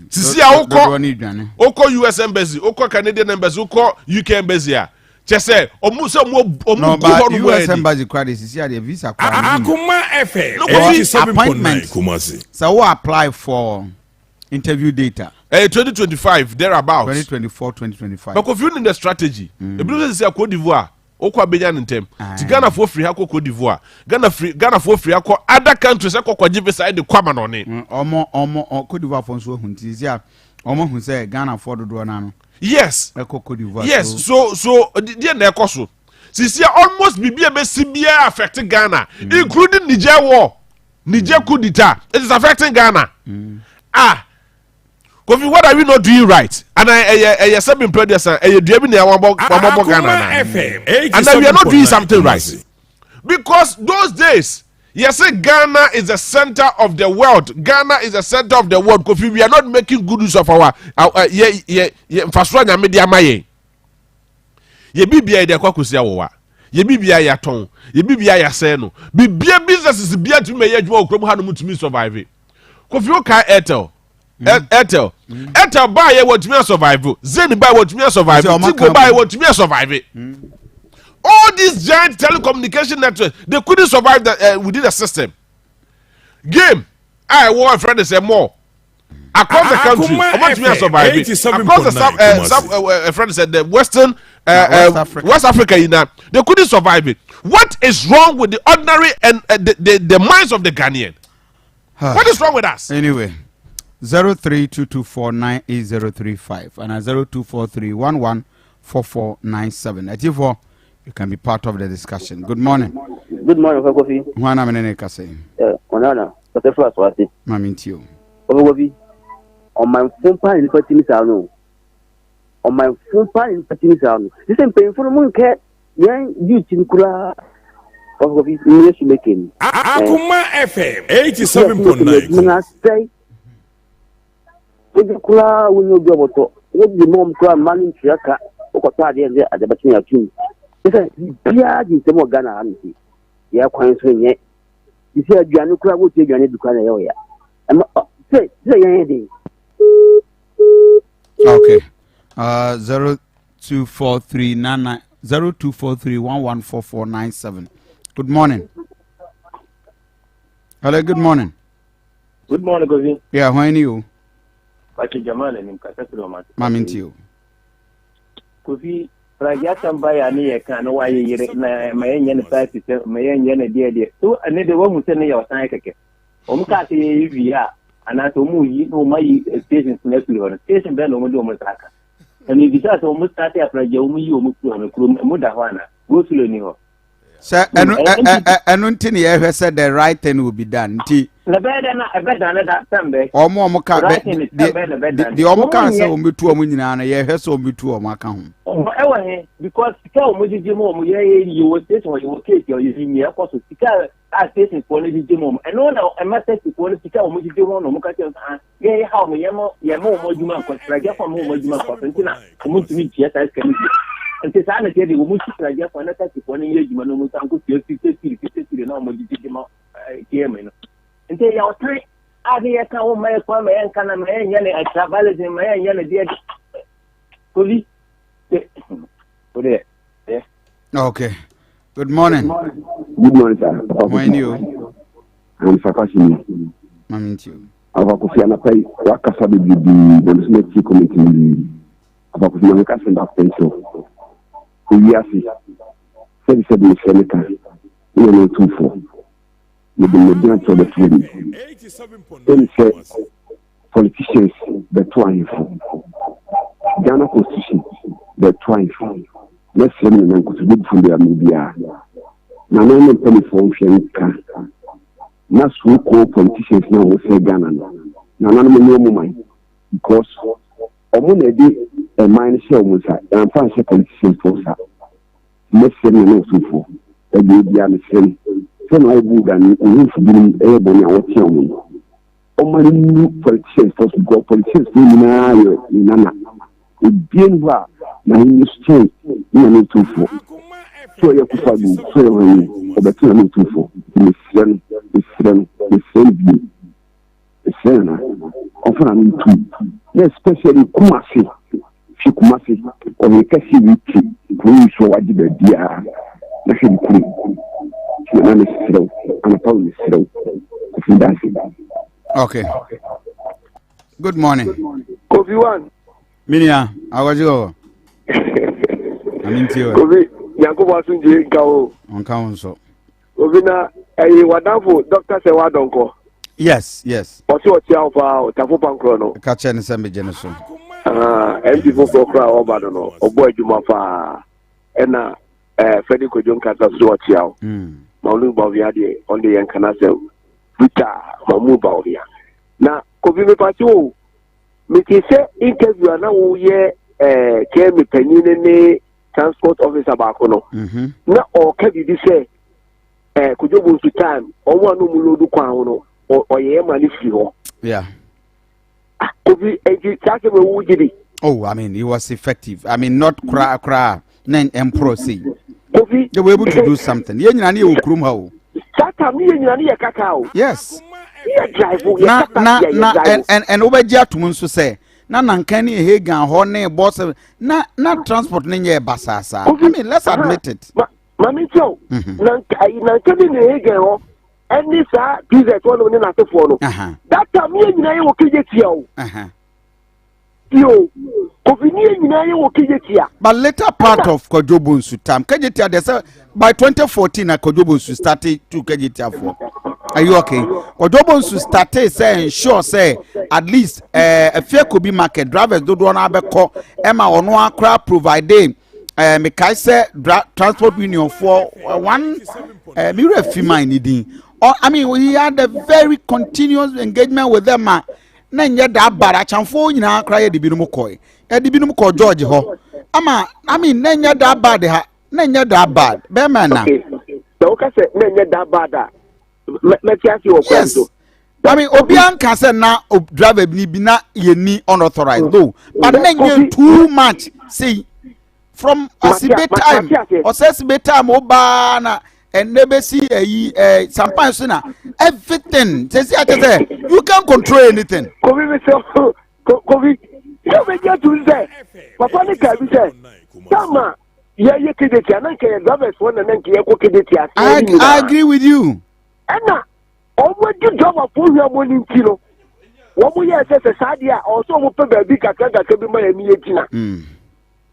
Speaker 5: Sisi oko US embassy, oko Canadian embassy, oko UK embassy. Chese
Speaker 2: no, but US embassy credit is here the visa
Speaker 1: Akoma FM 87.9 Kumasi.
Speaker 2: So who apply for interview data?
Speaker 5: 2025 thereabouts.
Speaker 2: 2024 2025.
Speaker 5: But if you need the strategy, the blue say Cote d'Ivoire, okwa Benyan ntem. Ti Ghana for free hako Cote d'Ivoire. Ghana for free hako other countries hako kwa give side the kwama no ne.
Speaker 2: Omo Cote d'Ivoire for so hunti sia. Omo hu say Ghana for do na no.
Speaker 5: Yes. Yes. So the nekoso. Sisi almost bibia be sibia affecting Ghana, including Niger war, Niger coup d'etat. It is affecting Ghana. Kofi, what are we not doing right? And I said in previous and you do Ghana. And we are not doing something right. Because those days, you say Ghana is the center of the world. Ghana is the center of the world. Kofi, we are not making good use of our infrastructure media maye. Ye bibia de kwa kusia wo ye bibia ya ton ye bibia ya se no bibia businesses bia to me yadwuma okrom ha no mutumi survive. Kofi o ka Airtel buy ye want me survive. Zen buy want me survive. Tigo buy want me survive. All these giant telecommunication networks, they couldn't survive within the system. Game, I want a friend to say more. Across the country, how much we are surviving? Across the friend said the West Africa, they couldn't survive it. What is wrong with the ordinary and the minds of the Ghanaian? What is wrong with us?
Speaker 2: Anyway, 0322498035 and 0243114497. At you for. You can be part of the discussion. Good morning.
Speaker 17: Good morning, Kofi.
Speaker 2: Juana Menene Kase.
Speaker 17: Onana, but the first was it.
Speaker 2: Mamintio.
Speaker 17: Kofi. On my phone pan in 40 minutes, I know. On my phone pan in 40 minutes, I know. This is painful. Moon cat. Young you chinkula. Kofi, you making.
Speaker 1: Akoma FM 87.9.
Speaker 17: Say, with the kula, we know the what the mom cry money to your car. Okotadi at the Batinia too. Pierre in some of Ghana, yeah, quite swing yet. You see, Janukra would take your Dukan area. Say,
Speaker 2: okay. 0243114497. Good morning. Hello, good morning.
Speaker 17: Good morning, Kofi.
Speaker 2: Yeah, how are you?
Speaker 17: Jamal and Kasatro.
Speaker 2: Mamintio.
Speaker 17: Kofi. Raja tambaya ni ya kana waye yire na mayen 5% mayen yana dia so ane de wo mutane ya wasan kake o muka te yi ya ana to mu yi no mai station na kilo station be no mu do mu saka ani bisa to mu start ya praja mu yi o mu kuro mu da hwana go sulo ni ho
Speaker 2: sir anu ntini ya hwe said the right thing will be done nti
Speaker 17: na beda na that tambe
Speaker 2: omo ka the omo kan say o metu omo nyina na ya hwe so o metu omo aka ho
Speaker 17: ewa he because sika omo jije mo omo ye you wo station wo you cake you yin ya koso sika a station for no jije mo and no na e message for no sika omo jije mo no mo ka che ye how mo ye mo omo juma ko traje for mo omo juma ko ntina omo tumi tia ta ska ni nti sa na tie de omo traje for na ta for no ye juma no mo san ko tie tie na omo jije mo tie me no nti ya otre ade ya ka o mai kwa me en kana me en yele a travel me en yele dia Kofi.
Speaker 2: Okay. Good morning.
Speaker 7: Good morning, sir.
Speaker 2: How are you?
Speaker 7: I'm Sakashini.
Speaker 2: Mamintio.
Speaker 7: Kofi anapai wakasa bibi the committee. Kofi anakai send up pencil. We are said Seneca. We are 24. You've been to the field. Then said politicians the twine Ghana Constitution the twine. Let's say we go to big from the media. Now no telephone can. Now so called politicians now will say Ghana. Now no mind because omo a mind share almost and find politicians for that. Let's say no so for the media the same. So no good and we for being able to watch you. Omo politicians for go politicians na nana. Bien va na in exchange in 24 so you could find so you but in 24 the same often I'm two especially Kumasi or the kasi with so what did the dia na she ku na me siro ana pa me siro
Speaker 2: okay good morning
Speaker 18: Kofi one
Speaker 2: Minia, how are you?
Speaker 18: Kofi, Yankuba Sunji Gao.
Speaker 2: On council.
Speaker 18: Ovina, a wonderful Dr. Sewadonko.
Speaker 2: Yes.
Speaker 18: Also, Tiafa, Tafu Pancrono.
Speaker 2: Catch and send me generation.
Speaker 18: MP for cry over no obo adwuma fa ena Freddy Kojon kasa so otiao maulu bawia de on the yankana se vita mamu bawia na Kofi me pacho me ti se interview na wo ye ke me panyin ne transport officer ba ko no na o ka bibi se Kojobo su time o wa no mu lodu kwa ho no o ye ma ni fi ho
Speaker 2: yeah
Speaker 18: Kofi eji take me wo gidi.
Speaker 2: Oh, I mean, it was effective. I mean, not cra then empro say. They were able to do something. Yes. Na and Obeja to Munsu say, na nankani Hagan, Horne, boss, na transport ninja basasa. I mean, let's admit it.
Speaker 18: Mammy Joe, nankani Hagan, and this is one of the phone. That time, me and I will kill you.
Speaker 2: But later part of Kojobo Sutam, Kajitia, they say by 2014, Kojobo started to Kajitia for. Are you okay? Kojobo started saying, sure, say at least a fair could be market drivers do one abeko Emma or no crowd providing Mekaise transport union for one mirror female needing. Or I mean, we had a very continuous engagement with them. Nanya da bad achamfo nyina kra de binum koy e de binum ko George ho ama I mean nanya da bad ha nanya da bad be man na
Speaker 18: so ka se nanya da bad me tiasi o kwento
Speaker 2: I mean obi anka se na driver bi na yeni unauthorized though but nanya too much see from asibe time or sibe time oba na and never see sometimes everything. You can't control anything.
Speaker 18: Kofi, you may get to say, Papa Nika, say, Sama, you
Speaker 2: I agree with you.
Speaker 18: Anna, always good job of pulling your money in kilo. What we have said, Sadia, also open a big Akaka can be my Tina.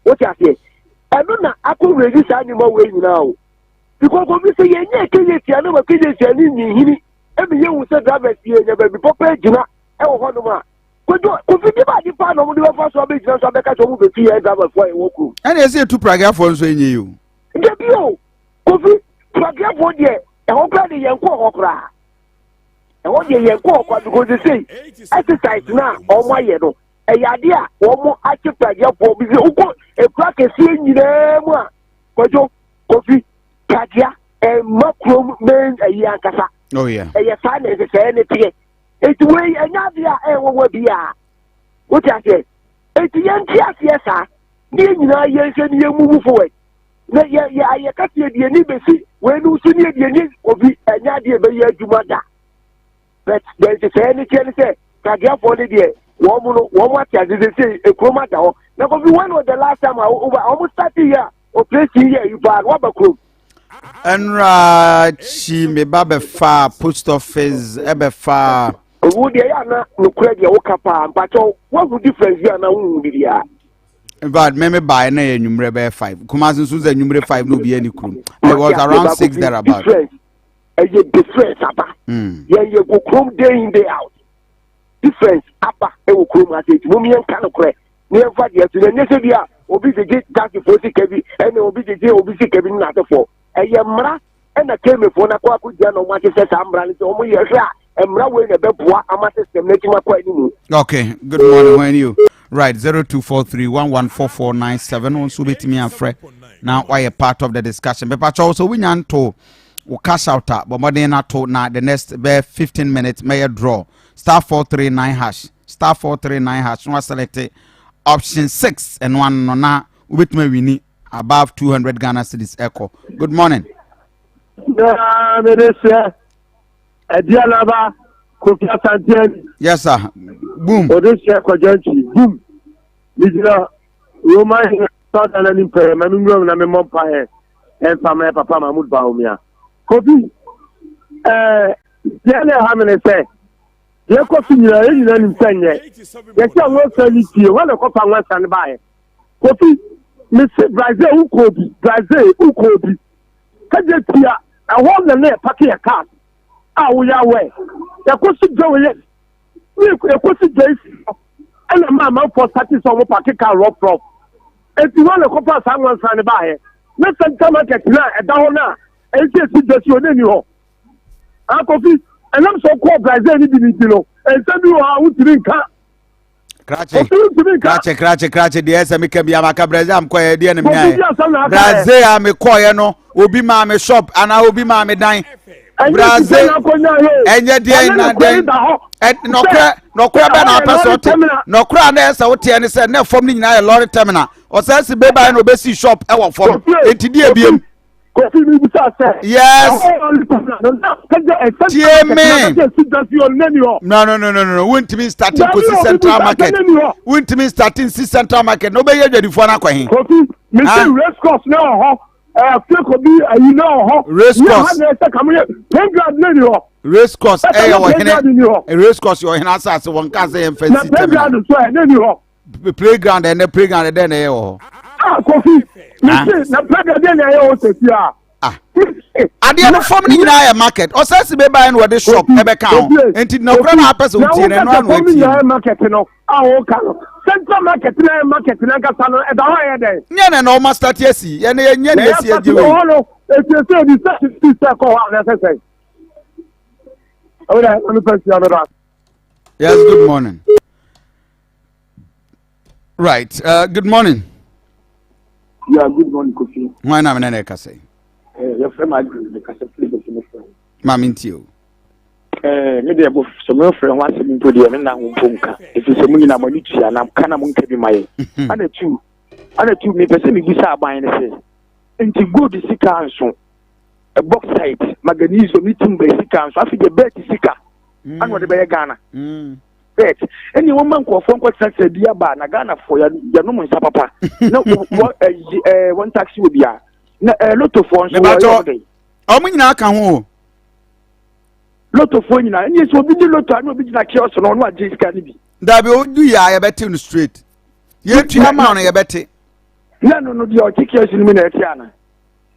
Speaker 18: What I say? I don't know, I could resist animal way now. Because we say ye KJT and no KJT ni every year we say drivers here never be proper jina e wo hono ma ko fi di ba di pa no mo di fa so be jina so be ka so mo be fi e driver for e woku
Speaker 2: and e say two praga for so enye you
Speaker 18: de bio ko fi praga for de e ho kra de yen ko ho kra e ho de yen ko ko because they say exercise na o mo ye no e ya de a o mo achi praga for bi uko e kra ke si nyina mu a ko fi Kadia and Macron men a yankasa.
Speaker 2: Oh, yeah.
Speaker 18: A yasan is a anything. It's way another will be. What I said. It's young yes, sir. Yes, and you move forward. I cut you the embassy when you see the need of the Nadia by your mother. But there's a anything say, Kadia for the day. One more did they say a chromata. Now, one was the last time I almost 30 years or 30 years you bought Robert Crew.
Speaker 2: Chi me babe fa post office ebe fa
Speaker 18: would ya na no credit wo kapa but what would difference ya na wu dia
Speaker 2: but me buy na enumre be 5 kuma sunsun za enumre 5 no be any krum I was around 6 there about
Speaker 18: a difference apa you go krum day in day out difference apa e wo krum at it mum yan kan kre never there to the next dia obi dey get that for kebi and obi dey kebi na for Mra and a came for Nakwaku Jano, what is says, Ambrani, almost a Mra way a beboa, a master making my quite.
Speaker 2: Okay, good morning. When you right 0243114497 on Subit me and Fred. Now, why a part of the discussion? But also, we want to cash out, but more than not, now the next 15 minutes may draw star 439 hash, star 439 hash. No selected option 6 and 1 no na with me we need. Above 200 Ghana cedis echo. Good morning.
Speaker 18: Aduanaba, Kofi Asante.
Speaker 2: Yes, sir. Boom.
Speaker 18: Odesha Kwajanchi. Boom. Nijira Roman Southern and Imperial. My number na me mompa he. En fama papa Mahmoud Baumia. Kofi. Yale ha me say. Ye Kofi nyina nyina nimsenye. Ye say wo sanity. Wala ko pa wan san ba he. Kofi Mr. Brazil Ukobi. Kajetia, I want the name Paki a car. Ah, we are away. The question go yet. We could Jason.
Speaker 17: ɛna maa for starting sɛ ɔmo party car rough eti wɔn na kɔpa saa wɔn san ne ba yɛ ne central market na ɛda hɔ na ɛnsi dasi o ne ni hɔ Kofi ɛnam sɛ ɔkɔ Brazil ni bi ni ti no ɛnsɛm bi wɔ ha wotiri nka.
Speaker 2: Krache deɛ ɛsɛ mi kɛ bi amaka Brazil am kɔɛ deɛ ne mi ayɛ Brazil a mi kɔɛ no obi maa mi shop ana obi maa mi dan Brazil ɛnyɛ deɛ na den nɔkura bɛ na apɛ sɛ ɔte nɔkura na ɛsɛ woteɛ ne sɛ ne fam ne nyinaa yɛ lɔri terminal ɔsɛ si beba yɛ na obesi shop ɛwɔ fam eti die biem. Yes. No. Wouldn't mean starting to Central Market. Wouldn't mean starting Central Market. Nobody ready for na kwahin.
Speaker 17: Mr. Race course now,
Speaker 2: race course. Race course. Race course. You're in assassin. One can say fancy. Playground and the playground and then
Speaker 17: Kofi. Na playground na yo se tia.
Speaker 2: Ade no form ni nyina market. O say se be buy no de shop e be kan. Enti na kura na person tie na no anu tie.
Speaker 17: Market no. O kan. Central market na gasa no e da ho ye den.
Speaker 2: Nye na no ma start yesi. Ye na nye na yesi aji we.
Speaker 17: No. Eti se di se ko ha na se. Ora, anu person ya.
Speaker 2: Yes, good morning. Right. Good morning.
Speaker 19: Yeah, good morning, Kofi.
Speaker 2: Why na me na ka say?
Speaker 19: Your friend the Kasa please me friend.
Speaker 2: Ma minti
Speaker 19: Me dey bo so me friend wan se me to dey me na ho bonka. If you say me na money tua na kana mo nka bi mai. Ana tu me pese me bisa aban ne se. Enti gold sika anso. A bauxite, manganese, meeting by sika anso. Afi the bet sika. Ano de be Ghana. Bet. Any woman ko fon ko taxi dia ba na Ghana for ya no mo nsa papa. No one taxi will be na lotto phone so
Speaker 2: omo nyina aka ho
Speaker 19: lotto phone nyina any so bi di lotto anu bi na kiosk no no age sika ni bi
Speaker 2: da be odu ya ye beti no straight ye tua ma no ye beti
Speaker 19: no di o kiosk ni na eti ana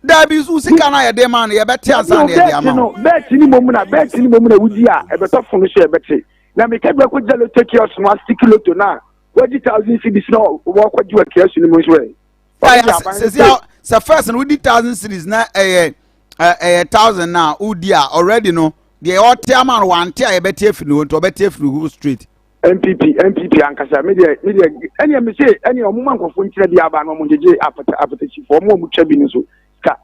Speaker 2: da bi su sika na ye de ma no ye beti ansa na ye de ama
Speaker 19: no bet ni mo mu na wudi a e beto phone so ye beti na me kedwa ko jalo kiosk no stick lotto na 20,000 cedis no wo ko jiwa kiosk ni mo so e
Speaker 2: so first and we did 1,000 cities na 1,000 now udia already no the all man one tia e beti afinu to beti afinu street
Speaker 19: MPP ankasa media any me say any omuma nkofo nkire dia aba no mo jeje apata chi for mo mu twa bi ni so ka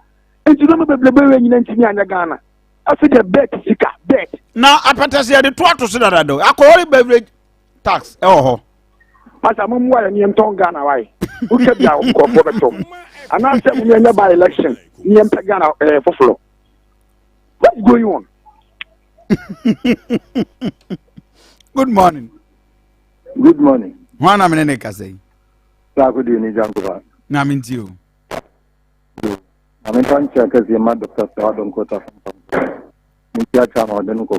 Speaker 19: enti no beblebe nyina ntimi anya Ghana afi the bet sika bet
Speaker 2: na apata se de to so dada do akori beverage tax e ho
Speaker 19: masa mo mu ala ni enton Ghana wai u ke bia nkofo beto and I said, we are by election. What's going on?
Speaker 2: Good morning.
Speaker 8: Good morning.
Speaker 2: One minute, I say.
Speaker 8: Good evening, Jankuba.
Speaker 2: Namin to you.
Speaker 8: I'm in touch with your mother, Dr. Adam Kota. Mitiacha, or the Nuko,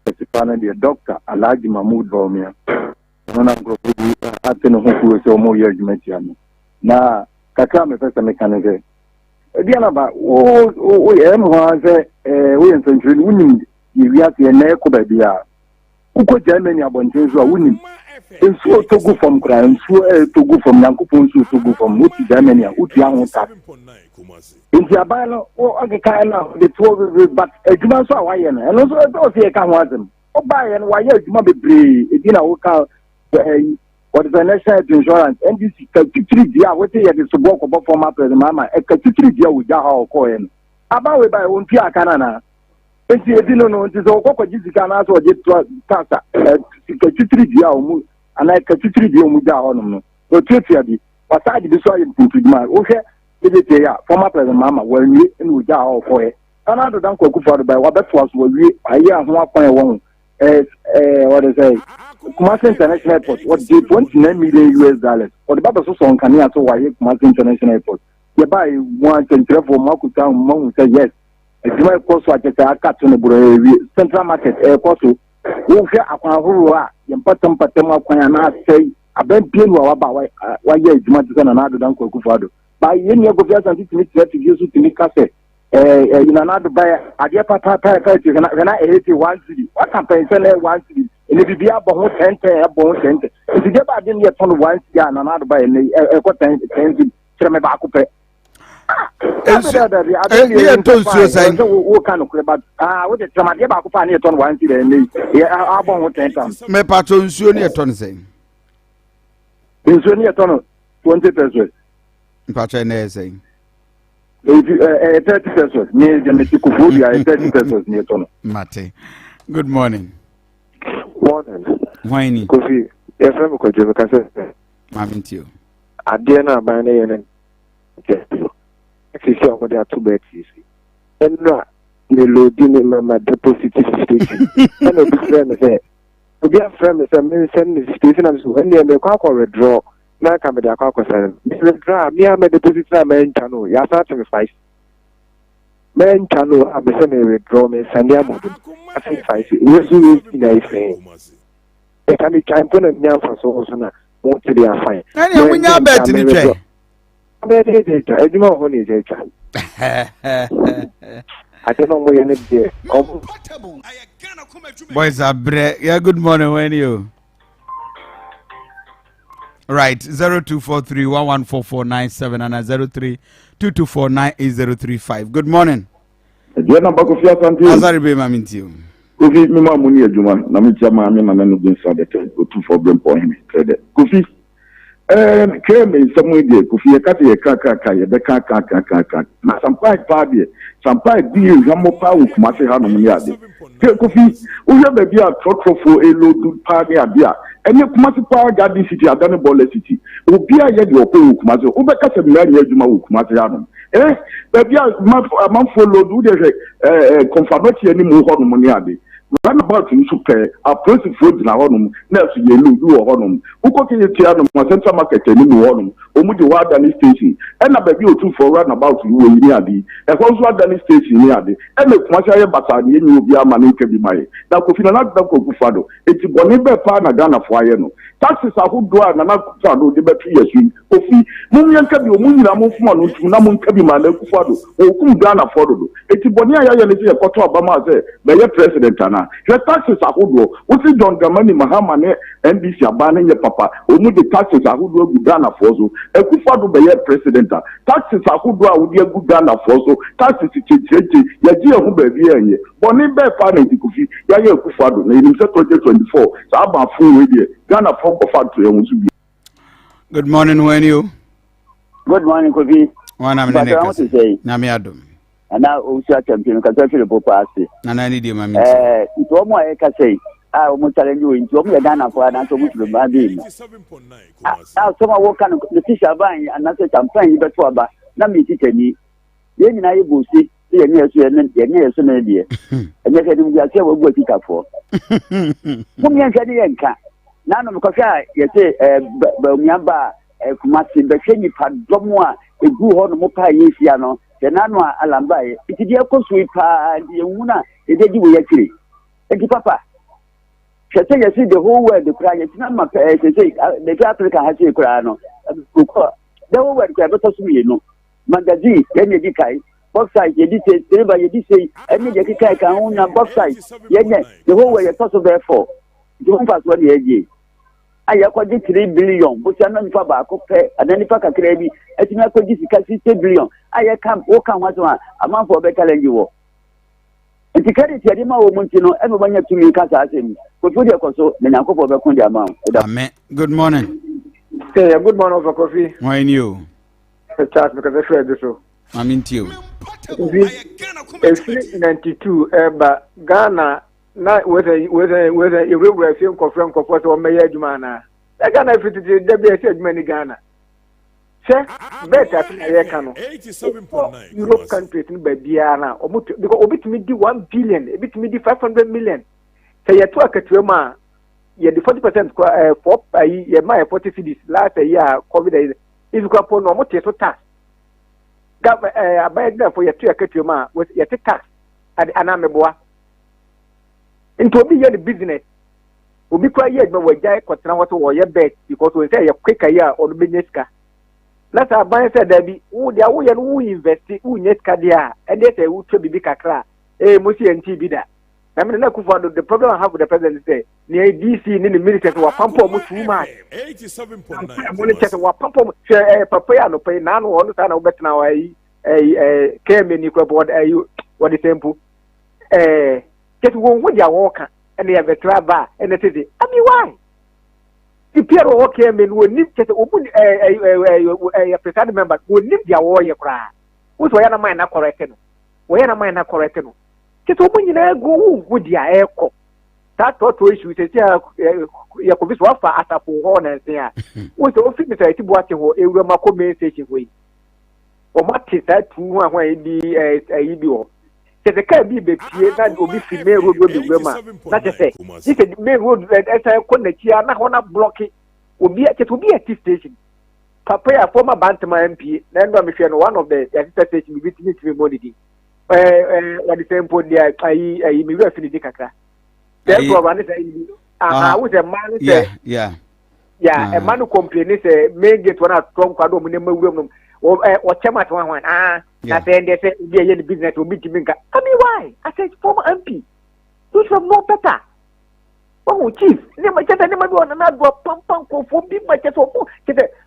Speaker 8: the doctor, Alaji Mahmoud Bomia. And I'm going to ask him who is more years, Metiano. Now, kakra me pesa mekanike dia ba o em ho ase we nsentri unim yiwia se na ekoba bia uko Germany abonten so unim ensu togu from kra ensu togu from yankopon su togu from uti Germany uti ahota nti abalo o ageka na the two but adwuma so awaye na eno so o se ka ho azem o ba ye no waye adwuma bebre edina wo ka what is the national insurance NDC katitiri dia what is the support for former president mama e katitiri dia wo ja ha ko en aba we ba won pia kana na enti edino no enti so kokko jizika na so je tasa katitiri dia o mu ana katitiri dia o mu ja ho no o tuatua bi wasaji bi so ayi ntuduma o hwe ebete ya former president mama wanwie en wo ja ha ko e ana do dan kwaku for by wabeto aso wawie ayi ahon akwan e won what is it Kumasi International Airport what did $29 million or the Baba so on Kania so why Kumasi International Airport you buy 123 for Makuta Mong say yes if you might cost what a cat on the Central Market Airport who hear a Kwahura Yampatam Patema Kwayana say a bent pin why you might send another Danko Kufado by any of the and to use to make cassette in another buy a dear papa when I hate 1 city what campaign sell 1 city and if you be about 10 about 10
Speaker 17: If you get back in here on once, yeah, and another by a quarter, me back up. What kind of crap? What the Trama get back up on it on once, yeah, I won't take them.
Speaker 2: Me patron Sunni ton saying.
Speaker 17: In Sunni a ton 20 pesos.
Speaker 2: Patron saying.
Speaker 17: If you 30 pesos, near the Mexico, 30 pesos near ton.
Speaker 2: Mate. Good morning.
Speaker 20: Morning.
Speaker 2: Whiny.
Speaker 20: Kofi, if I'm going to say,
Speaker 2: I'm to you.
Speaker 20: I dare not buy any. Actually, I'm going to 2 beds. And not the low dinner, my deposit station. And a big friend said, we have friends that may send the station and so when they make a withdraw. Now come with the alcohol. Withdraw, me, I'm a deposit, man, channel. Yes, I think 5. Men channel, I'm a semi withdraw me, Sunday. I think 5. We're in a frame. I can be trying to put a young for so soon. Won't they are fine?
Speaker 2: And we now bet in the tray.
Speaker 20: I don't know when is a child. I don't know where you're there.
Speaker 2: Boys are bread. Yeah, good morning. When you right 0243114497 and 0322498035. Good morning. Azari be maminti you.
Speaker 21: Kofi mi ma muni adwuma na mi tia ma mi na no bin sa de go to for brain point me trade. Kofi keme nsɛm de Kofi ye ka ye ka ye be ka na sampai pa de sampai bi hwamo pa wo kuma se ha no mu ade Kofi wo ya ba bi a trɔtrɔfo elo du pa de ade a enye kuma se pa garden city adane bolle city obi a ye de okɔ wo kuma se wo be ka se mari adwuma wo kuma se ha no ba bi a man follow do de confirmation ani mu ho no mu ade Run about in super, a person food in our home, nurse, you do a honum. Who could you tell them my central market in the honum, or would you want any station? And a baby or two for run about you in Yadi, and also any station in Yadi, and the Masaya Batan, you will be a man can be my. Now, if you not the Kokufado, it's a Bonibe Pana Ghana for you. Taxes are who do and not Fado, the battery as you. Kofi, Munian can be a Munamon, Namun can be my Lekufado, or Kum Ghana Fodo. It's a Bonia Yali, a Koto Obama, by your president. The taxes are who what is John Gamani Mahamane NBC abaning your papa, only the taxes are who do Ghana for so. A Kufado by your president. Taxes are who do would be a good Ghana for so. Taxes Yaji who be here. Bonnie Bear Fanny Kufi, Yaya Kufado, in 2024. So I'm full with you. Ghana for factory.
Speaker 2: Good morning, when you.
Speaker 17: Good morning, Kofi.
Speaker 2: One I'm going to say, Namiadum.
Speaker 17: And now also champion because I feel a popasi.
Speaker 2: And I need you, mammy.
Speaker 17: It's all more I can say. I almost telling you into Ghana for an answer to the baby. Now, someone walk on the fish are buying and not champagne, but for about Nami Titani. Then I will see the nearest and idea. And yet, we are still what you got for. Whom you can car. None of Coca, you say, Miamba, Kumasi, the Kenny Pad Domoa, a good horn mopa yesiano. The Nana Alambai, it is a sweep and the Una, the day we actually. Thank you, Papa. She said, you see the whole world, the cry, it's not my pay, the Africa has a crano. The whole world, I better see you know. Mandazi, then you decay, box side, you did say, you say, and you decay, can own a box side. Yet, the whole world is possible, therefore. You won't pass 1 year. I acquired 3 billion, but I'm not for back, and then if I can crave it, I think I could just 60 billion. I can't walk on one, a month for better than you. And to carry the amount of Montino, everyone to me can't ask him. But for the console, then I'll go for the amount.
Speaker 2: Good morning.
Speaker 20: Good morning, over coffee.
Speaker 2: Why you?
Speaker 20: Chat because I share this.
Speaker 2: I'm into you.
Speaker 20: 92, but Ghana. Na whether you will film confirm comfort or may Jumana. I Ghana if it is WSA many Ghana. Say, better I can 87.9 Europe countries in Babiana or because obit me 1 billion, a bit me 500 million. Say you talk at your ma, you the 40% for my 40 cities last year, COVID is you go upon no more tax. I buy there for your 2 at your ma with your tax at Anameboa. Into be the business. We be quiet, but we die quite what we are bet because we say a quick year or the business car. Let's have buy said there be who they are who invest who net car there and they say who to be big a cra. Musi and TB that. I mean, the problem I have with the president is that near DC, in the military, were pampo much too much.
Speaker 1: 87.9.
Speaker 20: Were pampo, Papa, no pay, none or understand about now. I came in board, what is simple. Get one with your walker, and they have a travel, and it is. I mean, why? The Pierre came in, will need to open a presiding member, will need their warrior cry. Who's where am I not correcting? Where am I not correcting? Just open your go with your echo. That thought to issue is a police offer at a poor and there. What's the office to watch a will Mako main station way? Or what is that to one way be a EBO? The can be that will be female road will be women. Not to say, this is the main road that as I connect here, not one block it will be a T station. Papa, a former Bantama MP, then one of the assistant station with me to be body. What the same point there, I may be a Kaka. Therefore, one is with a man, yeah, a man who complains, may get one out from Quadom women or Chamat one. That's the end. They say, yeah, the business will be giving. I mean, why? I said, former MP. You should know better. Oh, chief, never get any money on another pump for big budget of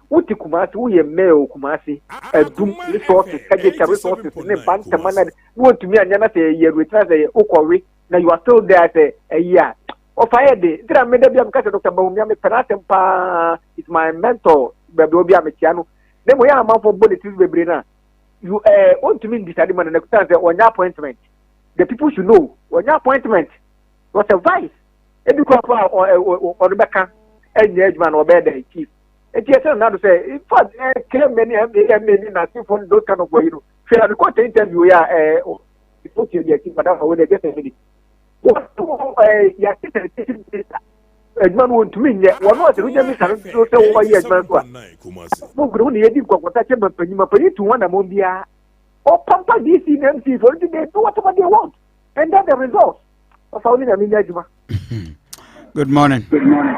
Speaker 20: what you Kumasi, we a male Kumasi, a doom resources, educational resources, in a bank to manage. You want to me and Yana say, you return a Okori, now you are still there a year. Or fire day, there are many of them, Dr. Bomiami Penatempa is my mentor, Babobia Metiano. Then we are a month for body to be brina. You want to mean deciding on your appointment. The people should know on your appointment was a vice. Every crop or Rebecca, and Edgeman or bed chief. And yes, another say, in fact, claim many nothing from those kind of way. You know, the court interview, it's okay, but when they get a minute. What your Edman won't to mean yet. One was the reason to say over years. No, Grony, you got what I can but to one among the or Pampa DC and MC for they do whatever they want. And that's the result of our Edma.
Speaker 2: Good morning.
Speaker 4: Good morning.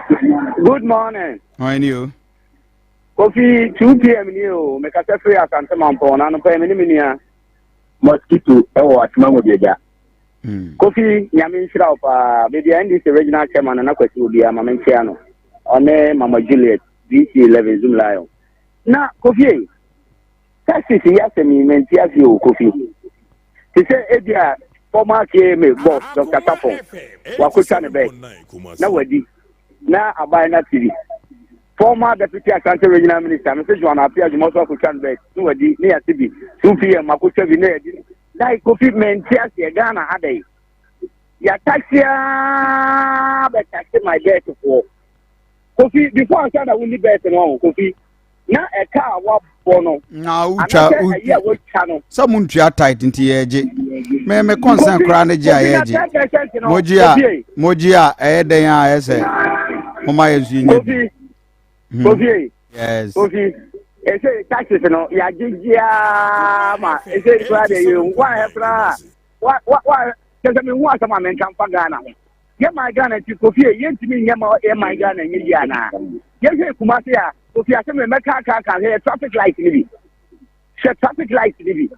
Speaker 4: Good morning.
Speaker 2: How are you?
Speaker 4: Kofi 2 p.m. new. Make a free Asante Mampon and pay many mosquito or Atmango Bega. Kofi, Yamin Shraupa, maybe I need the regional chairman and Aqua will be a Mamenciano. Or Mama Juliet, DC 11 Zoom Lion. Now, Kofi, that's it. Yes, I mean, you, Kofi. He said, Edia. Former KMA boss, Dr. Tapo, Wakuchan Bay. Now, now I buy that TV. Former Deputy Asante Regional Minister, Mr. John appears in Moscow Kuchan Bay, near TV, 2 p.m. Makucha Vinay. Like Kofi maintains the Ghana a day. Ya taxi, but taxi my bed to fall. Kofi, before I said I will be better now, Kofi. Now a car, what bono?
Speaker 2: Now, someone tight into the edge. Me concern crown edge. Mojia, I say, Mama is
Speaker 4: Kofi.
Speaker 2: Yes.
Speaker 4: Kofi. I say taxes, no, ya Gigia, is it Friday? You why, what, tell me what a man can for Ghana. Get my gun at you, Kofi, yet to me, my gun and Indiana. Yes, Kumasia. If you are saying Mecca, here traffic light living. Traffic light living.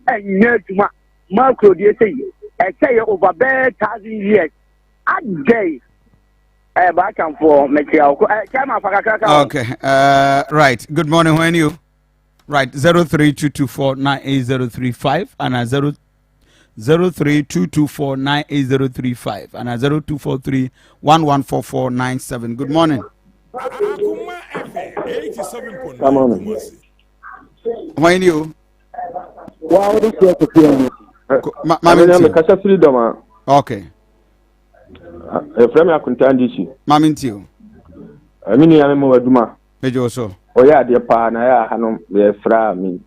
Speaker 4: And near to Marco, you say, I say over 1,000 years. A day. Back and forth,
Speaker 2: okay, right. Good morning, when you? Right, 0322498035 and 0322498035 and 0243114497. Good morning.
Speaker 1: Come on.
Speaker 2: When you?
Speaker 22: Wow, this is
Speaker 2: okay.
Speaker 22: From your contention.
Speaker 2: Mamintio.
Speaker 22: I mean, I am more Duma.
Speaker 2: Mejoso.
Speaker 22: Oh, yeah, dear partner, I have no fra me.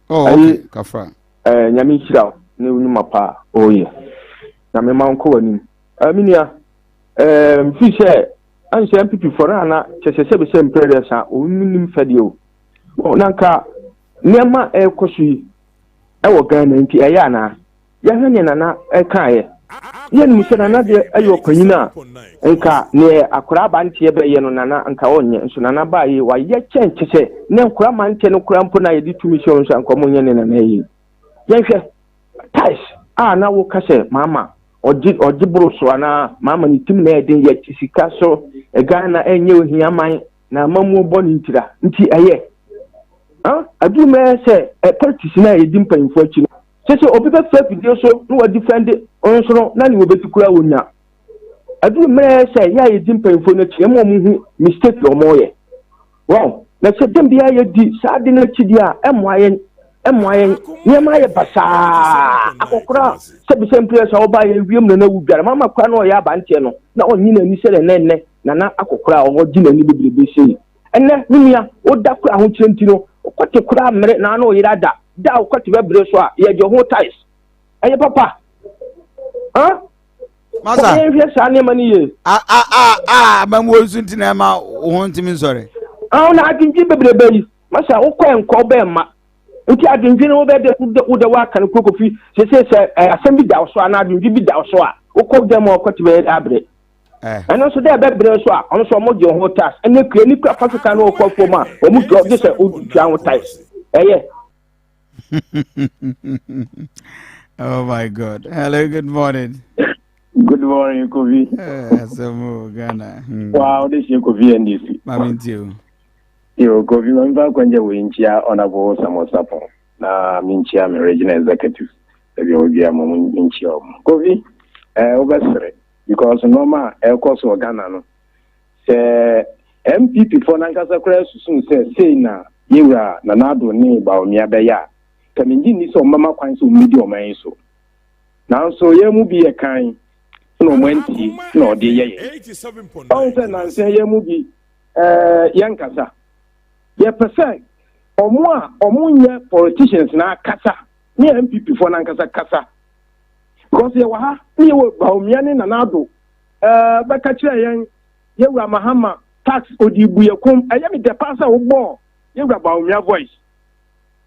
Speaker 2: Oh, okay, Kafra.
Speaker 22: Yamishra, no, Mapa. Oh, yeah. Yammy Mount Cohen. I mean, Fisher, and some people for Anna, just a same prayers are only Fadio. Oh, Nanka, Nema El Koshi. I will go into Ayana. Yahanana, a kaye. Yen Mr. Nadia, ayo Pina, Enka, near a crab anti Nana and Kaonia, and Sunana Bay, why yet change to say, no craman, no crampona, did 2 missions and communion in an A. Yes, Tice, now will cash, Mamma, oji buru so ana mama ni tim na eden ye sika so e Ghana enye ohia man na mamu bo ni ntira nti eye adu me se politics na ye dimpa info achi no se obi be fa video so no wa defend onso na ni obetikura wonya adu me se ya ye dimpa info na chi mo hu mistake o mo ye wow na se dem bia ye di sa de na chi dia emoayen nyama ye basa akokora se bi sempre so oba ye wiem na wu biara mama kwa na o ya bantie no na onyi na ni se ne na akokora o gi na ni bebrebe sei enne nimia o da kura ho kyerenti no okote kura mere na na o yira da okote bebre so a ye je ho ties eye papa masa ye hwe sa ne mani ye
Speaker 2: mamu sunti na ma ho ntimi nsore
Speaker 22: na adinji bebrebe yi masa o kwa enko be ma nti adinji no be de wa kan Kofi se asem bi da so na adinji bi da so a okọ dem okote be abre and also there bebre so a on so mo je ho tax ene kre ni kwa Africa no okọ fo ma o mu drop this o twa ho tax
Speaker 2: Oh my God. Hello, good morning.
Speaker 3: Good morning, Kofi.
Speaker 2: Asamo Ghana.
Speaker 3: Wow, this is Kofi NDC.
Speaker 2: Mamintiu.
Speaker 3: Yo, Kofi, member kwanje winchia honorable Samosapo. Na minchia me regional executive. Ebi obi amu minchia. Kofi, obesere because normal course of Ghana no. Se MPP for nankasa kura susun say na yewra na nado ni ba omia beya. Kamingi ni so mama kwan so midi o man so. Now so ye mu bi e kan no mwanti no de ye.
Speaker 1: 87.9.
Speaker 3: On say na say ye mu bi yankasa. Ye percent omu politicians na kasa ni MPP for nankasa kasa. Because ye wa ha ni we ba omia ni na nado ba ka kire yen ye wura mahama tax odibu ye kom eye mi de pasa wo bo ye wura ba omia voice.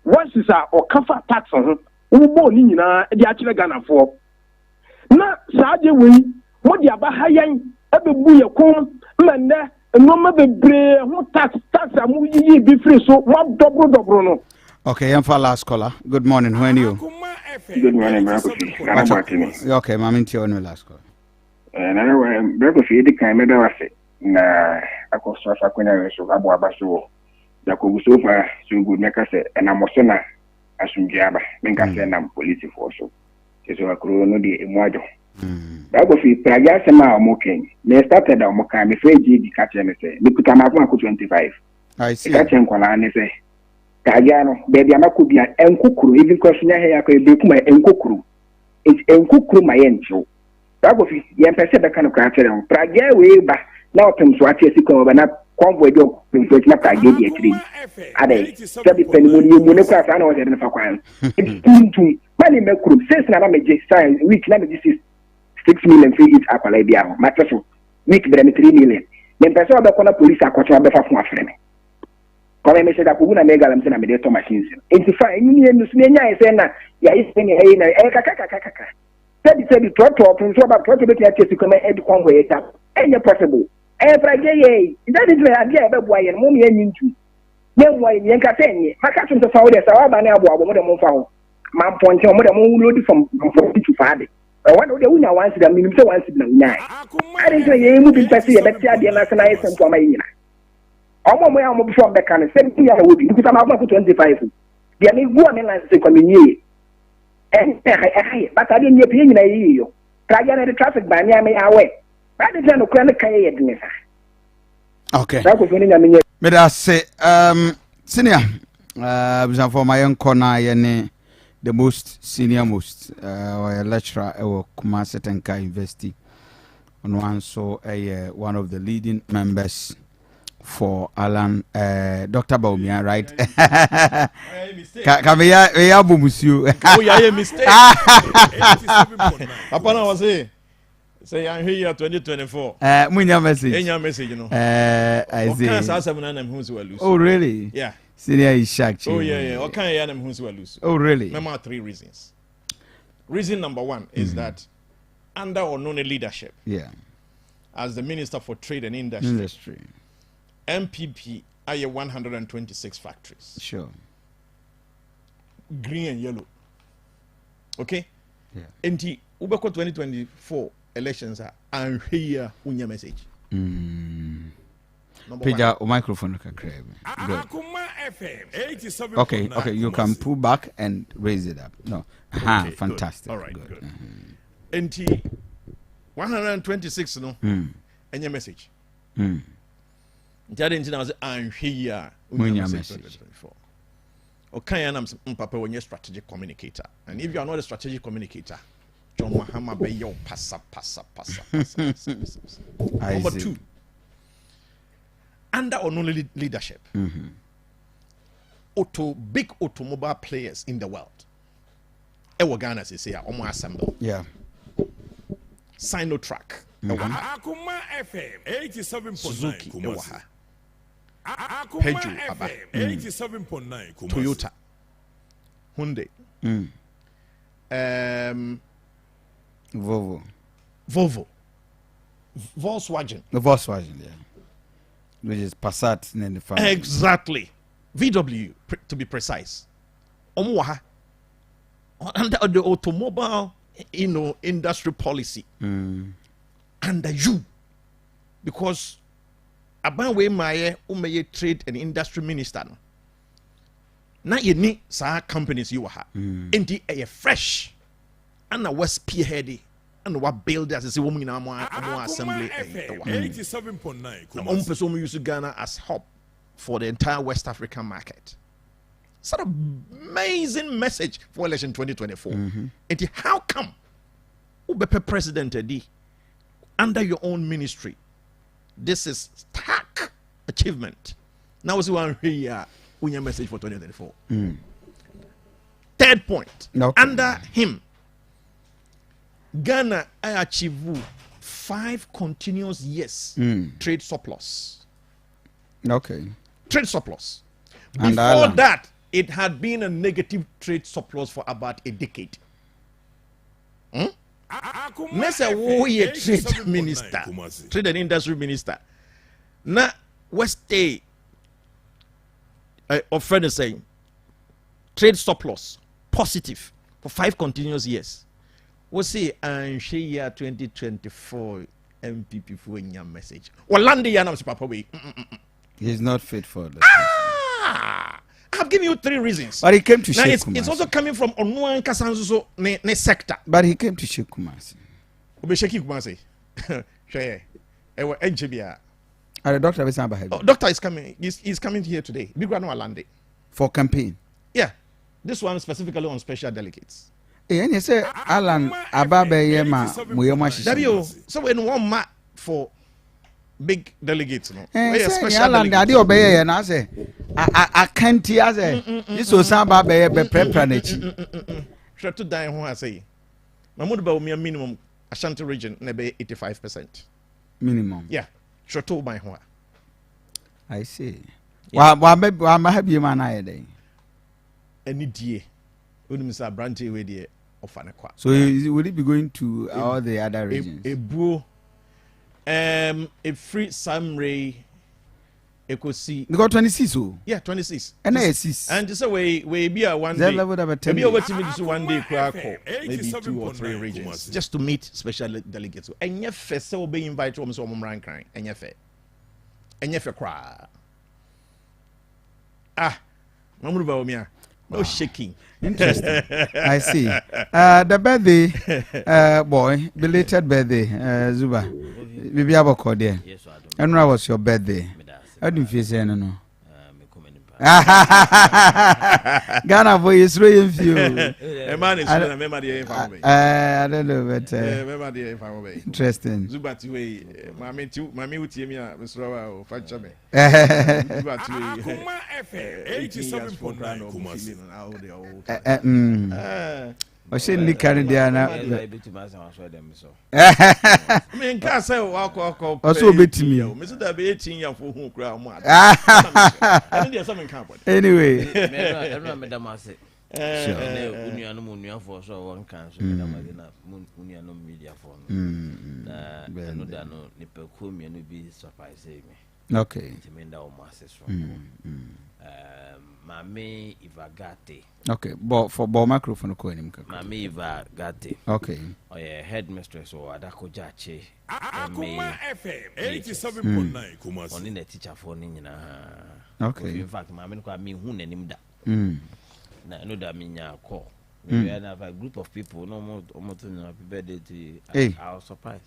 Speaker 3: Once is or cover tax on him, who born in the actual Ghana for. Na Sadia we, what the Abahayan, every boy come, and there, and no matter bray, what tax, and movie be free, so what double no.
Speaker 2: Okay, I'm for last caller. Good morning, when you?
Speaker 3: Good morning, Brakofi.
Speaker 2: Okay, I'm into your last call.
Speaker 3: And anyway, Brakofi, the kind of it. Na akoswa kwenya so abo abaso. Yakobu so far so good make us and I'm also na asumjiaba menka say na police for so so akro no de emuajo that go fi praga sema omoken me started omokan me free di catch me say me kuta ma ko 25
Speaker 2: I see
Speaker 3: catch nkwala ne say praga no baby amako bia enkukuru even question here yakọ ebe kuma enkukuru enkukuru ma yencho that go fi ye pese be kan kwa chere praga we ba na otem so ati sikọ ba na convoy do influence na praga di etri ade sabi penimoni mu ne kwa sa na o de ne fa kwan tuntum mani mekuru since na me je sign week na me this is 6 million free it akwala bia ho mateso week bre me 3 million me pese obe kona police akwacha be fa fun afre me ko me se da ko na me galam se na me de to machines enti fa enyi ni enus me nya ese na ya ise ni hey na kaka sabi to so ba to be tia tesi ko me edi convoy eta enye possible praga ye that is where idea be boy no me enyi ntu ye boy ye nka senye maka tum to sawo de sawo ba na abo mo de mo fa ho man point mo de mo load from 40 to 50 one de unya one sit minimum say one sit na unya I dey say ye mu bi pese ye beti ade na sana ye sentu ama yina omo ya mo bi from be kan say ya wo bi nkuta ma ko 25 dia me go me lan say ko me nye but ade nye pe nyina ye yo praga na the traffic ban ya me awe.
Speaker 2: Okay. Me da say senior for my own corner the most senior most or lecturer at Kumasi Tenka University on one so one of the leading members for Alan Dr. Baumia, right? Come here, monsieur.
Speaker 1: Oh yeah, mistake. Papa na was say I'm here 2024.
Speaker 2: Munya message.
Speaker 1: Enya message, you know.
Speaker 2: I see. Oh really?
Speaker 1: Yeah.
Speaker 2: Senior is shocked.
Speaker 1: Oh yeah. What kind of who's lose?
Speaker 2: Oh really?
Speaker 1: Remember 3 reasons. Reason number 1 is that under unknown leadership.
Speaker 2: Yeah.
Speaker 1: As the Minister for Trade and Industry. MPP are 126 factories.
Speaker 2: Sure.
Speaker 1: Green and yellow. Okay?
Speaker 2: Yeah.
Speaker 1: And Ubeko 2024 elections are and here unya message.
Speaker 2: Peja o microphone Okay, you can pull back and raise it up. No.
Speaker 1: Okay,
Speaker 2: fantastic.
Speaker 1: All right,
Speaker 2: good.
Speaker 1: NT 126 no. Any message. Jadi ntina was and here unya message 2024. Okay, and I'm papa when you're strategic communicator. And if you are not a strategic communicator, John Mahama be your passa. Number 2. Under only leadership, big automobile players in the world. Ewa Ghana say Omo assemble.
Speaker 2: Yeah.
Speaker 1: Sinotrack.
Speaker 10: Akoma FM 87.9
Speaker 1: Suzuki.
Speaker 10: Akoma
Speaker 1: Aba.
Speaker 10: FM 87.9
Speaker 1: Toyota. Hyundai. Volvo. Volkswagen.
Speaker 2: The Volkswagen, yeah. Which is Passat in the family.
Speaker 1: Exactly. VW, to be precise. Omuwaha. Under the automobile, industry policy. Under you. Because Abanwe Maye umeye trade and industry minister. Now you need sa companies you ha. Indeed a fresh. And a West spearheady. And what builders is a woman in our assembly.
Speaker 10: 87.9.
Speaker 1: Person use Ghana as hub for the entire West African market. Sort of amazing message for election 2024. And how come Ubepe President Edi under your own ministry? This is stark achievement. Now we want to hear your message for 2024. Third point. Under him, Ghana I achieve 5 continuous years trade surplus.
Speaker 2: Okay.
Speaker 1: Trade surplus. Before that, it had been a negative trade surplus for about a decade. Nessa a trade minister, trade and industry minister. Now, West Day, of friend saying, trade surplus positive for 5 continuous years. We say and year 2024 MPP for your message. Orlando Yanam Papa way.
Speaker 2: He's not fit for this.
Speaker 1: I've given you 3 reasons.
Speaker 2: But he came to shake
Speaker 1: Kumasi. It's also coming from Onuan Kasanzo ne sector.
Speaker 2: But he came to shake Kumasi.
Speaker 1: Obe shake Kumasi. Share. Ewa NGBA.
Speaker 2: The doctor is coming.
Speaker 1: Doctor is coming. He's coming here today. Big one Orlando.
Speaker 2: For campaign.
Speaker 1: Yeah. This one specifically on special delegates.
Speaker 2: And you say Alan Ababe Yema Muyoma.
Speaker 1: So when one mat for big delegates, no.
Speaker 2: Alan Daddy obey and I say I can't hear this was Ababe be prepared.
Speaker 1: Try to die who I say. Mahmoud ba me minimum Asante region maybe 85%.
Speaker 2: Minimum.
Speaker 1: Yeah. Try to buy who.
Speaker 2: I see. Wa ma have you man I day.
Speaker 1: Any day.
Speaker 2: So will it be going to all the other regions?
Speaker 1: A free Samray Ecosi.
Speaker 2: You got 26.
Speaker 1: Yeah, 26.
Speaker 2: And 6.
Speaker 1: And just away we be a one day. Maybe over to one day maybe 2 or 3 regions. Just to meet special delegates. And your first will be invited to some rank crying. And your fair. And your fair cry. Mamma. No shaking.
Speaker 2: Interesting. I see. The birthday, boy, belated birthday, Zuba. Maybe I will call there. And when was your birthday? I didn't feel saying no. Ghana boy is really few.
Speaker 1: A man is a memory.
Speaker 2: I don't know, but interesting.
Speaker 1: Zuba to way, Mammy would hear me, Miss Rowa or Fanchame. Zuba to 87.9
Speaker 2: I say Nick Canadiana.
Speaker 1: I mean, can't say walk.
Speaker 2: Also, bet me.
Speaker 1: Mr. W 18 year for whom crown.
Speaker 2: Anyway,
Speaker 6: Madam, I say, Union for so one council, Union media for no, Nipple Kumi and be surprising me.
Speaker 2: Okay.
Speaker 6: Mami Ivagate.
Speaker 2: Okay, but for ball microphone ko enim ka.
Speaker 6: Mami Ivagate.
Speaker 2: Okay.
Speaker 6: Oh yeah, headmistress or Adako Jache.
Speaker 10: Akoma FM 87.9 Kumasi.
Speaker 6: Only the teacher for Nina.
Speaker 2: Okay.
Speaker 6: In fact, Mami ko mi hu nanim da. Na no da mi nya call. We have a group of people no more happy birthday to I was surprised.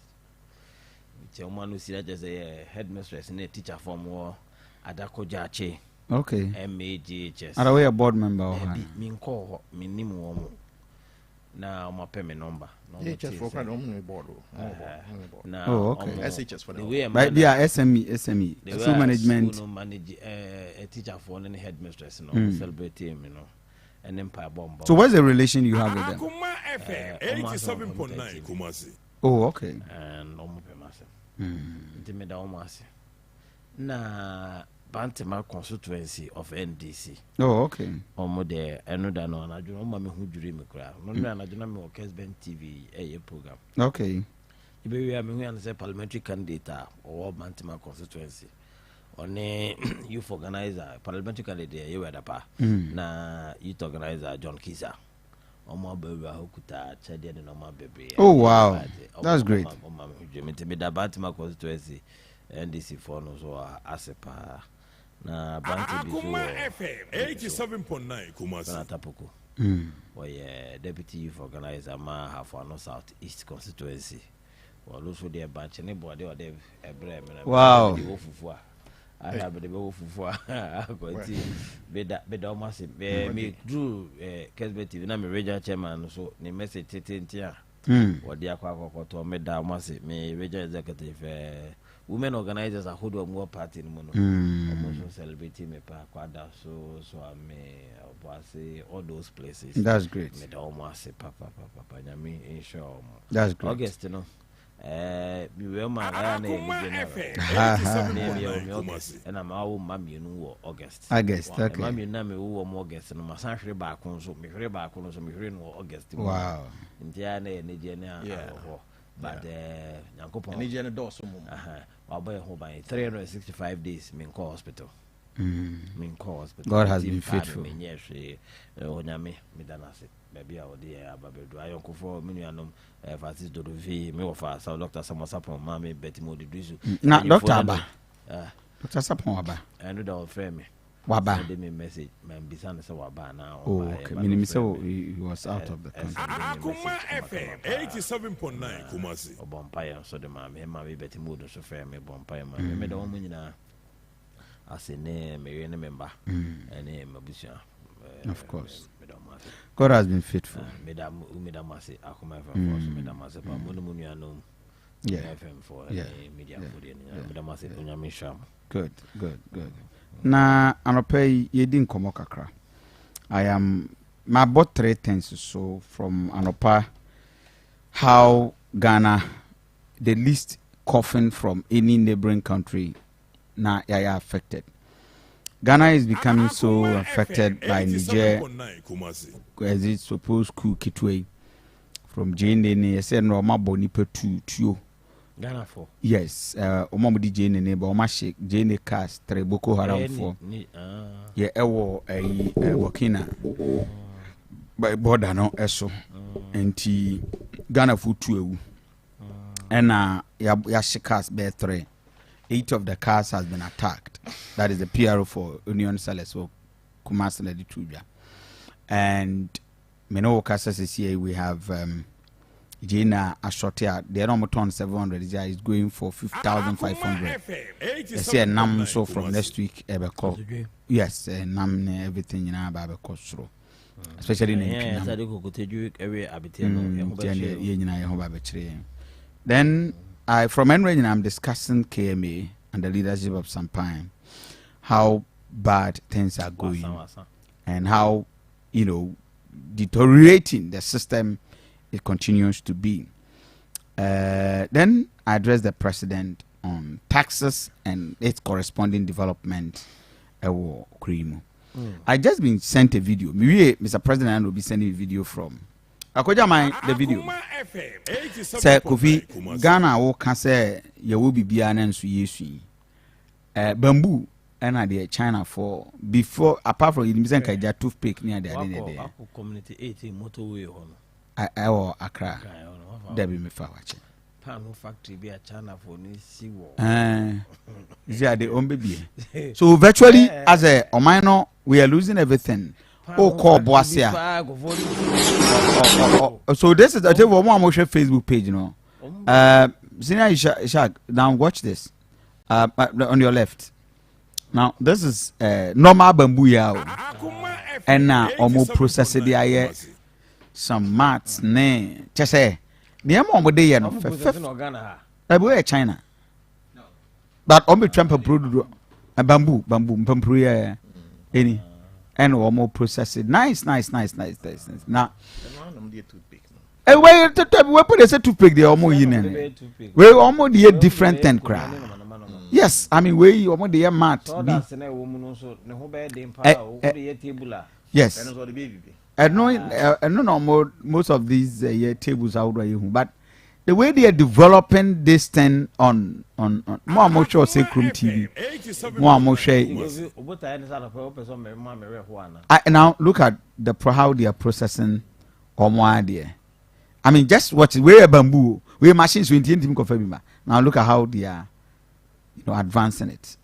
Speaker 6: The woman who see that as a headmistress in a teacher form or Adako Jache.
Speaker 2: Okay.
Speaker 6: MAGHS.
Speaker 2: Are we a board member or
Speaker 6: min call minimum now my payment number.
Speaker 1: HS for board.
Speaker 2: Oh, okay.
Speaker 1: SHS for
Speaker 2: the but they are SME. School management.
Speaker 6: No manage a teacher for any headmistress no celebrate him, you know. And then bomb.
Speaker 2: So what's the relation you have with them?
Speaker 10: Akoma FM 87.9 Kumasi.
Speaker 2: Oh, okay.
Speaker 6: And almost Intimate almost. Na Bantima constituency of NDC.
Speaker 2: Oh, okay.
Speaker 6: Omo de enoda no na dwuma ma me hu dwure me kra. No na dwuma me o Kesben TV program.
Speaker 2: Okay.
Speaker 6: Ibe wi me hu an say parliamentary candidate or Bantima constituency. One youth organizer, parliamentary candidate you were pa. Na youth organizer John Kisa. Omo bewe hokuta chede de no ma bebre.
Speaker 2: Oh wow. That's great.
Speaker 6: Me da Bantima constituency NDC for no so asepa. Na
Speaker 10: Akoma FM 87.9 Kumasi.
Speaker 6: Na Tapuku. Oye deputy youth organizer ma have no South East constituency. Well also there batch anybody or they
Speaker 2: wow.
Speaker 6: I have the Bofufua. Beda almost me drew Kesbe TV na me regional chairman so the message tetentia. What dia kwa to me da almost me regional executive women organizers are who do more party in mono. Almost celebrating me pa kwada so I may all those places.
Speaker 2: That's great.
Speaker 6: Me da almost papa nyami insure.
Speaker 2: That's great.
Speaker 6: August no. We were my and I'm our mammy in August.
Speaker 2: Okay.
Speaker 6: Mammy name who August and my son back on so me back on so me August.
Speaker 2: Wow.
Speaker 6: Indiana and Nigeria. But Yankopon
Speaker 1: Nigeria doors.
Speaker 6: I'll buy a home by 365 days, Minko Hospital. Minko Hospital.
Speaker 2: God has been faithful.
Speaker 6: Yes, Onyame, Midanasi. Maybe I would dear Babedu. I uncle for Minianum, Francis Dodovi, me of us, our Doctor Samasapon, Mammy, Betty Modi Drizu.
Speaker 2: Not Doctor Abba. Doctor Sapon Abba.
Speaker 6: I know that frame me.
Speaker 2: Waba.
Speaker 6: Send me message, man, Bisan Waba now.
Speaker 2: Oh, okay. Meaning so he was out of the country.
Speaker 10: Akoma FM 87.9 Kumasi.
Speaker 6: Or Bompire, so the mammy, Betty Mood, so fair me, Bompire, man. Made a woman as a name, a member, and name of Busha.
Speaker 2: Of course. God has been faithful.
Speaker 6: Madam Masi, Akoma FM, Madam Masi, Monumunianum, FM for media for Madam Masi, Unyamisham.
Speaker 2: Good. Na anope yedin komo kakra. I am my bought 3 things so from anopa how Ghana the least coughing from any neighboring country na yaya affected. Ghana is becoming so affected by Niger as it's supposed to kitwe from JNN. I said no maboni per two.
Speaker 6: Ghana for
Speaker 2: yes, omamudi JNN, but omashi JNN cast three Boko Haram for yeah, ewo wakina by border no eso enti Ghana for 2 and yashikas bear 3. 8 of the cars has been attacked. That is the PRO for Union Sales or Kumasi and Ethiopia. And Meno Casas here we have Jena Ashotia. The Romoton 700 is going for 5,500. They say Nam so from next week Ebeko. Yes, Nam everything in our Babeko through. Especially in then from Ennin, I'm discussing KMA and the leadership of Sampine, how bad things are going and how, deteriorating the system it continues to be. Then I addressed the president on taxes and its corresponding development. I just been sent a video. Maybe Mr. President I will be sending a video from. Akoja the video. Say Kofi Ghana wo ka say ye wo bibia na nso yesu. bamboo and the China for before apart from the toothpick near the
Speaker 6: community 18 motorway
Speaker 2: or Accra. Debbie me watching.
Speaker 6: Panel factory be a China for Nisi war.
Speaker 2: They are the own baby. So virtually as a minor, we are losing everything. Oh, call Boasia. So this is a table one more Facebook page, you know. Senior Ishak, now watch this. On your left. Now this is normal bamboo yao. And now almost processed the air. Some mats, ne. Just say. The amount of day no China. But on the Trump approved a bamboo, pampruya, any, and more processed. Nice. Now, a way to weapon is a toothpick, the almost in. We almost the different than cry. Yes, I mean, we almost the mat. Yes. I know most of these tables out there, but the way they are developing this thing on more sure say Chrome TV, more share. Now look at how they are processing or more idea. I mean, just watch it. We're bamboo, we're machines. We intend to confirm. Now look at how they are, advancing it.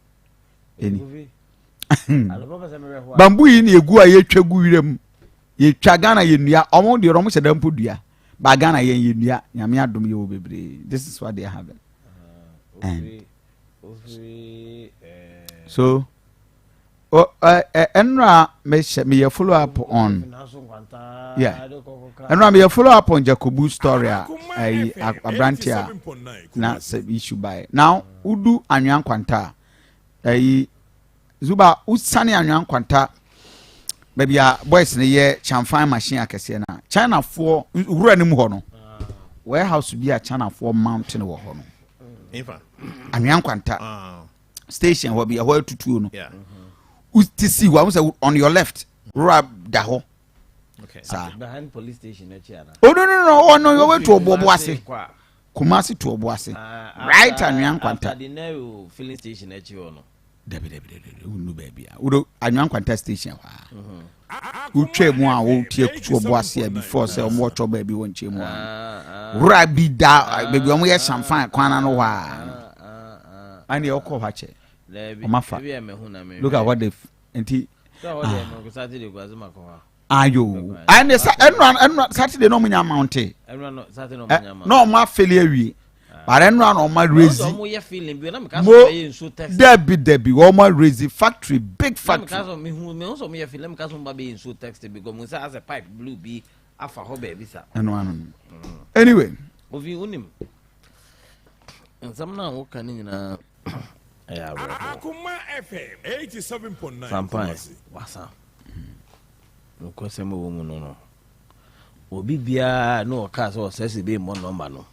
Speaker 2: Bamboo in a gua ye twagana ye nua omo de romo sedam podua ba gana ye nua nyame adom ye obebre. This is what they are having. So enra me follow up on enra me follow up on Jacobu story abrantia na issue by now udu anwan kwanta zuba usane anwan kwanta baby boys ne ye chamfan machine akese na China for wura nim ho no warehouse bi a China for mountain wo ho no
Speaker 1: Eva
Speaker 2: anwan kwanta station wo bi a ho tutuo no utisi wa say on your left rub da ho
Speaker 6: okay behind police station na chia na
Speaker 2: oh no you went to Oboase Kumasi to Oboase right anwan kwanta
Speaker 6: the narrow filling station na chia no
Speaker 2: Debi unu baby udo anwan kwanta station wa utwe mu a wo tie kutu Oboase before say omo cho baby won che mu rabi da baby omo ye chamfan kwana no wa ani okọ ha che omafa look at what they enti ayo and Saturday no munya amount no ma feli awie but enra no ma raise Debbie wo ma raise factory big factory
Speaker 6: because me so me feel because me be in so text because me say as a pipe blue be afa ho baby sa
Speaker 2: anyway
Speaker 6: ovi unim nsam na wo kan nyina
Speaker 10: Akoma FM 87.9
Speaker 6: Sampai wasa no kwese mo wo mu no obi bia no ka so sese be mo number no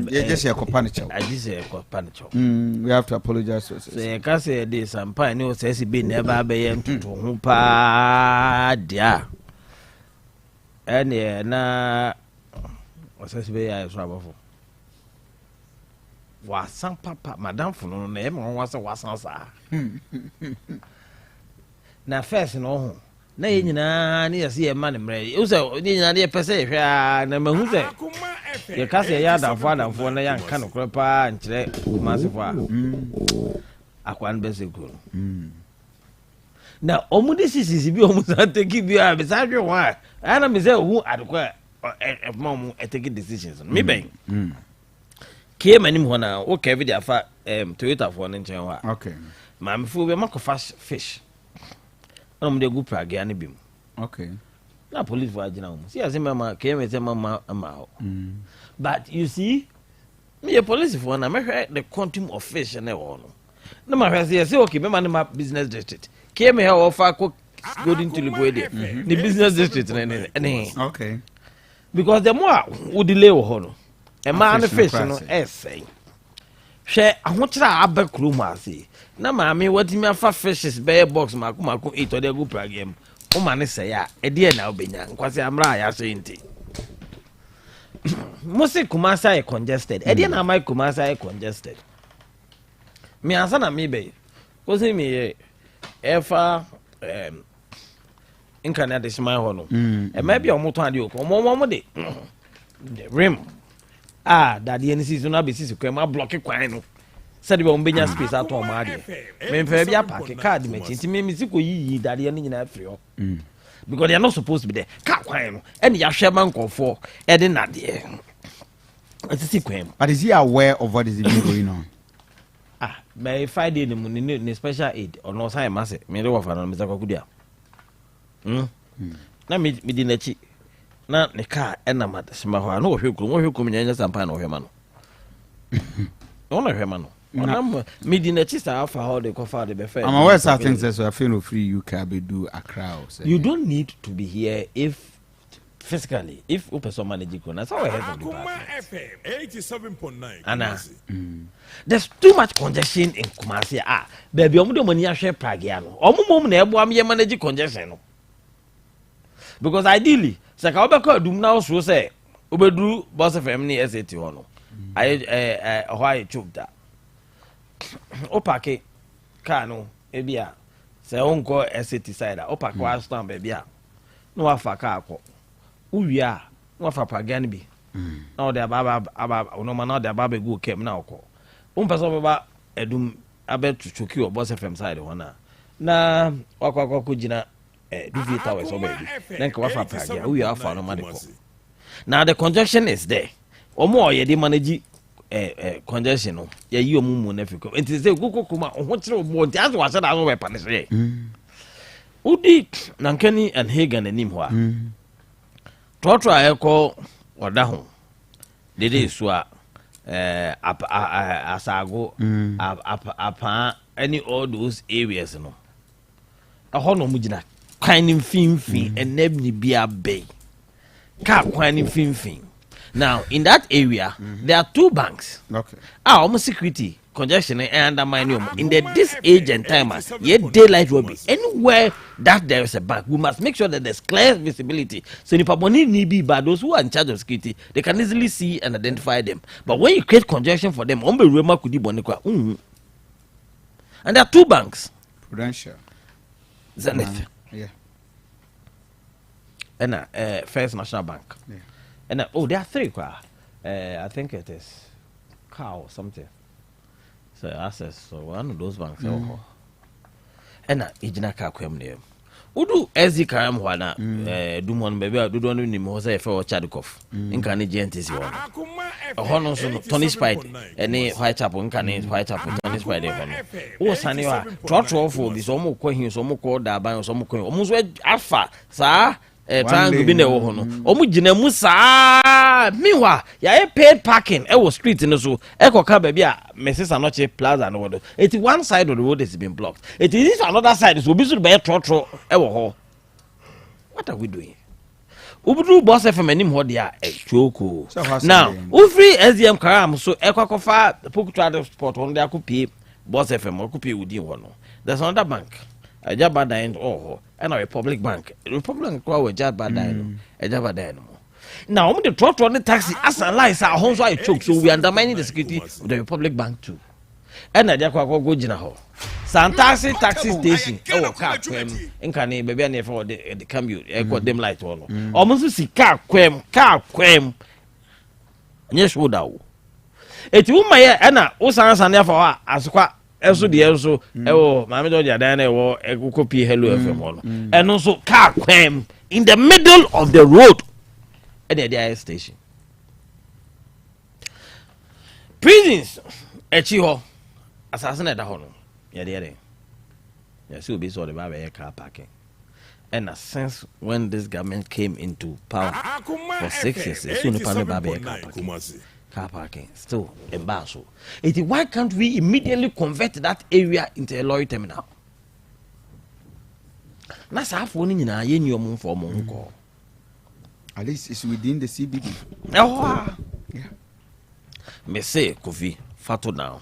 Speaker 2: just a companion.
Speaker 6: I just a companion.
Speaker 2: We have to apologize.
Speaker 6: So ka say dey Sampai no sese be never be yem to ho pa dia ene na sese be ya so abofo wasan papa madam funo na e mo wasa wasan sa na first no ho na ye nyina ne yesi e ma ne mre u se ni nyina ne pese hwa na mahu se ye ka se ya danfo na ya nka no kro pa nkire masifo akwan be se ku na omu de sisi bi omu sa take bi a be sa hwe wa ana me se hu adekwa e ma mu take decisions me ben came anim hona o ka video afa Toyota for nchen wa
Speaker 2: okay
Speaker 6: ma me fu be makofa fish na mo de gu prage ani bim
Speaker 2: okay
Speaker 6: na police for agina mo see as mama came say mama ama but you see me a police for na me hwe the quantum of fish na wo no na ma hwe say okay me ma na business district came here offer golden tulip we there the business district na
Speaker 2: okay
Speaker 6: because the more we delay wo ho no e ma fish no essay hwe ahokyera abakru mu ase na ma me watimi afa fishes be box mako 8 ode go program o ma ne say a e de na obenya nkwase amra ya so nti Mose Kumasa e congested e de na my Kumasa e congested me answer na me be cause me efa in Canada is my honor and maybe on moto ade o mo de rim daddy any season na be sisi kwa block kwan no said be on benya space ato ma ade me mfa bia park car de machine me misiko yi daddy any nyina free o because they are not supposed to be there car kwan no and ya hwe man nkofo e de na de
Speaker 2: but is he aware of what is going on?
Speaker 6: By Friday in special aid or no sign mass me do for no Mr. Kokudia. Na me di na chi na ne car na mad sma ho no hwekum nyanya sampa na hwema no. No na hwema no. Ona me di na chi sa afa how they cover the be fair.
Speaker 2: I'm aware certain things so I feel no free you can be do a crowd.
Speaker 6: You don't need to be here if physically, if you person manage ko, that's how I have
Speaker 10: Akoma FM 87.9.
Speaker 6: Anna, there's too much congestion in Kumasi. Baby, omo de money ahwe Prague no. Omo mom na ebo am ye manage congestion no. Because ideally, say ka obekọ adum na so say obeduru Boss FM ni SAT ho no. Why choke that? O park car no e bia say onko SAT side o park wa stand baby a. No afa car akọ. Uwia no fa Prague bi. Na o de aba no ma na o de aba be go kem na okọ. Person baba edum abetuchuki o Boss FM side ho na wakwa gina DV Towers obedu then ka wafa Prague we are for no madeko. Now the congestion is there omo ye dey manage congestion no ye yi omumu na fiko enti say kokokuma ho kire omo just was that no weapon say udi na nkani and Hagan anim ho a trotro ayeko oda ho dede so a asago apa any all those areas no ho no mugina kwan finfin enabni bia bay ka kwan finfin. Now in that area there are two banks.
Speaker 2: Okay.
Speaker 6: Almost security congestion and undermining in this age and time yet daylight will be anywhere that there is a bank. We must make sure that there's clear visibility so the Paponi need be by those who are in charge of security they can easily see and identify them. But when you create congestion for them, and there are two banks.
Speaker 2: Prudential.
Speaker 6: Zenith.
Speaker 2: Yeah.
Speaker 6: And First National Bank.
Speaker 2: Yeah.
Speaker 6: And there are three. I think it is Cow or something. So access. So one of those banks. And ijina ka kwem ne. Udu ezi karam hwana dumon bebe do ni mo say fe o Chadikoff. Nka ne GNTC won. Hono so Tony Spide ene Whitechapel nka ne Whitechapel Tony Spide hono. Wo sane wa trotro for bi so mo ko hin so mo ko da ban so mo ko. Omo so afa sa triangle bi na wo ho no omu gina mu saa miwa ya paid parking e wo street no so e koka ba bi a Mrs. Anoche Plaza no wodo it one side of the road has been blocked it is another side so bi so be trotro e wo ho. What are we doing? Ubudu Boss FM anim ho dia e choko now ufri SDM karam so e kwakofa poku transport on dia kopie Boss FM okopie wudi ho no there's another bank Ajabadain and a Republic Bank. Republic Bank Ajabadain. Now, the trot on the taxi as a lies our homes I choke, so we undermining the security of the Republic Bank too. And Ajaqua go Jinaho. Santasi taxi station. Oh, car quem, and can baby and for the cambio, echo them light on. Almost see car quem. Yes, would thou. It will my Anna, Osans and therefore as quite. Also the also mama do dan wo copy hello FM no and also car kwem in the middle of the road at the station prisons echi ho assassin da ho no ya there ya see obi so the baba car parking and since when this government came into power for 6 years so no panel baba car parking still in Basel. Why can't we immediately convert that area into a lorry terminal? That's half one in a year for Mongo.
Speaker 2: At least it's within the CBD.
Speaker 6: Oh, yeah. Me say, Kofi, Fato now.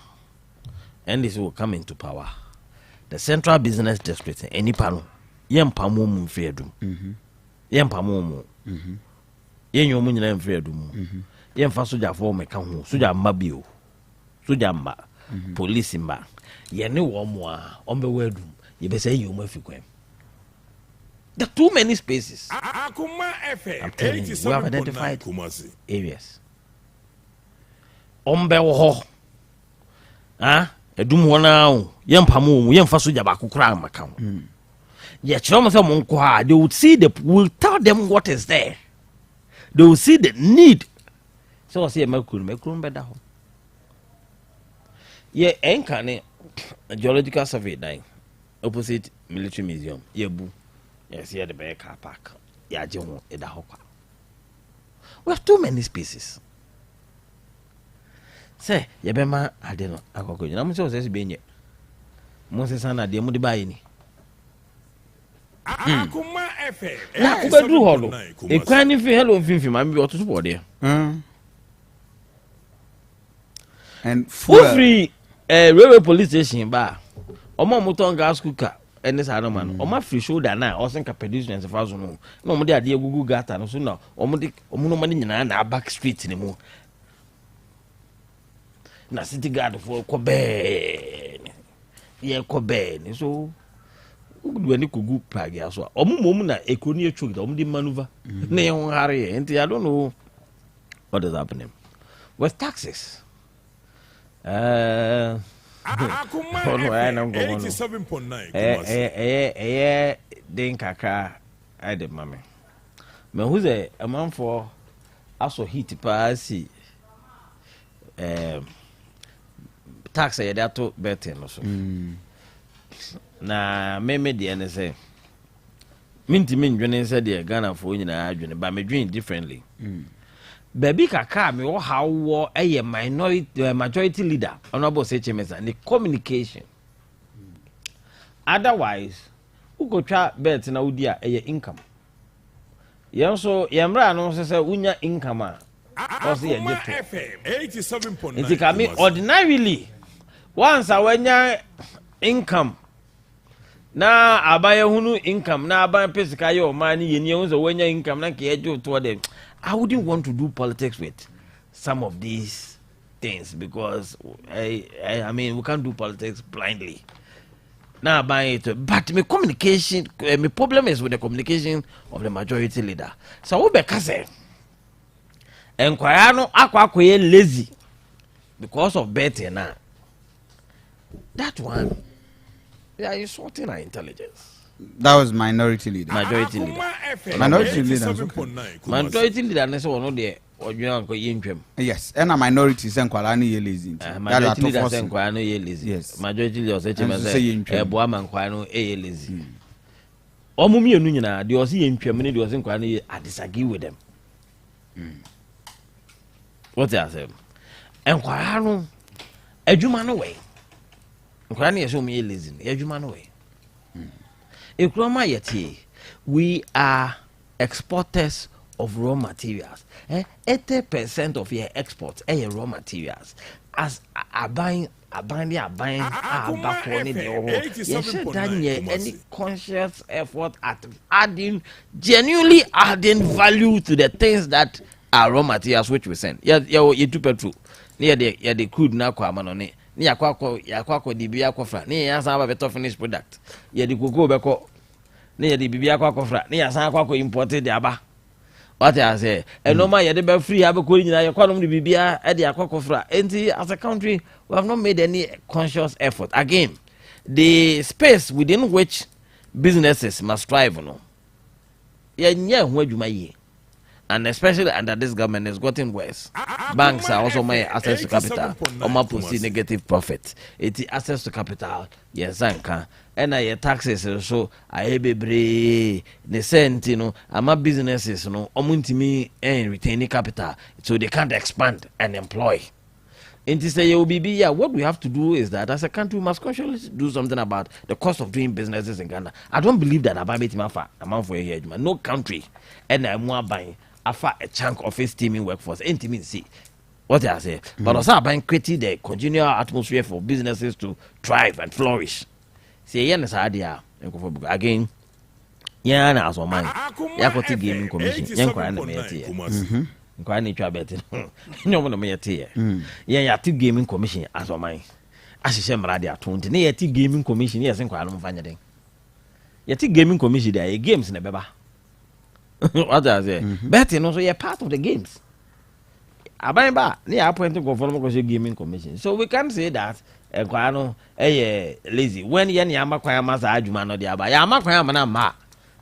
Speaker 6: And this will come into power. The Central Business District, any panel, Yem Pamum Freedom. Yem Pamum. Yen Yomun Freedom. Yen fa soja for me kan ho soja mma bio soja mma police mba ye ne wo mo a on be wadum ye be say you mo afikwam. There are too many spaces.
Speaker 9: Akoma FM
Speaker 6: we have identified areas. On be wo edum ho na o ye mpamo mu ye mfa so jaba kokora amaka ho. Ye kire mo say mo nko ha, they would see will tell them what is there. They will see the need. So I say makuru beda ho. Ye enkane geological survey dying opposite military museum yebu. Yes, here the bear car park. Yeah, John, we have too many spaces. Say, Yabema, I don't know. I go. I'm sure there's been yet. Moses and I, the Mudi Bayini.
Speaker 9: Akoma FM.
Speaker 6: Now, who do hollow? A crying if you hello, Fifi, I'm going to support there.
Speaker 2: And
Speaker 6: free railway police station bar. Omo motor gas cooker. And this other man, or my free shoulder now, or think a producer and so no. No, my dear Google Gata, no sooner, or no money in our back streets anymore. Na city guard for Kobe. Yeah, Kobe. So, when you could go plug as well. Omumuna, a conier choke, the maneuver. Neon Harry, and I don't know what is happening. With taxes.
Speaker 9: Akoma 87.9.
Speaker 6: Den kaka I de mame. Me who's a man for also heat pass tax e da to better no so. Na me de ne say minti min dwene say de Ghana for nyina adwene ba me dwen differently. Baby kaka me wo how wo a majority leader honorable HMS and the communication. Otherwise who go try bet na udi a income. Yen so yemra no say unya income a cause ye
Speaker 9: FM 87.9.
Speaker 6: It can be ordinarily once awanya income na abaye hunu income na aban pesika ye o mani ye ni unzo wanya income na ke ejo to them. I wouldn't want to do politics with some of these things because I mean we can't do politics blindly. Now by it, but my communication, my problem is with the communication of the majority leader. So we be say, enquire akwa lazy because of betting now. That one, they are insulting our intelligence.
Speaker 2: That was minority leader.
Speaker 6: Majority leader.
Speaker 2: Minority leader.
Speaker 6: Majority leader. And so no there.
Speaker 2: Yes, and a minority say nkwala no ye lazy.
Speaker 6: Majority leader say nkwala no ye lazy. Yes. Majority leader say chema say boa man nkwala no ye lazy. Omo mienu nyina de o say ye ntwam ne de o say nkwala no ye I disagree with them. What they say? Nkwala no adwuma no we. Nkwala no ye so me lazy. Adwuma no we. We are exporters of raw materials. 80% of your exports are raw materials. As buying any conscious effort at genuinely adding value to the things that are raw materials which we send. You do petrol. Near the crude na kwa manone. Ni yakwako dibia kofra ni yansa ba beto finished product ye di koko beko ni ye di bibia kofra ni yansa kwako imported de aba what I say normal ye de be free abeko nyina ye kwanom di bibia e de akokofra enti as a country we have not made any conscious effort again the space within which businesses must thrive no ye nya ho adwuma ye. And especially under this government has gotten worse. Banks are also my access to capital. Oma post negative profit. It access to capital. Yes, anka. And I taxes so I be bre the cent, you know, ama businesses, you know, omuntimi and retaining capital. So they can't expand and employ. And to say what we have to do is that as a country we must consciously do something about the cost of doing businesses in Ghana. I don't believe that about for a year. No country and I'm more buying a chunk of its teaming workforce. Intimacy. What I say. But also by creating the congenial atmosphere for businesses to thrive and flourish. See, yes, idea again. Yeah, na as man. Ya ko gaming commission. Yan kwa na me tie. Kwa na twa bet. Nyo mo na me tie. Yeah, ya gaming commission as man. ahyehyɛ mmara de ato nti ne yɛte gaming commission yɛse nkwa no mfa nyɛ den yɛte gaming commission de games na bɛba what I say betting no so you're part of the games aban ba ne appoint go for no gaming commission so we can say that nkwa no lazy when ye ne amakwan ma sa adwuma no de aba ya amakwan ma na ma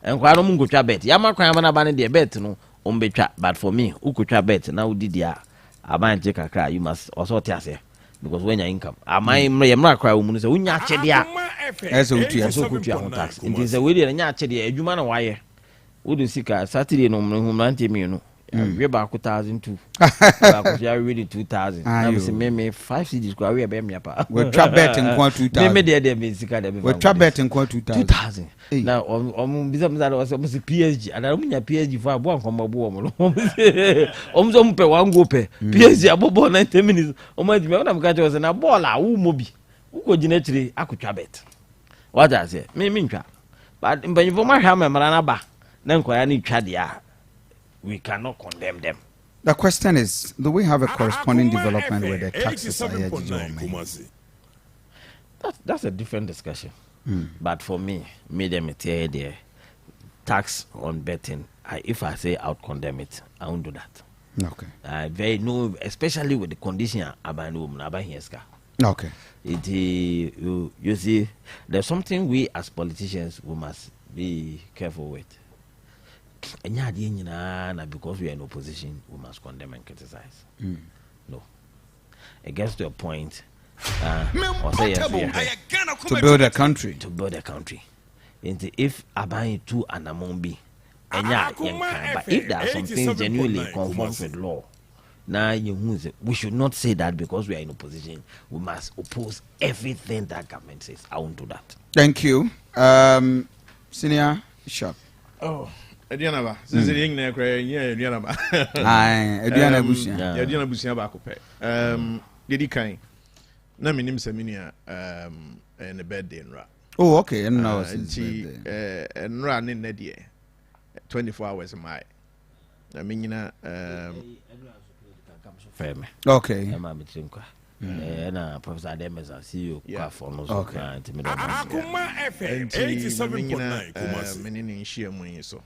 Speaker 6: nkwa no mu ngotwa bet ya amakwan ma na ba ne de bet no betwa but for me ukotwa bet na udidi a aban je kakra you must also tell because when your income amai mra kwa mu no se unya chede a
Speaker 2: eso utua
Speaker 6: so kutua ho tax nti se we de nya chede adwuma na waye wodu sika Saturday no mu nante mi no we ba ko 1002 ba ko ya really 2000 na me se me 5 cedis kwa we be me pa
Speaker 2: we twa bet nkwa 2000
Speaker 6: me de me sika de be
Speaker 2: we twa bet nkwa
Speaker 6: 2000 na bisa mza do so PSG ana munya PSG for abo anko bo mo omzo mpe wango pe PSG abobo 90 minutes omaji me na mka che na ball a wo mobi uko gina chire akotwa bet what I say me ntwa but mbanyi ma hwa memra na ba na nkwaya ni twa dia we cannot condemn them.
Speaker 2: The question is, do we have a corresponding development with the taxes?
Speaker 6: That's a different discussion. But for me, medium the tax on betting, if I say out condemn it, I won't do that.
Speaker 2: Okay.
Speaker 6: Very no, especially with the condition
Speaker 2: okay.
Speaker 6: You see, there's something we as politicians we must be careful with. And because we are in opposition, we must condemn and criticize. No. It gets to a point
Speaker 2: to build a country.
Speaker 6: To build a country. And if Abai to Anamombi, but if there are some things genuinely conform with law, now we should not say that because we are in opposition. We must oppose everything that government says. I won't do that.
Speaker 2: Thank you. Senior Sharp.
Speaker 1: Oh. Aduanaba since the ing na kra nya Aduanaba
Speaker 2: Aduanaba busia
Speaker 1: Aduanaba busia ba ko pe dedi kan na menim seminia in the birthday nra
Speaker 2: oh okay and now
Speaker 1: nra ne na de 24 hours my na menyina
Speaker 2: okay
Speaker 6: am mithinkwa na Professor Demeza CEO kwa for no so kan
Speaker 9: Akoma FM 87.9
Speaker 1: Kumasi menini nhia mu yin so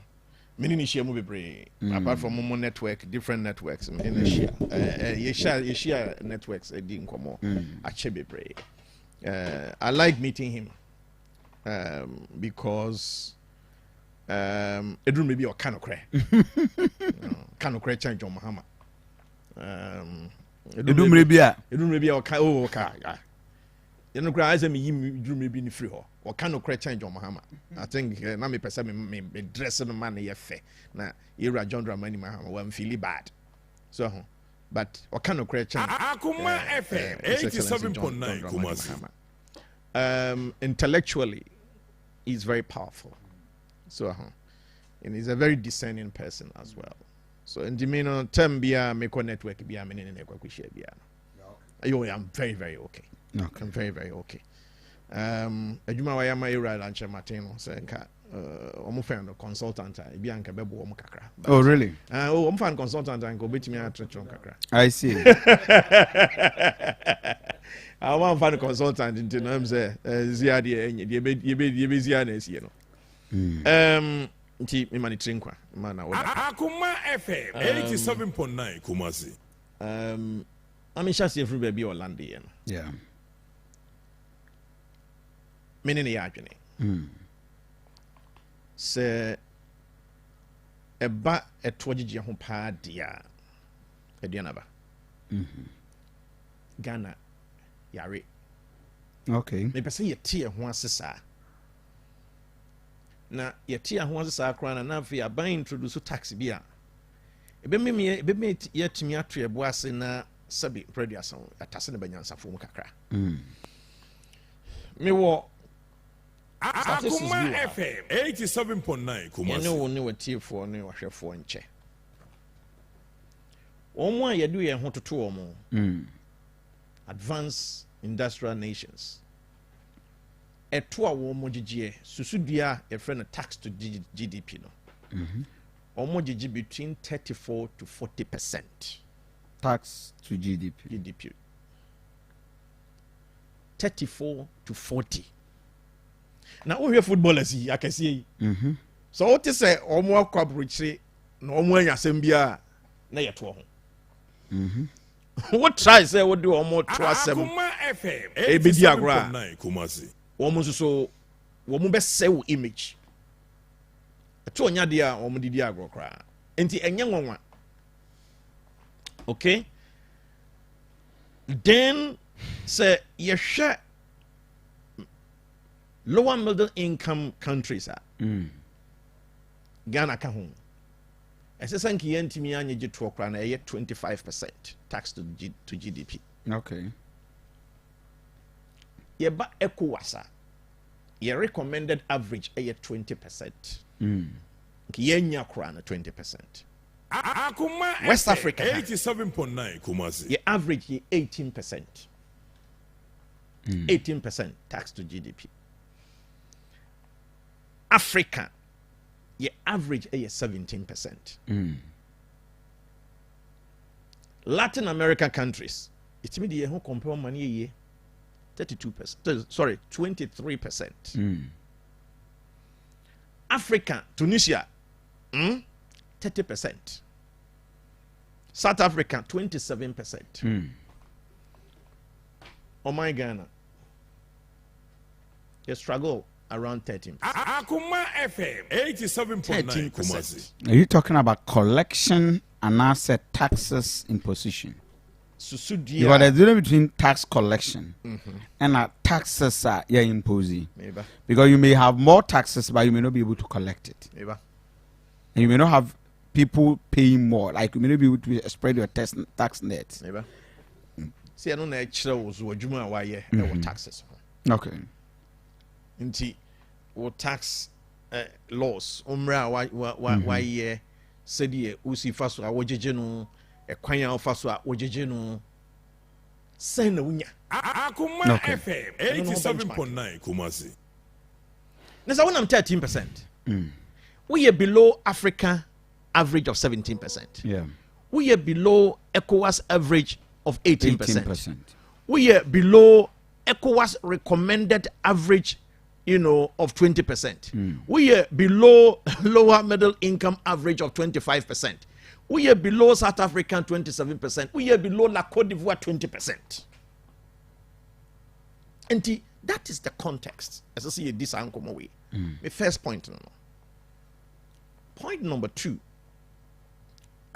Speaker 1: menini nhia mu bebre apart from mo network different networks menini nhia ye share networks edi nkomo ache bebre I like meeting him because edru maybe o kanokre kanokre change on Muhammad
Speaker 2: edumre
Speaker 1: bia o ka o ka you know cry say me yim edumre bi ni free ho o ka no cry change on Muhammad I think na me pesa me dress no man ye fe na era John Dramani Muhammad wa feel bad so but o ka no cry change
Speaker 9: Akoma FM 87.9
Speaker 1: Kumasi intellectually he's very powerful so and he's a very discerning person as well. So in the term bia me ko network bia me ne kwa share bia. I'm very very okay. I'm very very okay. Adwuma wa ya ma era lunch Martin so nka omo fan consultant bia nka bebo omo kakra.
Speaker 2: Oh really?
Speaker 1: Omo fan consultant nka obetimi atretron kakra.
Speaker 2: I see.
Speaker 1: I want fan consultant into no am say zia de ye be zia na esi no. Nti me mani trinkwa mana woda
Speaker 9: Akoma FM 87.9 Kumasi
Speaker 1: I'm sure see every baby Orlando yen
Speaker 2: yeah
Speaker 1: menene ya adwene se eba etwogige ho pa dia Aduanaba Ghana yare
Speaker 2: okay
Speaker 1: me pese ye tie ho asesa na yeti ahonse sa akra na afi aban introduce tax bia ebe me yetimi ato ebo ase na sabi producer atase ne banyansafo mu kakra me wo
Speaker 9: Akoma FM 87.9 Kumasi
Speaker 1: ne wo ne watiefo ne wahwefo nche omo a yedu ye ho toto omo advanced industrial nations eto a wo mogigye susudua e friend tax to GDP no omogigye between 34 to 40%
Speaker 2: tax to GDP
Speaker 1: 34 to 40. Now we have footballers I can see. So what is say omo akwabrichi na omo anya sembia na yeto ho. What try say what do omo to asem. Ebedi agora. Omo so omo be say image. To onya dia omo didi agro kra. Enti enye nwanwa. Okay? Then say yehwe lower middle income countries Ghana ka ho. Ese sanki yentimi anye gyeto kra na 25% tax to GDP.
Speaker 2: Okay.
Speaker 1: Yeba ECOWAS your recommended average 20%. Yenya kra na 20%. West Africa
Speaker 9: 87.9 Kumasi.
Speaker 1: Your average 18%. 18% tax to GDP. Africa, your average is 17%. Latin American countries, it's me the who compare money 32%. Sorry, 23%. Africa, Tunisia, 30%. South Africa, 27%. Oh my Ghana, you struggle around 13%.
Speaker 9: Akoma FM 87.9 Kumasi.
Speaker 2: Are you talking about collection and asset taxes imposition? Because there's a difference between tax collection and taxes are imposing. Because you may have more taxes, but you may not be able to collect it. And you may not have people paying more. Like you may not be able to spread your tax net.
Speaker 1: See, I don't know was why taxes.
Speaker 2: Okay.
Speaker 1: Nti what tax laws why said ye usi faso a wojeje no ekwan a faso a wojeje no sen na unya.
Speaker 9: Akoma FM 87.9 Kumasi.
Speaker 1: Nasa when I'm 13%. We are below Africa average of 17%.
Speaker 2: Yeah.
Speaker 1: We are below ECOWAS average of 18%. We are below ECOWAS recommended average, of 20%. We are below lower middle income average of 25%. We are below South African 27%. We are below La Côte d'Ivoire 20%. And that is the context. As I see this anchor way. The first point. Point number 2.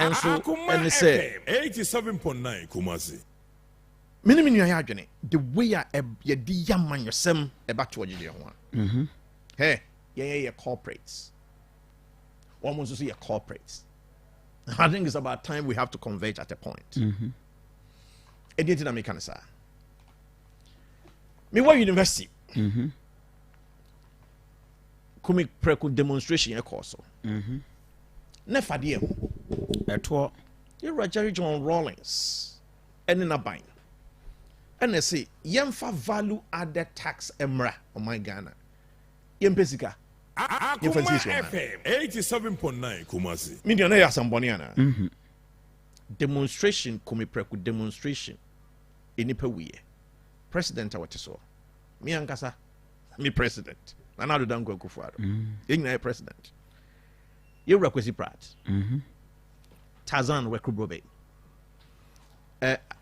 Speaker 1: And so, and they say
Speaker 9: 87.9 Kumasi.
Speaker 1: The way you young man yourself about to hey, yeah, corporates. Almost to see your corporates. I think it's about time we have to converge at a point. Editing American sir. Me what university? Come preku demonstration course. Never dear. You're Jerry John Rawlings. Ennin abine. And I say, yemfa value added tax emra on my Ghana. Yempesika.
Speaker 9: Akoma FM 87.9 Kumasi.
Speaker 1: Million ya samboniana. Demonstration kumi preku demonstration. Inipe wiye. President awatiso. Mi ankasa. Mi president. Nanado dango kufuado. Yengina president. You requesi prat. Tarzan Wekubrobe.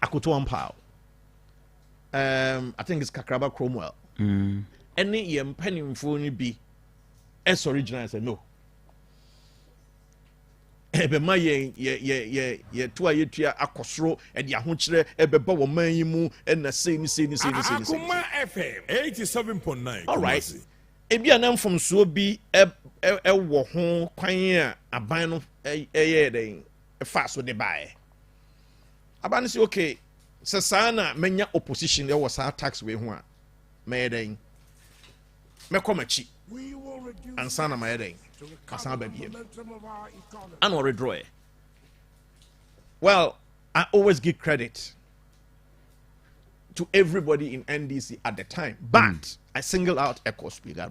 Speaker 1: Akuto Ampao. I think it's Kakraba Cromwell. Any yem penny phone be as original as no. Ebe ma ye to a yetua akosro e dia ho kire ebe ba wo man yi mu e na sei ni.
Speaker 9: Akoma FM 87.9.
Speaker 1: All right. Ebi anam from so bi e wo ho kwan a aban no ye den fa so de bae. Aban say okay. Sasana menya opposition there was our tax way ho a me den me komachi ansana my den asan ba biem and or withdraw. Well, I always give credit to everybody in NDC at the time, but I single out Echo Speaker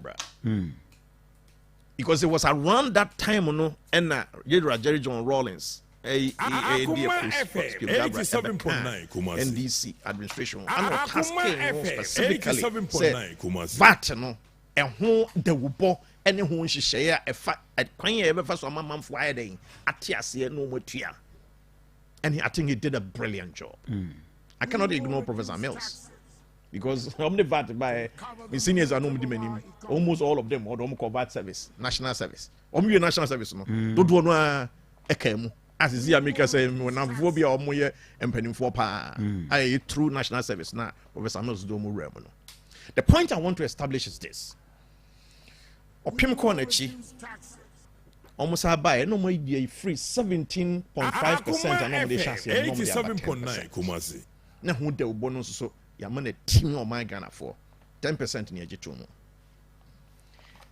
Speaker 1: because it was around that time and Jerry John Rawlings NDC administration and tasking specifically say VAT no ɛho dawubɔ ɛne ho nhyehyɛeɛ a ɛfa kwan yɛ ɛbɛfa so amamanfo ayɛ den ate aseɛ no ɔmatua. And I think he did a brilliant job. I cannot ignore Professor Mills because I'm the VAT by the seniors are almost all of them or don't VAT service, national service. National service no. Don't want to as is America say when I'm phobia or more and penny for pa. I true national service now. Professor Mills do more. The point I want to establish is this. Opim Konechi. Almost I buy no more free 17.5% and normally 87.9
Speaker 9: Kumasi.
Speaker 1: Now who the bonus so ya man team on my Ghana for 10% near Jitumo.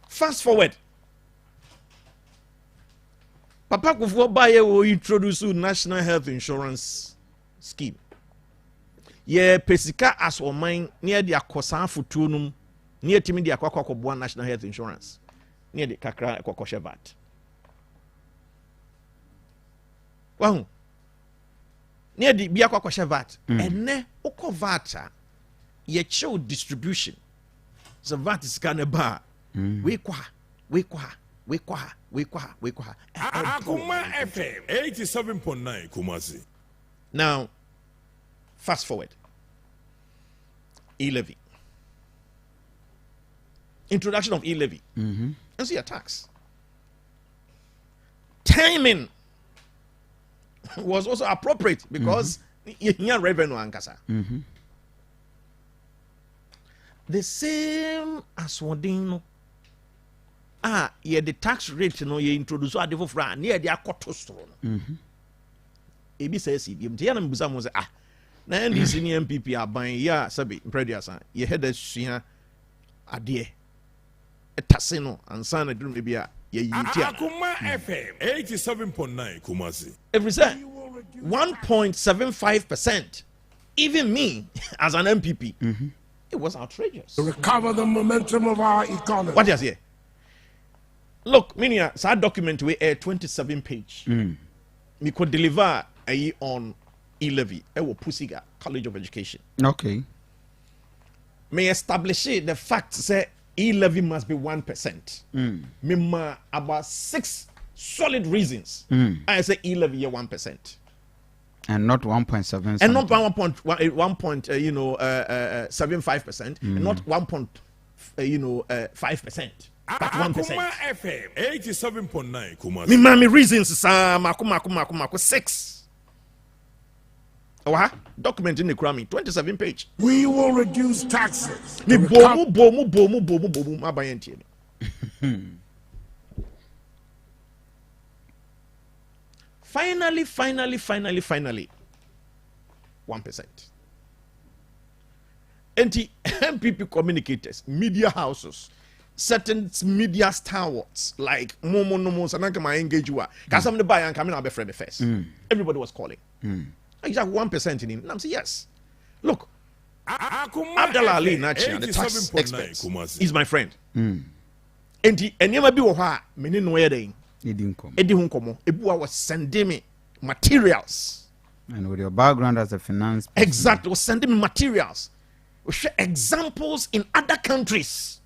Speaker 1: Fast forward. Papa Kufo Baye will introduce national health insurance scheme. Ye pesika as or mine near the Akosan Futunum near Timmy the Akwa national health insurance near the Kakra Kokoshevat. Well, near the Biakwa VAT, and ne oko VAT, ye show distribution. So VAT is kind of bar. We kwa.
Speaker 9: Akoma FM 87.9 Kumasi.
Speaker 1: Now, fast forward. E-levy. Introduction of e-levy. And see a tax. Timing was also appropriate because you revenue ankasa. The same as Wadino. The tax rate no you introduce a different fran near the acotostron. Ebi says if you tell them Busamu say na NDC ni MPP are buying sabi prediasa ye had a shia adie etasino and sana drum maybe
Speaker 9: Akoma FM 87.9 Kumasi.
Speaker 1: Every say 1.75%. Even me as an MPP, it was outrageous.
Speaker 10: To recover the momentum of our economy.
Speaker 1: What is here? Look, Minia, so document we a 27-page. We could deliver a on e-levy. Pusiga College of Education.
Speaker 2: Okay.
Speaker 1: May establish the fact say e-levy must be 1%. Mima about 6 solid reasons. I say e-levy 1%.
Speaker 2: And not 1.7.
Speaker 1: And not 1.75%. And not 1.5%. But 1%.
Speaker 9: FM 87.9 Kumasi.
Speaker 1: Mima reasons makuma 6. Document in the Grammy, 27 page.
Speaker 10: We will reduce taxes.
Speaker 1: Finally, 1%. And the MPP communicators, media houses, certain media stalwarts like Momo Nomo Sananka my engage you. Because I'm the buyer and coming out of the first. Everybody was calling. Exactly 1% in him. And I'm saying yes. Look, Abdallah Ali Nachia, the tax expert, is my friend. And he never be what many know Eddie Hunkomo. Ebua was sending me materials.
Speaker 2: And with your background as a finance person.
Speaker 1: Exactly, was sending me materials. We share examples in other countries.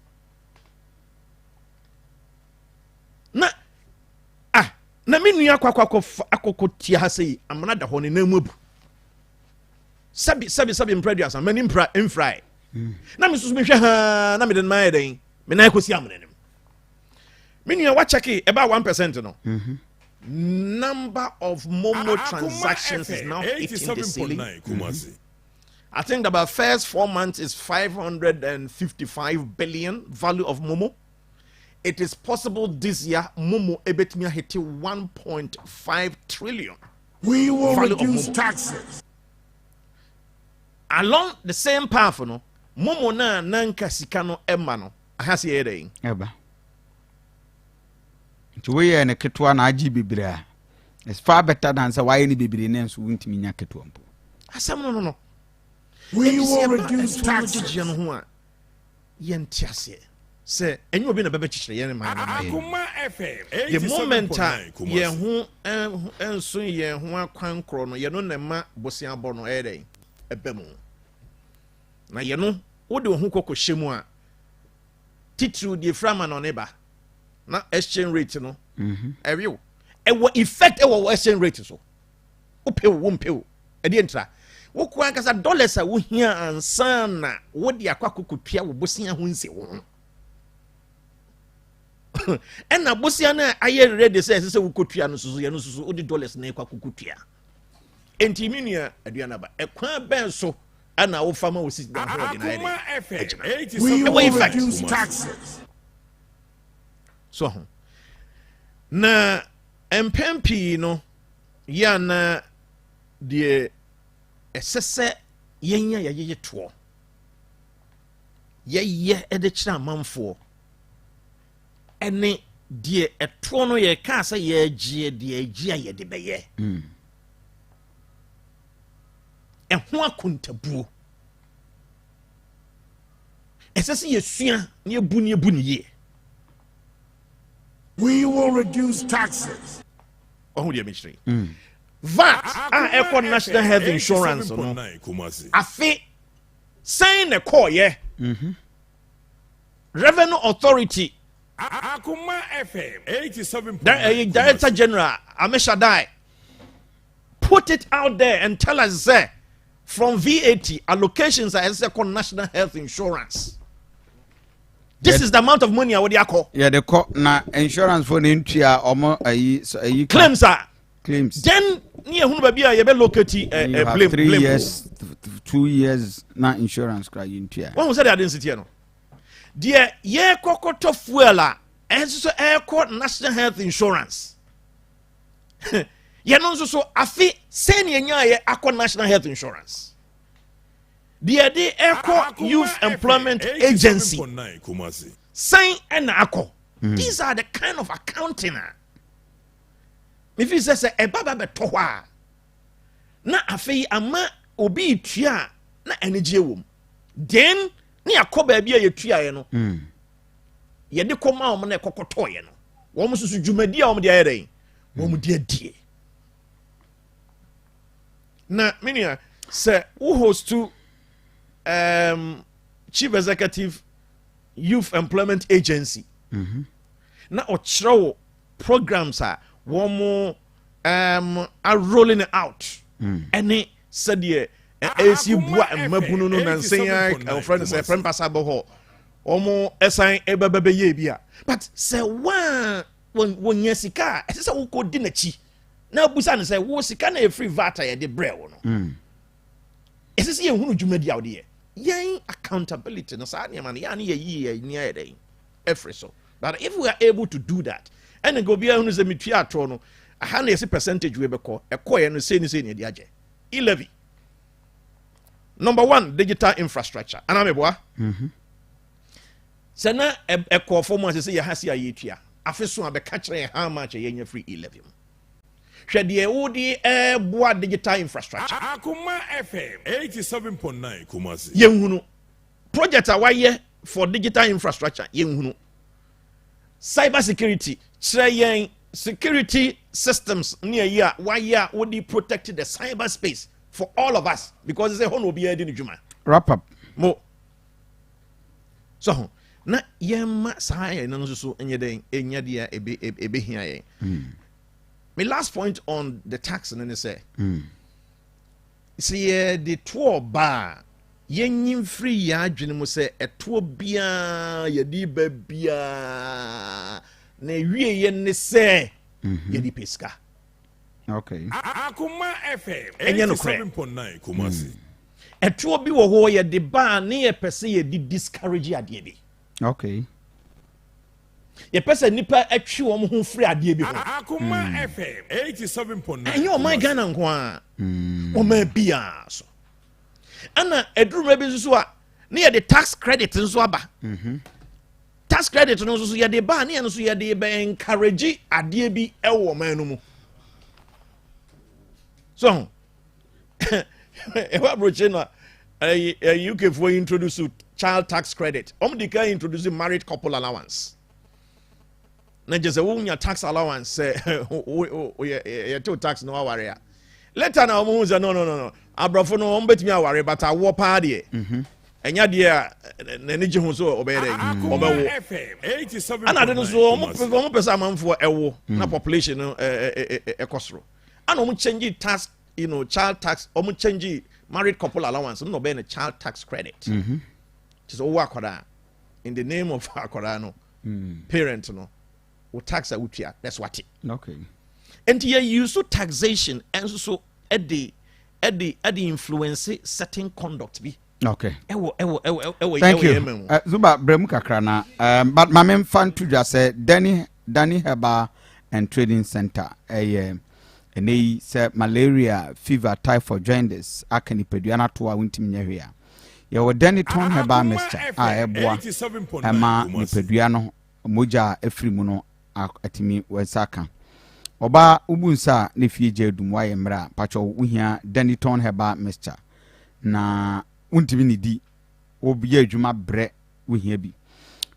Speaker 1: Na minu ya kwa tia sei amana da honi na mubu sabi impredias amani infry na me susu me hwe ha na me den mai den me na ekosi amane minu ya wa check about 1% no number of Momo transactions is now hitting the ceiling. I think about first 4 months is 555 billion value of Momo. It is possible this year Momo ebetmia hit 1.5 trillion.
Speaker 10: We will reduce taxes.
Speaker 1: Along the same path, no Momo na nanka sikano emano. Ahasi ere.
Speaker 2: Eba. We are na ketwa na aji bibira. It's far better than say why any bibiri na so wuntimi nya ketwa mpo.
Speaker 1: Asam no.
Speaker 10: We will reduce taxes.
Speaker 1: Yentiase. say enyo obi na bebe chichire ye man
Speaker 9: Akoma FM
Speaker 1: the moment ye ho enso ye ho akwan kro no ye no na ma bosia abo no eden ebemu na ye no wo de ho kokko hyemu a titru the frama no neba na exchange rate no ewe ewo effect ewo exchange rate so upe wo mpe e de ntra wo kwa kasa dollars a wo hia ansa na wo de akwa kokotua wo bosia ho nse wo ena bosia na aye ready say wo kotua no susu ye no susu wo de dollars na akwa kokotua enti minia Aduanaba ekwa ben so ana wo fama wo sit down ho de na ide
Speaker 10: we will reduce taxes
Speaker 1: so na empempi no ya na de esese yenya yeye to yeye ede kira manfo ene de eto no ye ka se ye gie de agia ye de beye ho akontabuo esese ye sua ne ebu ne ye
Speaker 10: we will reduce taxes
Speaker 1: oh dear mystery VAT echo national health insurance no afi sign a call yeah revenue authority
Speaker 9: Akoma FM 87.
Speaker 1: Director General Ameshadai put it out there and tell us that from VAT allocations as a national health insurance. This is the amount of money I would call.
Speaker 2: Yeah, the na insurance for the entire
Speaker 1: claims are
Speaker 2: claims.
Speaker 1: Then near who be a locate blame
Speaker 2: 3 years, 2 years na insurance cry into.
Speaker 1: When was that I didn't sit here no? Dear ye kokoto fuela and so airport national health insurance. Ye no so afi send ye nya akwa national health insurance. Dear the Airport Youth Employment Agency. Sign and Ako. These are the kind of accounting. If you say a baba betowa na afi ama obi tua na energy wom. Then ni akoba bia ye tua ye no. Ye de koma om na ekokoto ye no. Wo mo susu dwumadi a om de ayere. Wo mo de adie. Na minia say who host to Chief Executive Youth Employment Agency. Na ochro programs are are rolling out. Any said ye AC bua mabunu no nansen our friend say friend passable ho. Omo esan ebebebe ye bia. But say one when yesika, I say wo ko di na chi. Na busa ne say wo sika na free VAT ye de bre wo no. Ese say ehunu dwumadi awde ye. Yen accountability no sa man ya ne ye ni ayede every so but if we are able to do that and go bia hunu se metua atro no aha na yesi percentage we beko ekoye no se ni de age 11 number 1 digital infrastructure ana meboa se na ekofo mo se ye hase aye tua afeso abeka kire how much ye nya free 11 hwede wodi boa digital infrastructure
Speaker 9: Akoma FM 87.9 Kumasi
Speaker 1: yenhunu project awaye for digital infrastructure yenhunu cyber security yen security systems near here why ya wodi protect the cyber space for all of us because it's a hono be edi njuma
Speaker 2: wrap up
Speaker 1: mo so na yemma saye no so enye den enya dia ebe hia yen my last point on the tax and then say see the tour bar yen free ya adwene mu say a tour bia ye di ba bia na wie ye ne say ye di pesca
Speaker 2: okay
Speaker 9: Akoma FM 87.9 Kumasi
Speaker 1: a tour bi wo ho ye di ba na ye pese ye di discourage ade bi
Speaker 2: okay
Speaker 1: ye pese nipa atwi wo ho free ade bi ho
Speaker 9: Akoma FM 87.9
Speaker 1: enyo my Ghana nko a o ma bia so ana eduruma bi so a na ye de tax credit nso aba tax credit no so ye de ba na ye no so ye de be encourage ade bi e wo man no mu so e wa broche no UK for introduce child tax credit. The guy introducing married couple allowance. Na just a tax allowance tax no worry. Later now no. Abrafo no bet me worry but I war party. Enya dia nani je ho so obere obewo. And I don't so omo pesa manfo ewo na population ekosro. And omo change tax, child tax, omo change married couple allowance no be a child tax credit. Just akwada in the name of akwada no parent no o tax a utia. That's what it.
Speaker 2: Okay.
Speaker 1: And here you so taxation and so at the influence certain conduct be.
Speaker 2: Okay.
Speaker 1: Thank
Speaker 2: you. Zuba bremu kakrana. But my main fan to just say Danny Herbal and Trading Center. And they said malaria, fever, typhoid, jaundice. Akani peduana to a winter here. You were Danny Ton Herbal Mister. Emma ni peduano moja efrimuno atimi wesaka. Oba ubunsa ne fie dumwa yemra pacho uhia Danny Ton Herbal Mister. Na untimi ni di obiye adwuma bre wohia bi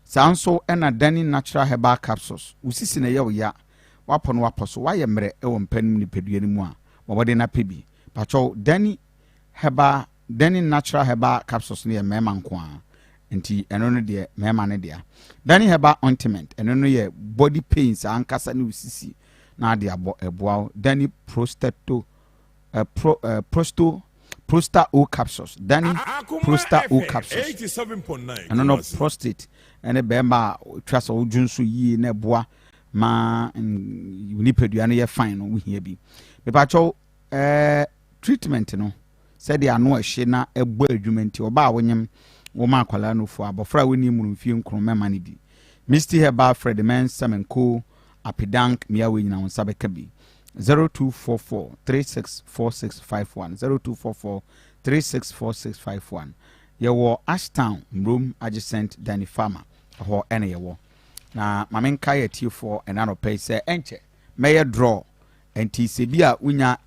Speaker 2: sanso ena Danny natural herbal capsules usisi na ye ya wapono waposo waye mre e wo mpanim ni pedua ni mu a wobode na pebi pacho Danny natural herbal capsules ne mema nko a nti eno no de mema ne de Danny herbal ointment eno no ye body pains ankasa ne usisi na de abo eboa Danny Prosta O capsules. Danny Prosta O capsules. 87.9. I don't know prostate. And a bema trust all junsu ye ne bois ma unipeduane ye fine we here be. The pacho treatment no said they are no a shena a boy argument or ba wenyem woman kwala no for abofra we ni mu mfie nkro mema ne bi. Misty Herbal Fred Man Nsem Co Apidank miawe nyina on sabeka bi. 0244 364651 0244 yewo Ashtown room adjacent Danny Farmer ho ene yewo na mamenka ye tifo enano pay say enche may draw enti se bia unya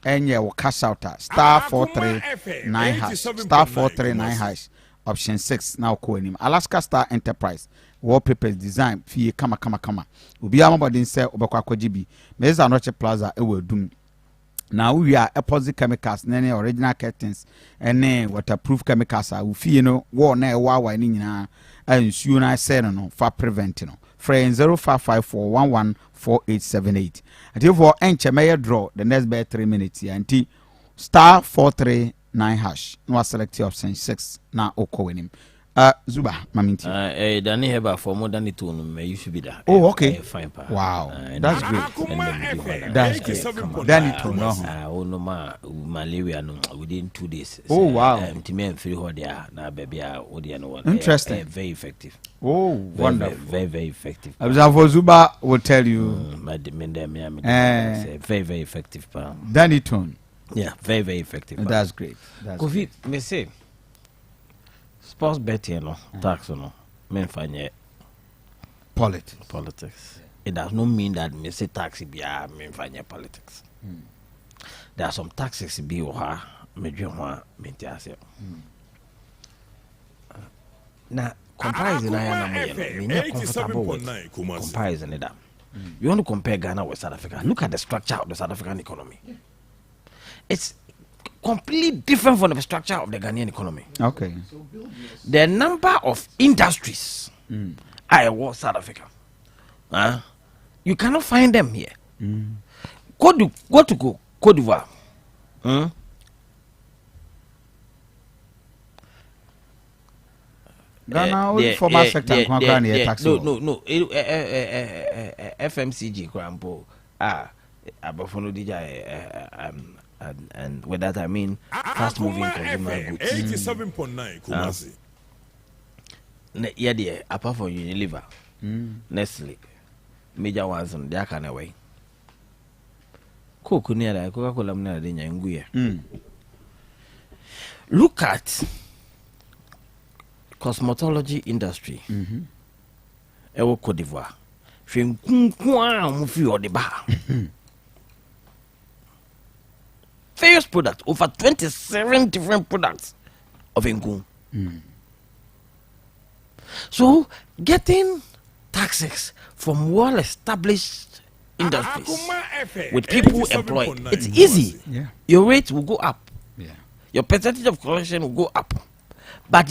Speaker 2: enye wo cash out star 439 hash star 439 hash option 6 now ko anim Alaska Star Enterprise wallpapers design fie kama obi amabodin say obekwa akwajibi meza anoche plaza ewadum na we are epoxy chemicals nene original curtains ene waterproof chemicals a fie no wo na ewa ni nyina ansuo na say no fa prevent no friend 0554114878 atifo enche may draw the next by 3 minutes anti star 439 hash no select option 6 na okowenim Zuba maminti
Speaker 6: Danny Herbal for more than 2 no you should be that.
Speaker 2: Oh okay.
Speaker 6: Fine pa.
Speaker 2: Wow. That's great. That's great. Danny to no.
Speaker 6: No malaria no within 2 days.
Speaker 2: Oh wow.
Speaker 6: Timi en free ho dia na baby a odi no one.
Speaker 2: Interesting.
Speaker 6: Very effective.
Speaker 2: Oh wonderful.
Speaker 6: Very effective.
Speaker 2: Abza Zuba will tell you.
Speaker 6: Very effective pa.
Speaker 2: Danny tone.
Speaker 6: Yeah, very effective.
Speaker 2: That's great.
Speaker 6: Kofi me say sports betting no tax no men fanye politics. It does not mean that me say tax be men fanye politics. There are some taxes be o ha me dwe ho me ti ase. Na comparison I am me comfortable with comparison that. You want to compare Ghana with South Africa? Look at the structure of the South African economy. It's completely different from the structure of the Ghanaian economy.
Speaker 2: Okay.
Speaker 6: The number of industries I was South Africa. You cannot find them here. Go to Cote d'Ivoire.
Speaker 2: Ghana formal sector
Speaker 6: no FMCG Grampo Abafono DJ and with that I mean fast moving consumer goods.
Speaker 9: 87.9 Kumasi.
Speaker 6: Yeah, dear, apart from Unilever, Nestle, major ones on their kind of way. Coca-Cola Look at cosmetology industry. Ewo Cote d'Ivoire. Various products, over 27 different products of Ngun. So getting taxes from well-established industries with people employed, it's easy.
Speaker 2: Yeah.
Speaker 6: Your rate will go up.
Speaker 2: Yeah.
Speaker 6: Your percentage of collection will go up. But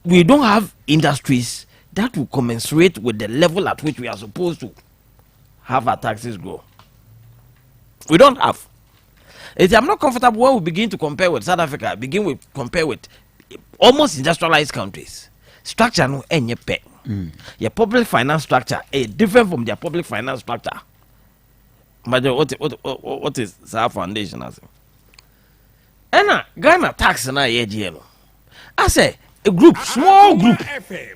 Speaker 6: we don't have industries that will commensurate with the level at which we are supposed to have our taxes grow. We don't have. I'm not comfortable when we begin to compare with South Africa, compare with almost industrialized countries. Structure no any pay. Your public finance structure is different from their public finance structure. But what is our foundation as? Ghana tax na yeji. I say a group, small group.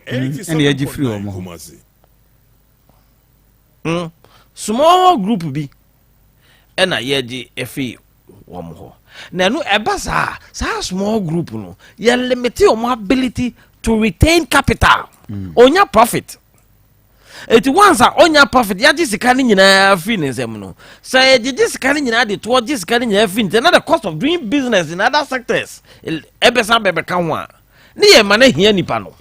Speaker 2: And yeji free
Speaker 6: small group be. And I yeji free womo. Na no ebasa small group no. You limit your ability to retain capital. Onya profit. It once onya profit ya jisikani nyina free Nsem no. So ya jisikani nyina de to jisikani nyina free. Another cost of doing business in other sectors. Ebesa bebe kanwa. Ni ye mane hia nipa no.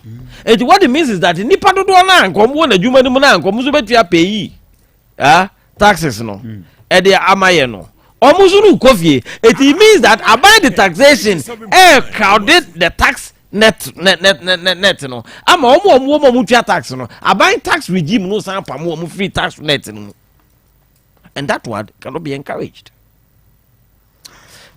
Speaker 6: It what it means is that nipa dodo na ankom wo na dwuma ni mu na ankom so betua pay taxes no. E de amaye no. Omuzuru Kofi. It means that about the taxation crowded the tax net no. Ama omo mutua tax no. About tax regime no san pam omo free tax net no. And that word cannot be encouraged.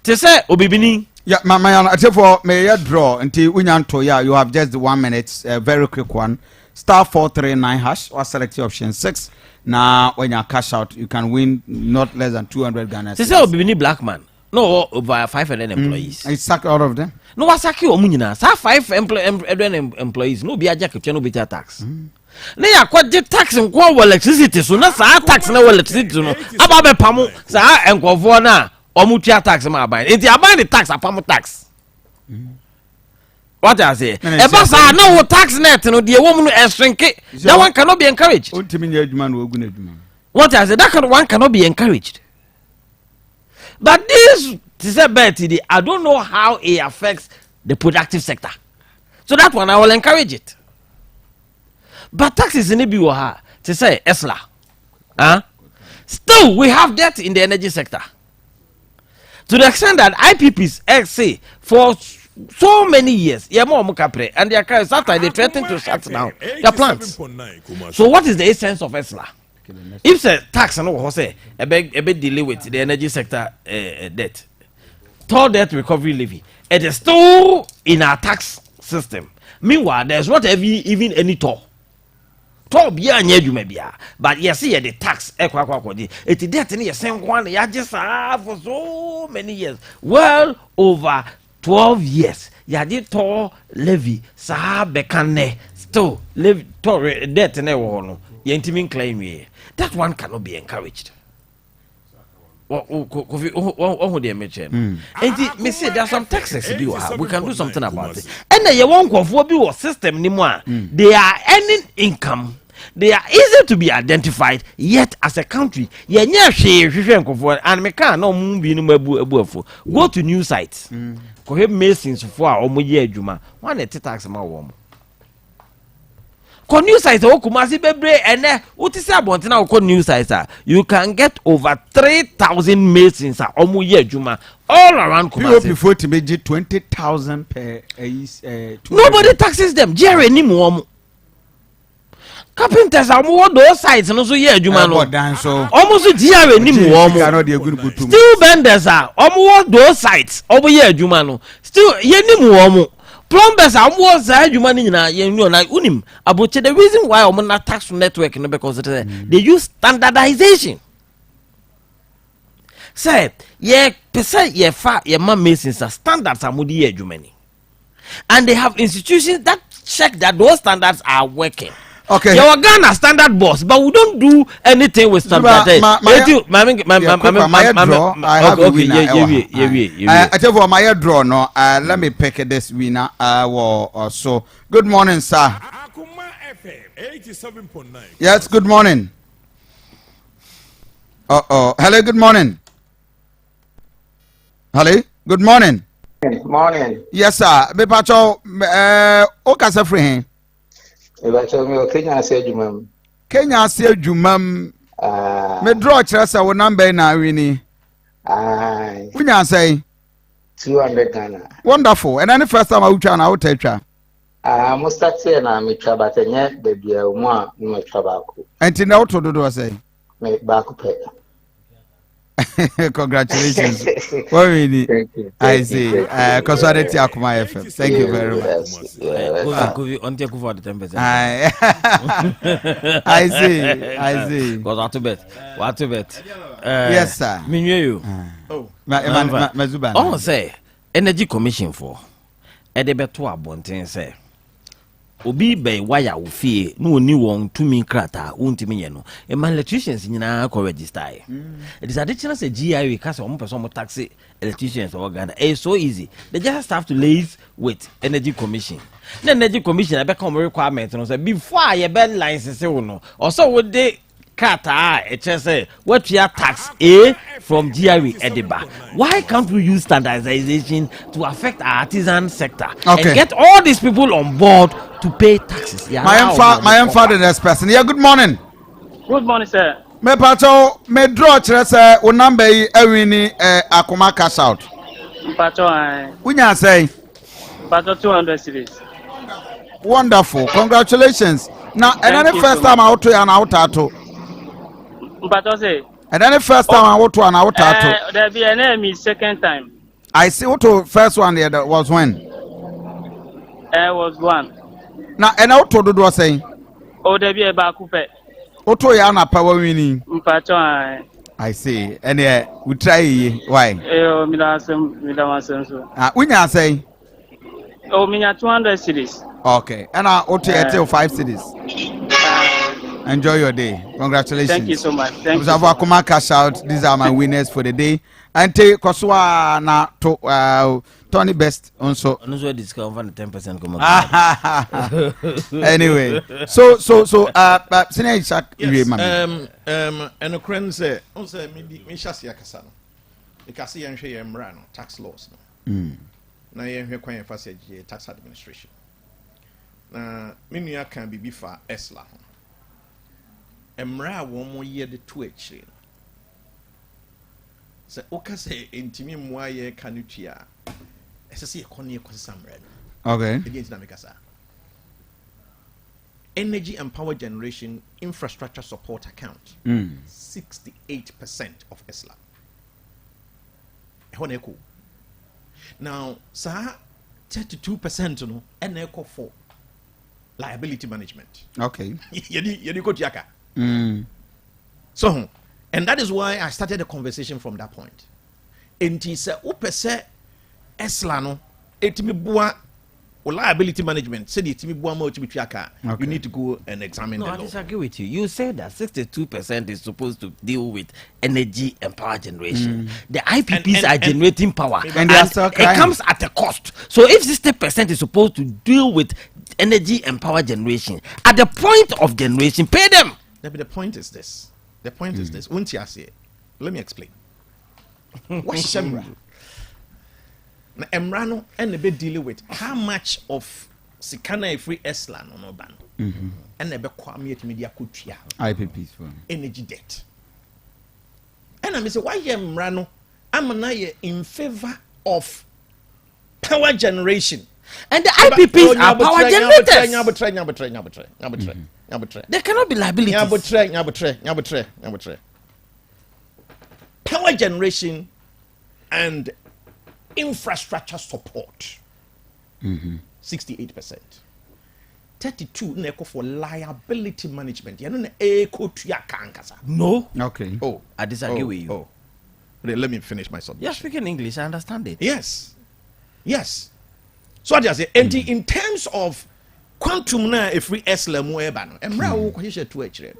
Speaker 6: To say obibini.
Speaker 2: Yeah, my therefore may I draw until unyanto. Yeah, you have just 1 minute, a very quick one. *439# or select option 6. Now when you cash out, you can win not less than 200 Ghana.
Speaker 6: To say obibini black man. No, over 500 employees.
Speaker 2: I sack all of them.
Speaker 6: No, I sack you omunyina. Sa 5 employees. No be a jack no be tax. Na ya kwaje tax nko electricity so na sa tax na electricity no. Aba be pamo sa enkofo na omutua tax ma aban. Enti aban the tax apamo tax. What I say? Eba sa na wo tax net no de wo mu no esrinke. That one cannot be encouraged. What I say? That one cannot be encouraged. But this I don't know how it affects the productive sector. So that one I will encourage it. But taxes in Ibiwaha to say Esla. Still we have debt in the energy sector. To the extent that IPPs say for so many years, and their cars after they threaten to shut down their plants. So what is the essence of Esla? If the tax and no say a bit delay with the energy sector debt, toll debt recovery levy, it is still in our tax system. Meanwhile, there's not even any toll. Toll be a near but you see the tax it debt in the same one. You just have for so many years, well over 12 years. You did toll levy, bekane still levy toll debt in a you claim here. That one cannot be encouraged. Kofi, and me say there are some taxes we can do something about it. And then you won't conform a system anymore. They are earning income. They are easy to be identified. Yet as a country, and me can no go to new sites. Kohe masons for omo ye adwuma. One tax ma wo mo. New sites Kumasi bebre ene utisi abontina oko new sites you can get over 3,000 masons omu ye adwuma all around Kumasi.
Speaker 2: Before to make 20,000 per
Speaker 6: nobody taxes them. Jerry ni mu carpenters amu those sites no so ye adwuma no almost Jerry ni mu still benders omu those sites omu ye adwuma no still ye ni mu plumbers are more money in unim about the reason why I'm not tax network because they use standardization. Say, your mom masons are standards are moody Germany. And they have institutions that check that those standards are working. Okay. You're Ghana standard boss, but we don't do anything with standard. I
Speaker 2: tell you my draw no. Let me pick this winner. So good morning, sir.
Speaker 9: Akoma FM 87.9.
Speaker 2: Yes, good morning. Hello, good morning. Hello, good morning.
Speaker 11: Morning.
Speaker 2: Yes, sir. Me pacho o kasa free hen.
Speaker 11: Me pacho me o Kenya ase adwuma.
Speaker 2: Kenya ase adwuma. Me draw kire say wo number na wini.
Speaker 11: Aye.
Speaker 2: Unya say
Speaker 11: 200 Ghana.
Speaker 2: Wonderful. And then the first time I would try na out try.
Speaker 11: Mo start say na me try but enye de bia mo a me try back.
Speaker 2: Enti na auto do say.
Speaker 11: Me back pe.
Speaker 2: Congratulations. What really? I see. Consolidate Akoma FM. Thank you very much.
Speaker 6: Kofi, on take over the 10%.
Speaker 2: I see.
Speaker 6: Because what to bet?
Speaker 2: Yes, sir.
Speaker 6: Me you.
Speaker 2: Oh, Mazuban.
Speaker 6: Oh, say Energy Commission for. Edebeto abonten say. Obi be wire wo fie no oni won tumi krata untimi ye no e man electricians nyina ko register it is additional say GIA case omo person mo taxi electricians or Ghana it's so easy they just have to liaise with Energy Commission the Energy Commission e be come requirement no say before you be license no also wo dey kata say what your tax from GIA Ediba. Why can't we use standardization to affect our artisan sector and get all these people on board to pay taxes? Yeah,
Speaker 2: my father, the next person. Yeah, good morning.
Speaker 12: Good morning, sir.
Speaker 2: Me pacho me draw chere say o number yi awini Akoma cash out.
Speaker 12: Pacho
Speaker 2: Unya say
Speaker 12: Pacho 200 series.
Speaker 2: Wonderful. Congratulations. Now, and then the first time out to an out ato.
Speaker 12: Pacho say.
Speaker 2: And then the first time I out to an out ato.
Speaker 12: There be an enemy second time.
Speaker 2: I see what to first one there that was when.
Speaker 12: Was one.
Speaker 2: Now, and out to do saying.
Speaker 12: Oh, there be a bakupe.
Speaker 2: Oto yana power winning.
Speaker 12: Pacho
Speaker 2: I see. And we try why? Unya say.
Speaker 12: Oh, mina 200 cities.
Speaker 2: Okay. And I Oto till 5 cities. Enjoy your day. Congratulations.
Speaker 12: Thank you so much. Thank you.
Speaker 2: Akoma cash out. These are my winners for the day. And take Koswa na to Tony Best also.
Speaker 6: Also discount for the 10%
Speaker 2: anyway, so senior Isaac
Speaker 1: and a friend say also me shasi akasa no. Because you share your tax laws no. Na ye hwe kwan fa say tax administration. Na me nua kan bibi fa esla ho. Emra wo mo ye de to akire. Se oka se entimi moa ye kanutua. Ese se ekoni ekosamra no.
Speaker 2: Okay.
Speaker 1: Against na mekasa. Energy and power generation infrastructure support account. 68% of ESLA. Ehoneko. Now, sir, 32% no eneko for liability management.
Speaker 2: Okay.
Speaker 1: Yedi ko tiaka. So, and that is why I started the conversation from that point. Enti se upese ESLA no etimi bua liability management say the etimi bua ma otimi tiaka. You need to go and examine the law.
Speaker 6: I disagree with you. You said that 62% is supposed to deal with energy and power generation. The IPPs are generating power and it comes at a cost. So if 60% is supposed to deal with energy and power generation, at the point of generation, pay them.
Speaker 1: The point is this. The point is this. Let me explain. What's Shemra? Now, Emrano and the bit dealing with how much of Sikana free Eslan no ban and the Bequamiat Media Kutia
Speaker 2: IPPs for
Speaker 1: energy debt. And I say, why Emrano? I'm in favor of power generation.
Speaker 6: And the IPPs are power generators. There cannot be liabilities.
Speaker 1: Power generation and infrastructure support. 68%. 32 neko for liability management.
Speaker 6: No.
Speaker 2: Okay.
Speaker 6: Oh, I disagree with you.
Speaker 1: Let me finish my submission.
Speaker 6: You're speaking English, I understand it.
Speaker 1: Yes. So I say, in terms of quantum na every esla mu eba no emra wo kwahye to akire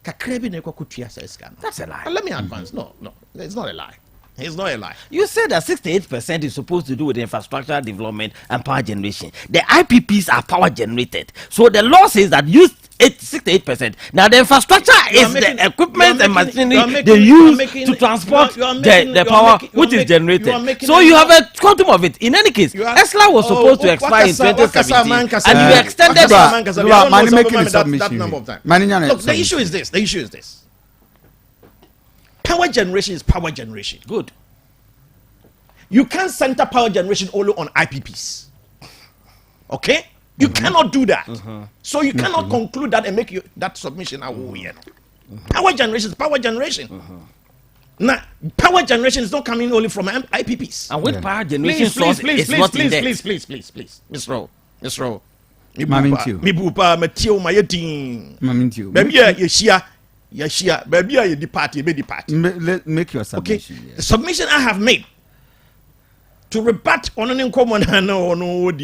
Speaker 1: kakra bi na ekwakutua sa eska no.
Speaker 6: That's a lie.
Speaker 1: Let me advance. No, it's not a lie. It's not a lie.
Speaker 6: You said that 68% is supposed to do with infrastructure development and power generation. The IPPs are power generated. So the law says that use 68%. Now the infrastructure is the equipment and machinery they use to transport the power which is generated. So you have a quantum of it. In any case, ESLA was supposed to expire in 2017 and you extended
Speaker 1: that number of times. Look, the issue is this. Power generation is power generation.
Speaker 6: Good.
Speaker 1: You can't center power generation only on IPPs. Okay? You cannot do that. So you cannot conclude that and make that submission. Power generation is power generation. Now, power generation is not coming only from IPPs.
Speaker 6: And with power generation source, it's not in debt.
Speaker 1: Please, Miss Rowe.
Speaker 2: Mamintiu.
Speaker 1: Matthew, my team.
Speaker 2: Mamintiu.
Speaker 1: Baby, Yeshia, baby, you depart.
Speaker 2: Make your submission.
Speaker 1: Okay, the submission I have made to rebut on an common not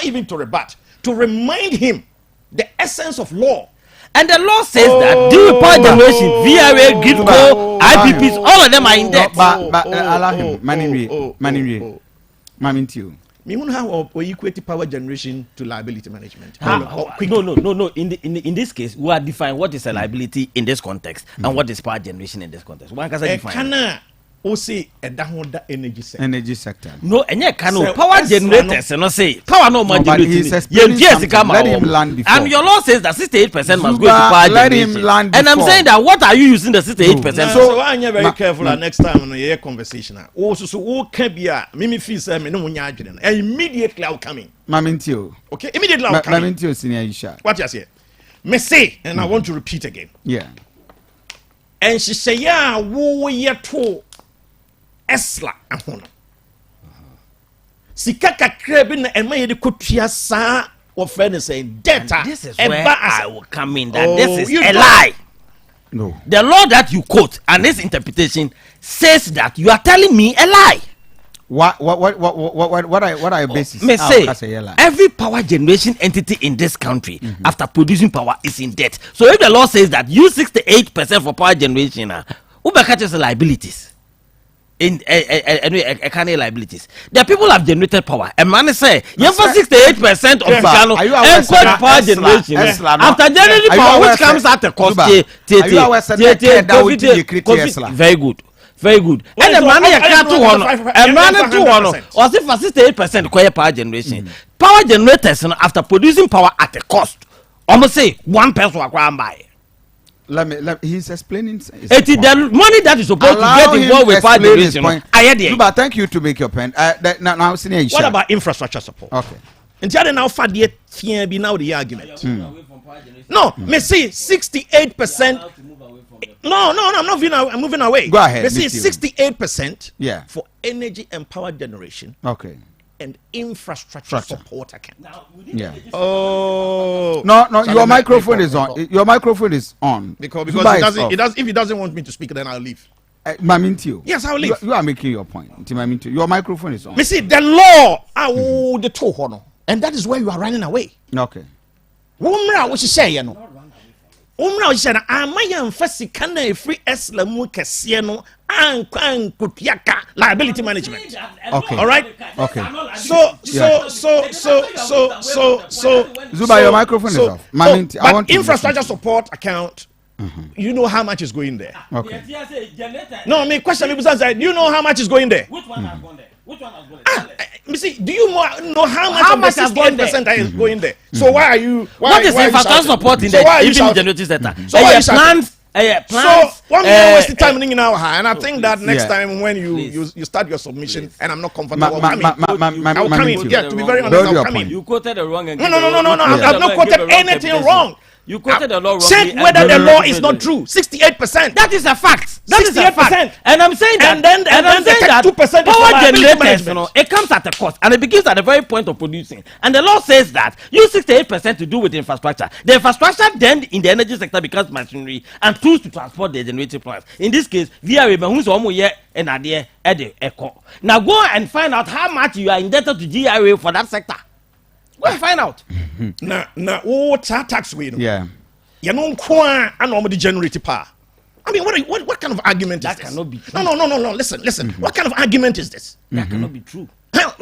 Speaker 1: even to rebut, to remind him the essence of law.
Speaker 6: And the law says that due power generation, VRA, GIDCO, IPPs, all of them are in debt.
Speaker 2: But allow him. Mamintiu.
Speaker 1: How we equate power generation to liability management?
Speaker 6: No. In this case, we are defining what is a liability in this context and what is power generation in this context. One can define.
Speaker 2: Energy sector.
Speaker 6: No, power generators. No say power no more generating.
Speaker 2: Let him land before.
Speaker 6: And your law says that 68% must go to power generation.
Speaker 2: Him land
Speaker 6: and I'm saying that what are you using the 68%?
Speaker 1: So I'm very careful next time on your conversation. Also, so can be a mimi fees and immediately I'll come in.
Speaker 2: Mamintio.
Speaker 1: Okay, immediately I'll come in.
Speaker 2: Mamintio senior Isha.
Speaker 1: What you say? Me say, and I want to repeat again.
Speaker 2: Yeah.
Speaker 1: And she say, yeah, wo ye to ESLA ahono. Sika kakra bi na ema ye de kotua saa of friend saying data.
Speaker 6: This is where I will come in that this is a lie.
Speaker 2: No.
Speaker 6: The law that you quote and this interpretation says that you are telling me a lie.
Speaker 2: What are your basis?
Speaker 6: May say every power generation entity in this country after producing power is in debt. So if the law says that you 68% for power generation, who catches liabilities? In liabilities. The people have generated power. A man say, you for 68% of Ghana and power generation. After generating power, which comes at a cost. Very good. Very good. And the money can't do one. A man do one. Or if 68% quiet power generation. Power generators after producing power at a cost. Almost say 1 person acquire by.
Speaker 2: He's explaining.
Speaker 6: It is the money that is supposed to get involved with power generation.
Speaker 2: But thank you to make your point. Now,
Speaker 1: what about infrastructure support?
Speaker 2: Okay.
Speaker 1: Until now, for the be now the argument. No, me see 68%. No, I'm moving away.
Speaker 2: Go ahead.
Speaker 1: Me see 68%.
Speaker 2: Yeah.
Speaker 1: For energy and power generation.
Speaker 2: Okay.
Speaker 1: And infrastructure support account.
Speaker 2: Yeah.
Speaker 1: Oh.
Speaker 2: No. Your microphone is on. Your microphone is on.
Speaker 1: Because it does. If he doesn't want me to speak, then I'll leave.
Speaker 2: Mamintio.
Speaker 1: Yes, I'll leave.
Speaker 2: You are making your point. Mamintio. Your microphone is on.
Speaker 1: Me see the law. The two and that is where you are running away.
Speaker 2: Okay.
Speaker 1: Umra what you say, you know. Umra what you say. Amaya mfasi kana free ESLA mu kesiye no an kutiaka liability management.
Speaker 2: Okay.
Speaker 1: All right.
Speaker 2: Okay.
Speaker 1: So.
Speaker 2: Zuba, your microphone is off.
Speaker 1: I want infrastructure support account. You know how much is going there.
Speaker 2: Okay.
Speaker 1: No, me question me do you know how much is going there?
Speaker 6: Which one has gone there?
Speaker 1: Do you know how much is going there? Is going there? So why are you?
Speaker 6: What is infrastructure support in the even generating sector?
Speaker 1: So why you
Speaker 6: plans?
Speaker 1: So one minute waste the time now, and I think that next time when you start your submission, and I'm not comfortable, I'll come in. Yeah, to be very honest, I'll come in.
Speaker 6: You quoted the wrong.
Speaker 1: No. I've not quoted anything wrong.
Speaker 6: You quoted the law wrong.
Speaker 1: Check whether the law is not true. 68%.
Speaker 6: That is a fact. That is a fact. And I'm saying that.
Speaker 1: And I'm saying that
Speaker 6: 2% power generators, it comes at a cost, and it begins at the very point of producing. And the law says that you 68% to do with infrastructure. The infrastructure then in the energy sector becomes machinery and tools to transport the generating plants. In this case, VRA who's almost here and idea at the echo. Now go and find out how much you are indebted to GRA for that sector. Go and find out.
Speaker 1: Now, what tax we know?
Speaker 2: Yeah.
Speaker 1: You know, and normally generate power. I mean, what kind of argument is this?
Speaker 6: That cannot be true.
Speaker 1: No. Listen. What kind of argument is this?
Speaker 6: That cannot be true.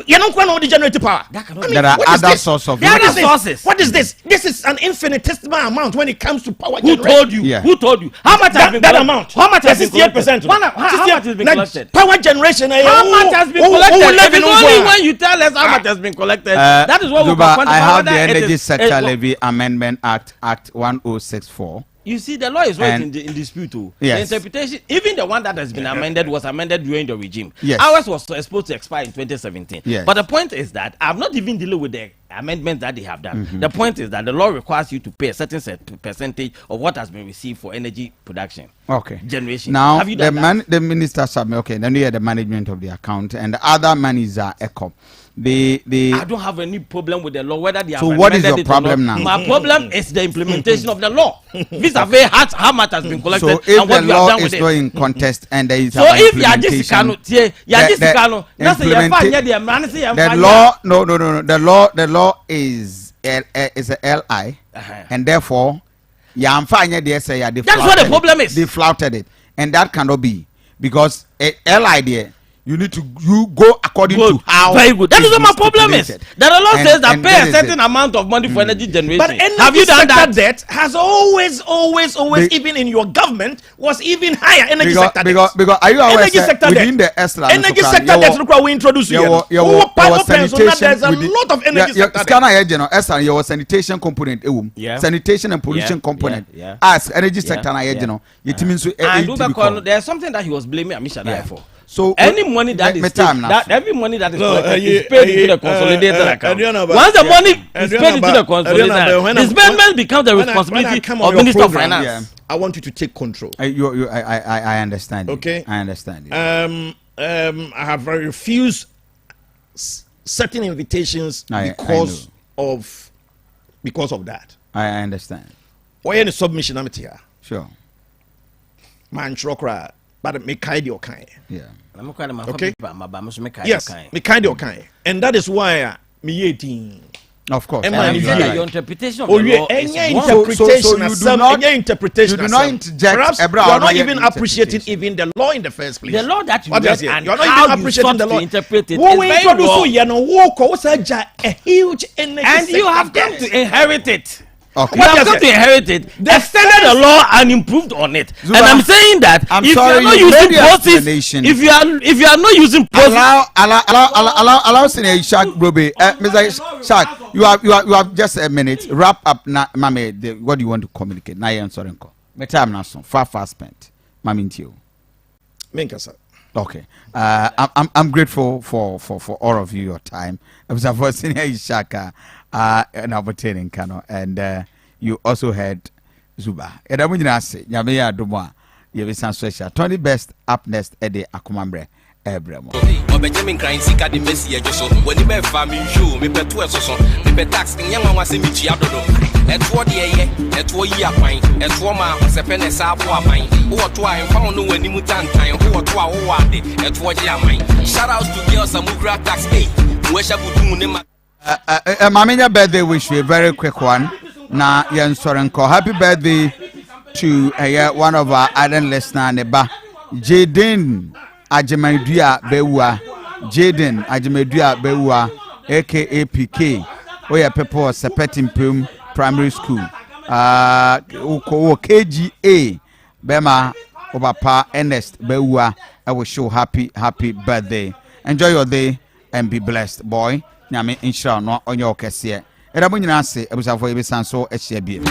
Speaker 1: you don't know the generating power.
Speaker 2: There are other sources.
Speaker 1: What is this? This is an infinitesimal amount when it comes to power.
Speaker 6: Who told you?
Speaker 2: Yeah.
Speaker 6: Who told you? How much has been
Speaker 1: that amount?
Speaker 6: How much has been
Speaker 1: 68%?
Speaker 6: How much has been collected?
Speaker 1: Power generation.
Speaker 6: How much has been collected? It is only when you tell us how much has been collected. That is what we can quantify.
Speaker 2: I have the Energy Sector Levy Amendment Act 1064.
Speaker 6: You see, the law is right in dispute too.
Speaker 2: Yes.
Speaker 6: The interpretation, even the one that has been amended, was amended during the regime.
Speaker 2: Yes.
Speaker 6: Ours was supposed to expire in 2017.
Speaker 2: Yes.
Speaker 6: But the point is that I'm not even dealing with the amendments that they have done. The point is that the law requires you to pay a certain percentage of what has been received for energy production.
Speaker 2: Okay.
Speaker 6: Generation.
Speaker 2: Now,
Speaker 6: have you done
Speaker 2: the minister submit. Okay, then we have the management of the account, and the other monies are ECOP. I
Speaker 6: don't have any problem with the law, whether they have
Speaker 2: so what is your problem now?
Speaker 6: My problem is the implementation of the law. Vis-a-vis how much has been collected.
Speaker 2: So if
Speaker 6: and what
Speaker 2: the
Speaker 6: you have
Speaker 2: law
Speaker 6: done
Speaker 2: is
Speaker 6: with
Speaker 2: not
Speaker 6: it.
Speaker 2: in contest and there is
Speaker 6: so if you are just
Speaker 2: the law is a LI, and therefore that's what
Speaker 6: the problem is.
Speaker 2: They flouted it, and that cannot be because a LI there. You need to go according to how.
Speaker 6: Very good. That is what my problem is. That the law says that pay a certain amount of money for energy generation.
Speaker 1: But energy sector debt has always, even in your government, was even higher. Energy sector debt.
Speaker 2: Because are you aware
Speaker 1: energy sector
Speaker 2: within
Speaker 1: debt,
Speaker 2: the ESLA?
Speaker 1: Energy sector debt. Look what we introduced here. There's a lot of energy sector debt.
Speaker 2: Your sanitation component, sanitation and pollution component. As energy sector,
Speaker 6: there's something that he was blaming Amisha for.
Speaker 2: So
Speaker 6: any money that is every money that is collected is paid into the consolidated account. Once the money is paid into the consolidated account, disbursement becomes the responsibility of Minister of Finance.
Speaker 1: Yeah. I want you to take control.
Speaker 2: I understand.
Speaker 1: Okay,
Speaker 2: I understand.
Speaker 1: I have refused certain invitations because of that.
Speaker 2: I understand.
Speaker 1: Why any submission? I'm here.
Speaker 2: Sure.
Speaker 1: Man, sure, but me kind your kind.
Speaker 2: Yeah.
Speaker 1: Okay. Yes, me kind your kind, and that is why me 18.
Speaker 2: Of course.
Speaker 6: Your interpretation of the law is
Speaker 1: interpretation.
Speaker 2: You do not interject.
Speaker 1: Perhaps you are not even appreciating even the law in the first place.
Speaker 6: The law that you read and
Speaker 1: you are not
Speaker 6: how
Speaker 1: even appreciating the law.
Speaker 6: To interpret it
Speaker 1: we introduce a huge energy
Speaker 6: and you have come to inherit it.
Speaker 2: Okay.
Speaker 6: You have come to inherit it. They extended the law and improved on it. Zuba, and I'm saying that if you are not using process, if you are not using process,
Speaker 2: allow Senior Shak Brobe, Mr. Shak, you have just a minute. Wrap up, Mame. What do you want to communicate? Now you're answering. My time now, far spent. Mame, into
Speaker 1: you.
Speaker 2: Okay. I'm grateful for all of you, your time. I was for Senior Shaka. And obtaining Kano, and you also heard Zuba. And I'm going to say, Yamea Duma, you have some special 20 best up next at the Akumambre.
Speaker 13: Benjamin crying sick at the Messi, when you met family, you, me pet to us, me pet tax, and young one was in me, I don't know. At what at what year pine, at Roma, was a pen as I mine, or to I found no when you mutant time, or to our ward, at what year mine. Shout out to girls and move tax day, where shall we do?
Speaker 2: Maminya birthday wish you a very quick one. Na Yen Sorenko. Happy birthday to one of our island listeners, Neba Jaden Ajemeduya Bewa. Jaden Ajemeduya Bewa, aka PK. Oya people Sepetin Pum Primary School. KGA Bema Obapa Ernest Bewa. I wish you happy birthday. Enjoy your day and be blessed, boy. Nyame inshallah no onye okese. Era bunyina ase ebusafo ebisan so ehia biem.